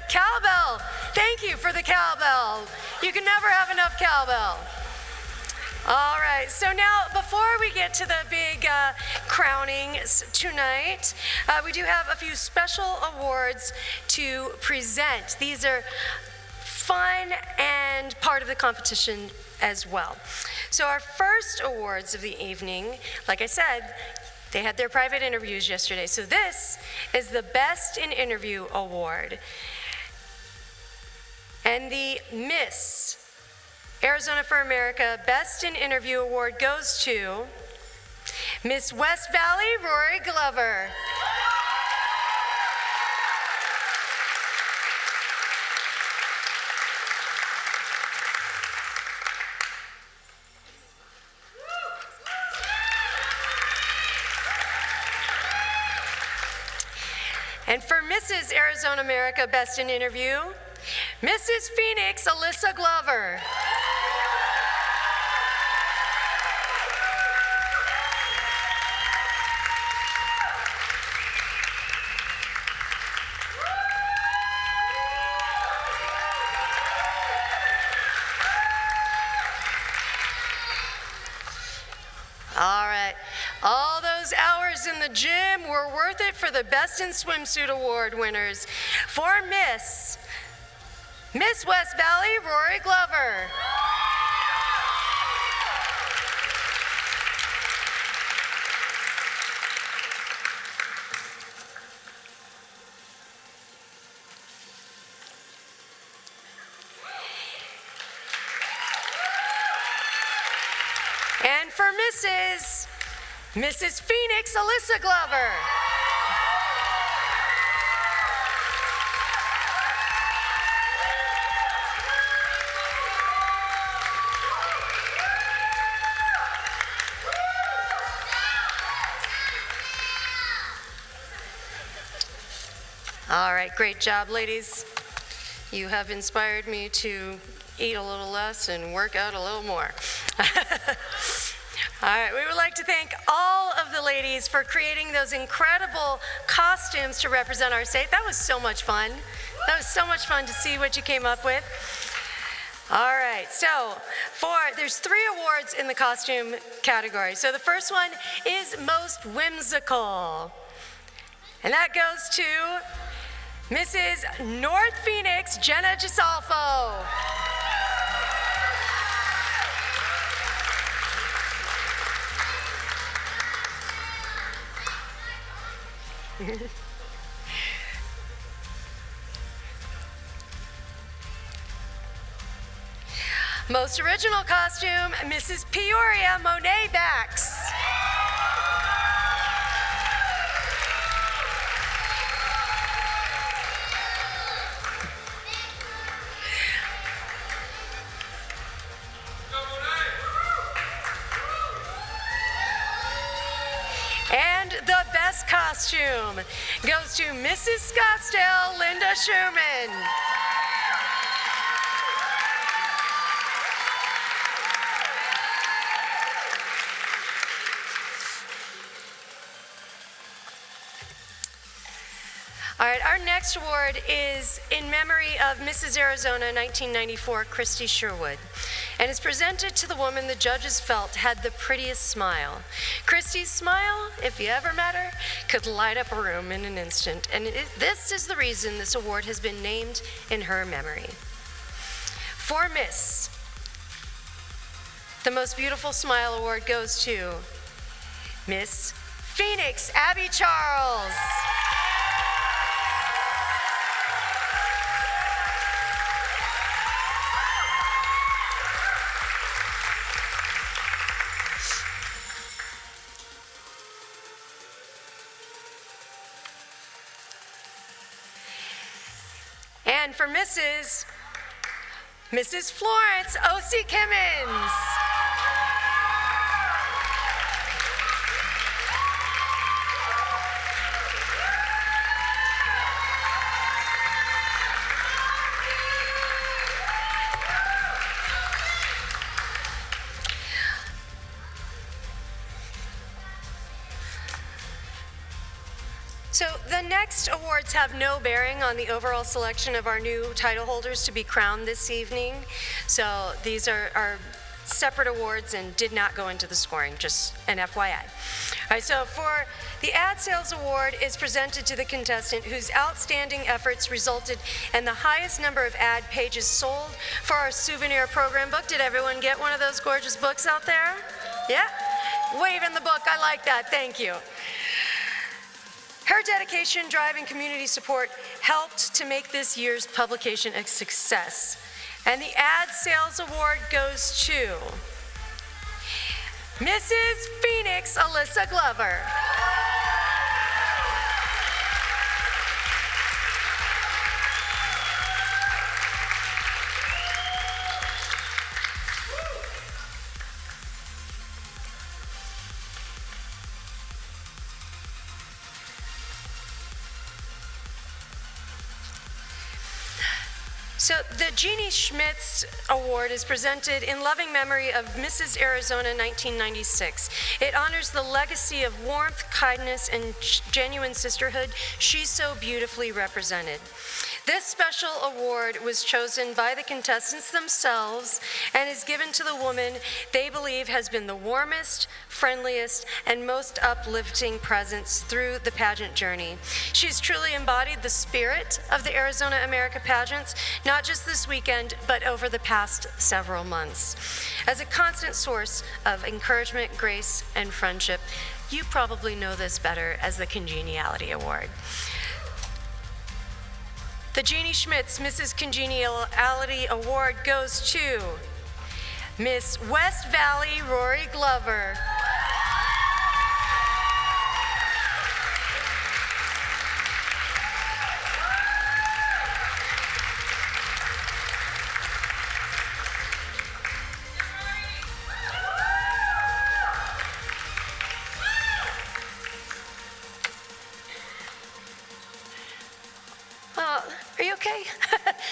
Cowbell. Thank you for the cowbell. You can never have enough cowbell. All right, so now before we get to the big crownings tonight, we do have a few special awards to present. These are fun and part of the competition as well. So our first awards of the evening, like I said, they had their private interviews yesterday. So this is the Best in Interview Award. And the Miss Arizona for America Best in Interview Award goes to Miss West Valley, Rory Glover. And for Mrs. Arizona America Best in Interview, Mrs. Phoenix, Alyssa Glover. All right. All those hours in the gym were worth it for the Best in Swimsuit Award winners. For Miss West Valley, Rory Glover. And for Mrs. Phoenix, Alyssa Glover. All right, great job, ladies. You have inspired me to eat a little less and work out a little more. All right, we would like to thank all of the ladies for creating those incredible costumes to represent our state. That was so much fun. That was so much fun to see what you came up with. All right, so there's 3 awards in the costume category. So the first one is Most Whimsical. And that goes to Mrs. North Phoenix, Jenna Gisalfo. Most original costume, Mrs. Peoria Monet Bax. costume goes to Mrs. Scottsdale, Linda Schumann. All right, our next award is in memory of Mrs. Arizona 1994, Christy Sherwood, and is presented to the woman the judges felt had the prettiest smile. Christy's smile, if you ever met her, could light up a room in an instant, and this is the reason this award has been named in her memory. For Miss, the Most Beautiful Smile Award goes to Miss Phoenix Abby Charles. And for Mrs. Florence O.C. Kimmins. So the next awards have no bearing on the overall selection of our new title holders to be crowned this evening. So these are separate awards and did not go into the scoring, just an FYI. All right, so for the Ad Sales Award is presented to the contestant whose outstanding efforts resulted in the highest number of ad pages sold for our souvenir program book. Did everyone get one of those gorgeous books out there? Yeah? Wave in the book, I like that, thank you. Her dedication, drive, and community support helped to make this year's publication a success. And the Ad Sales Award goes to Mrs. Phoenix Alyssa Glover. So the Jeannie Schmitz Award is presented in loving memory of Mrs. Arizona 1996. It honors the legacy of warmth, kindness, and genuine sisterhood she so beautifully represented. This special award was chosen by the contestants themselves and is given to the woman they believe has been the warmest, friendliest, and most uplifting presence through the pageant journey. She's truly embodied the spirit of the Arizona America pageants, not just this weekend, but over the past several months. As a constant source of encouragement, grace, and friendship, you probably know this better as the Congeniality Award. The Jeannie Schmitz Mrs. Congeniality Award goes to Miss West Valley Rory Glover. Are you okay?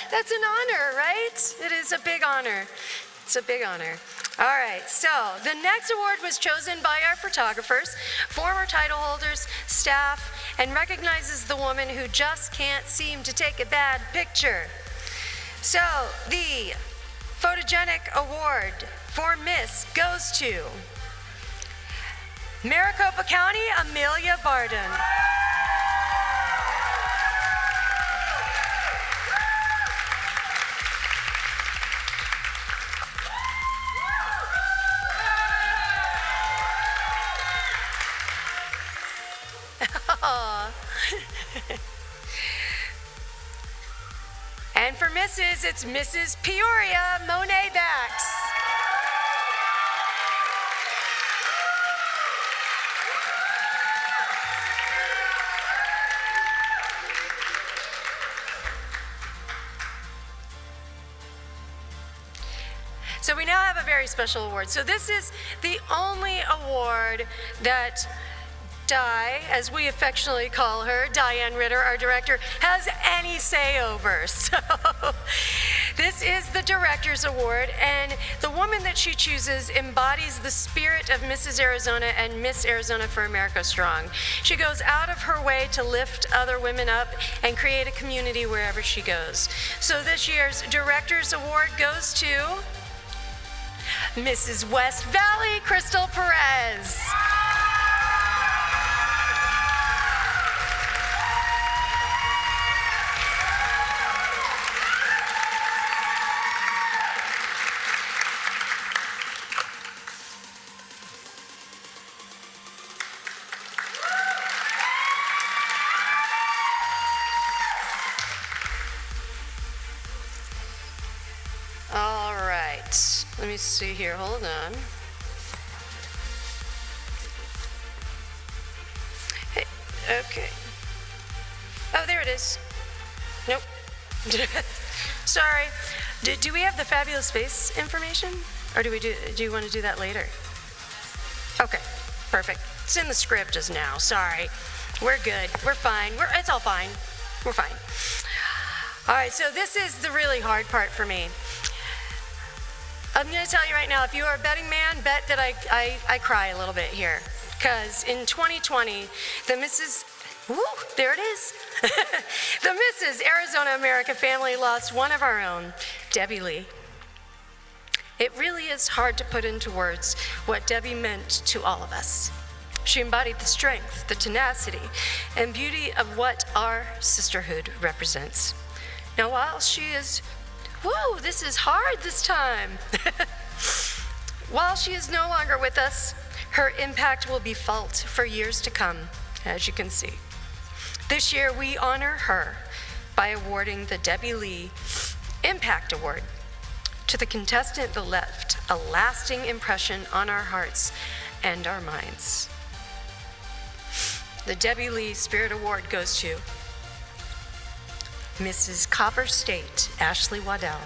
That's an honor, right? It is a big honor. It's a big honor. All right, so the next award was chosen by our photographers, former title holders, staff, and recognizes the woman who just can't seem to take a bad picture. So the Photogenic Award for Miss goes to Maricopa County, Amelia Barden. And for Mrs., it's Mrs. Peoria Monet Bax. So we now have a very special award. So this is the only award that Di, as we affectionately call her, Diane Ritter, our director, has any say over. So this is the Director's Award, and the woman that she chooses embodies the spirit of Mrs. Arizona and Miss Arizona for America Strong. She goes out of her way to lift other women up and create a community wherever she goes. So this year's Director's Award goes to Mrs. West Valley, Crystal Perez. All right, let me see here, hold on. Hey, okay. Oh, there it is. Nope. Sorry. Do we have the fabulous face information? Or do you want to do that later? Okay, perfect. It's in the script just now, sorry. We're good, we're fine, it's all fine. We're fine. All right, so this is the really hard part for me. I'm going to tell you right now, if you are a betting man, bet that I cry a little bit here. Because in 2020, the Mrs. Woo, there it is. The Mrs. Arizona America family lost one of our own, Debbie Lee. It really is hard to put into words what Debbie meant to all of us. She embodied the strength, the tenacity, and beauty of what our sisterhood represents. Now, while she is woo, this is hard this time. While she is no longer with us, her impact will be felt for years to come, as you can see. This year, we honor her by awarding the Debbie Lee Impact Award to the contestant that left a lasting impression on our hearts and our minds. The Debbie Lee Spirit Award goes to Mrs. Copper State, Ashley Waddell.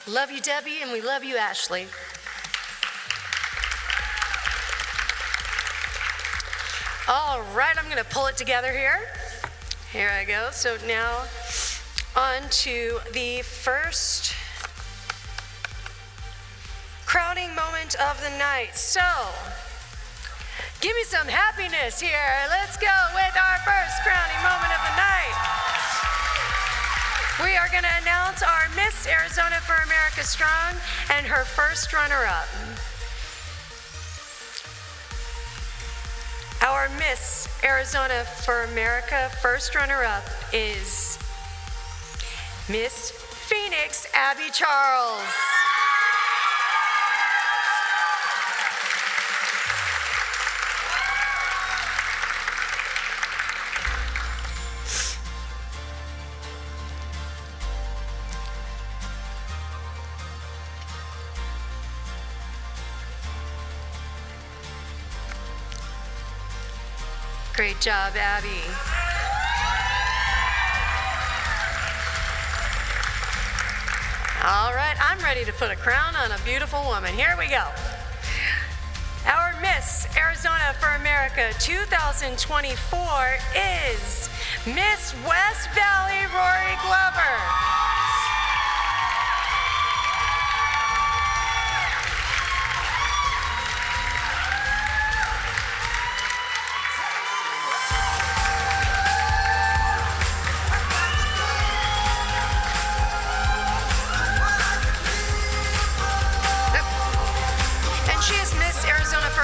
Love you, Debbie, and we love you, Ashley. All right, I'm gonna pull it together here. Here I go. So now, on to the first crowning moment of the night. So, give me some happiness here. Let's go with our first crowning moment of the night. We are going to announce our Miss Arizona for America Strong and her first runner-up. Our Miss Arizona for America first runner-up is Miss Phoenix Abby Charles. Great job, Abby. All right, I'm ready to put a crown on a beautiful woman. Here we go. Our Miss Arizona for America 2024 is Miss West Valley Rory Glover.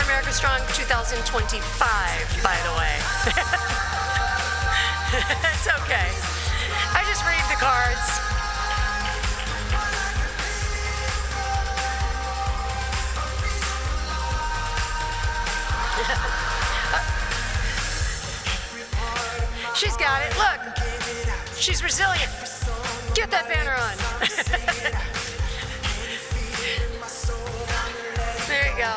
America Strong 2025, by the way. It's okay. I just read the cards. She's got it. Look, she's resilient. Get that banner on. There you go.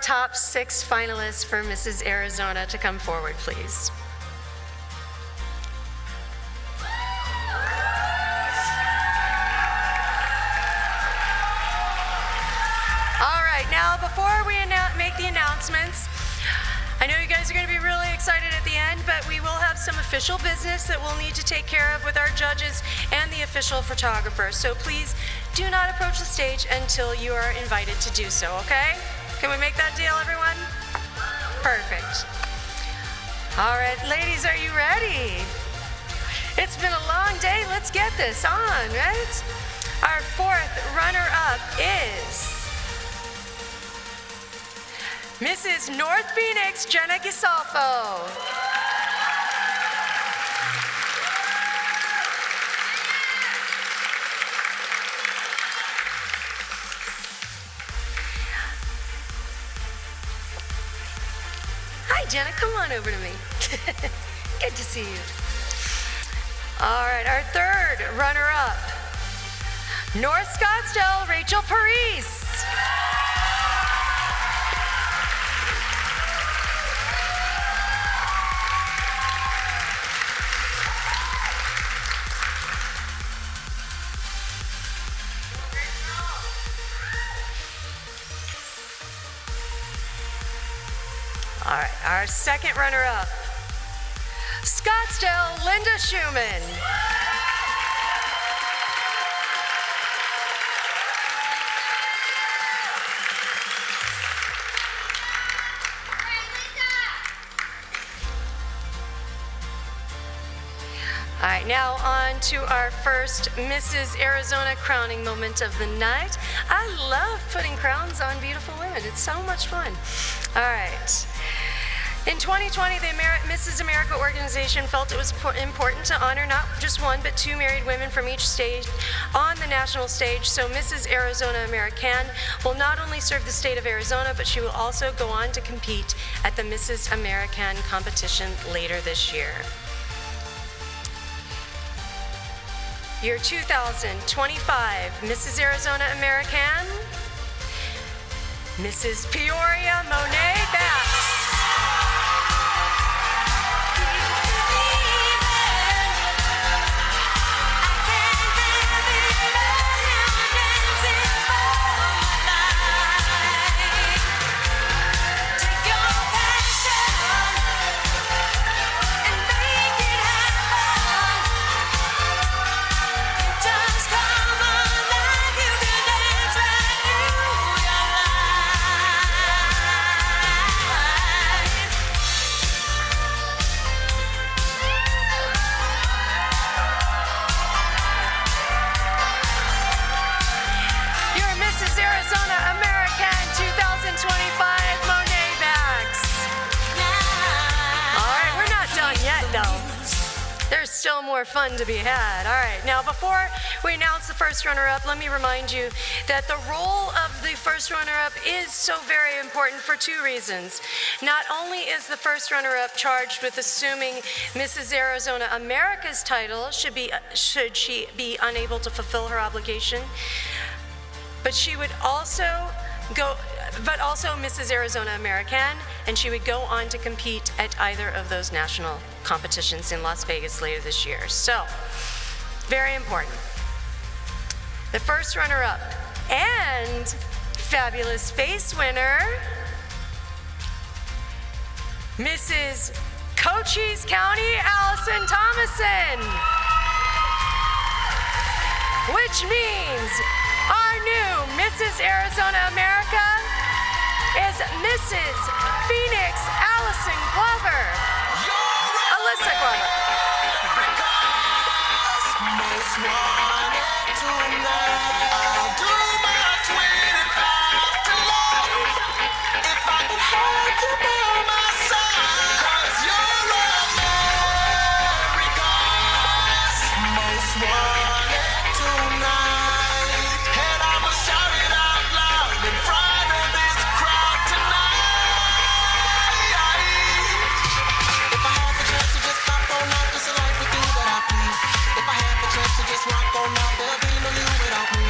top 6 finalists for Mrs. Arizona to come forward, please. All right, now before we make the announcements, I know you guys are going to be really excited at the end, but we will have some official business that we'll need to take care of with our judges and the official photographer. So please do not approach the stage until you are invited to do so, okay? Can we make that deal, everyone? Perfect. All right, ladies, are you ready? It's been a long day. Let's get this on, right? Our 4th runner-up is Mrs. North Phoenix, Jenna Gisalfo. Hi, Jenna, come on over to me. Good to see you. All right, our 3rd runner-up, North Scottsdale, Rachel Parise. All right, our 2nd runner-up, Scottsdale, Linda Schumann. All right, now on to our first Mrs. Arizona crowning moment of the night. I love putting crowns on beautiful women. It's so much fun. All right. In 2020, the Mrs. America organization felt it was important to honor not just 1, but 2 married women from each state on the national stage. So Mrs. Arizona American will not only serve the state of Arizona, but she will also go on to compete at the Mrs. American competition later this year. Your 2025 Mrs. Arizona American, Mrs. Peoria Monet Bass. Still more fun to be had. All right, now before we announce the first runner-up, let me remind you that the role of the first runner-up is so very important for 2 reasons. Not only is the first runner-up charged with assuming Mrs. Arizona America's title should she be unable to fulfill her obligation, but also Mrs. Arizona American, and she would go on to compete at either of those national competitions in Las Vegas later this year. So, very important. The first runner-up and fabulous face winner, Mrs. Cochise County, Allison Thomason. Which means our new Mrs. Arizona America is Mrs. Phoenix Allison Glover. Alyssa Glover. Just rock on out, there'll be no you without me.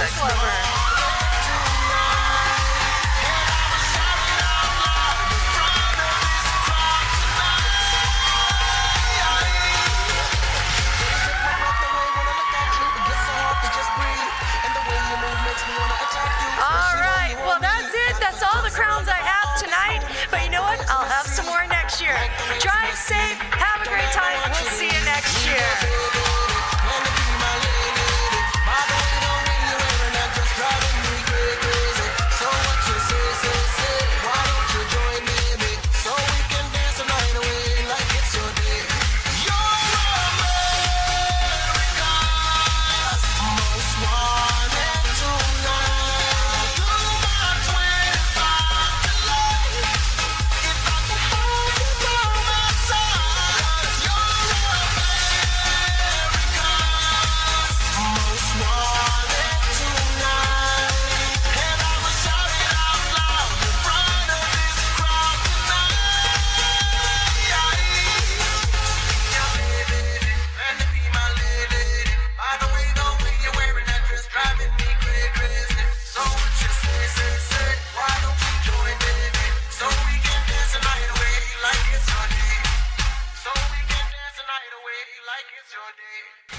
music lover. All right, well, that's it. That's all the crowns I have tonight. But you know what? I'll have some more next year. Drive safe. Have a great time. We'll see you next year. Like it's your day.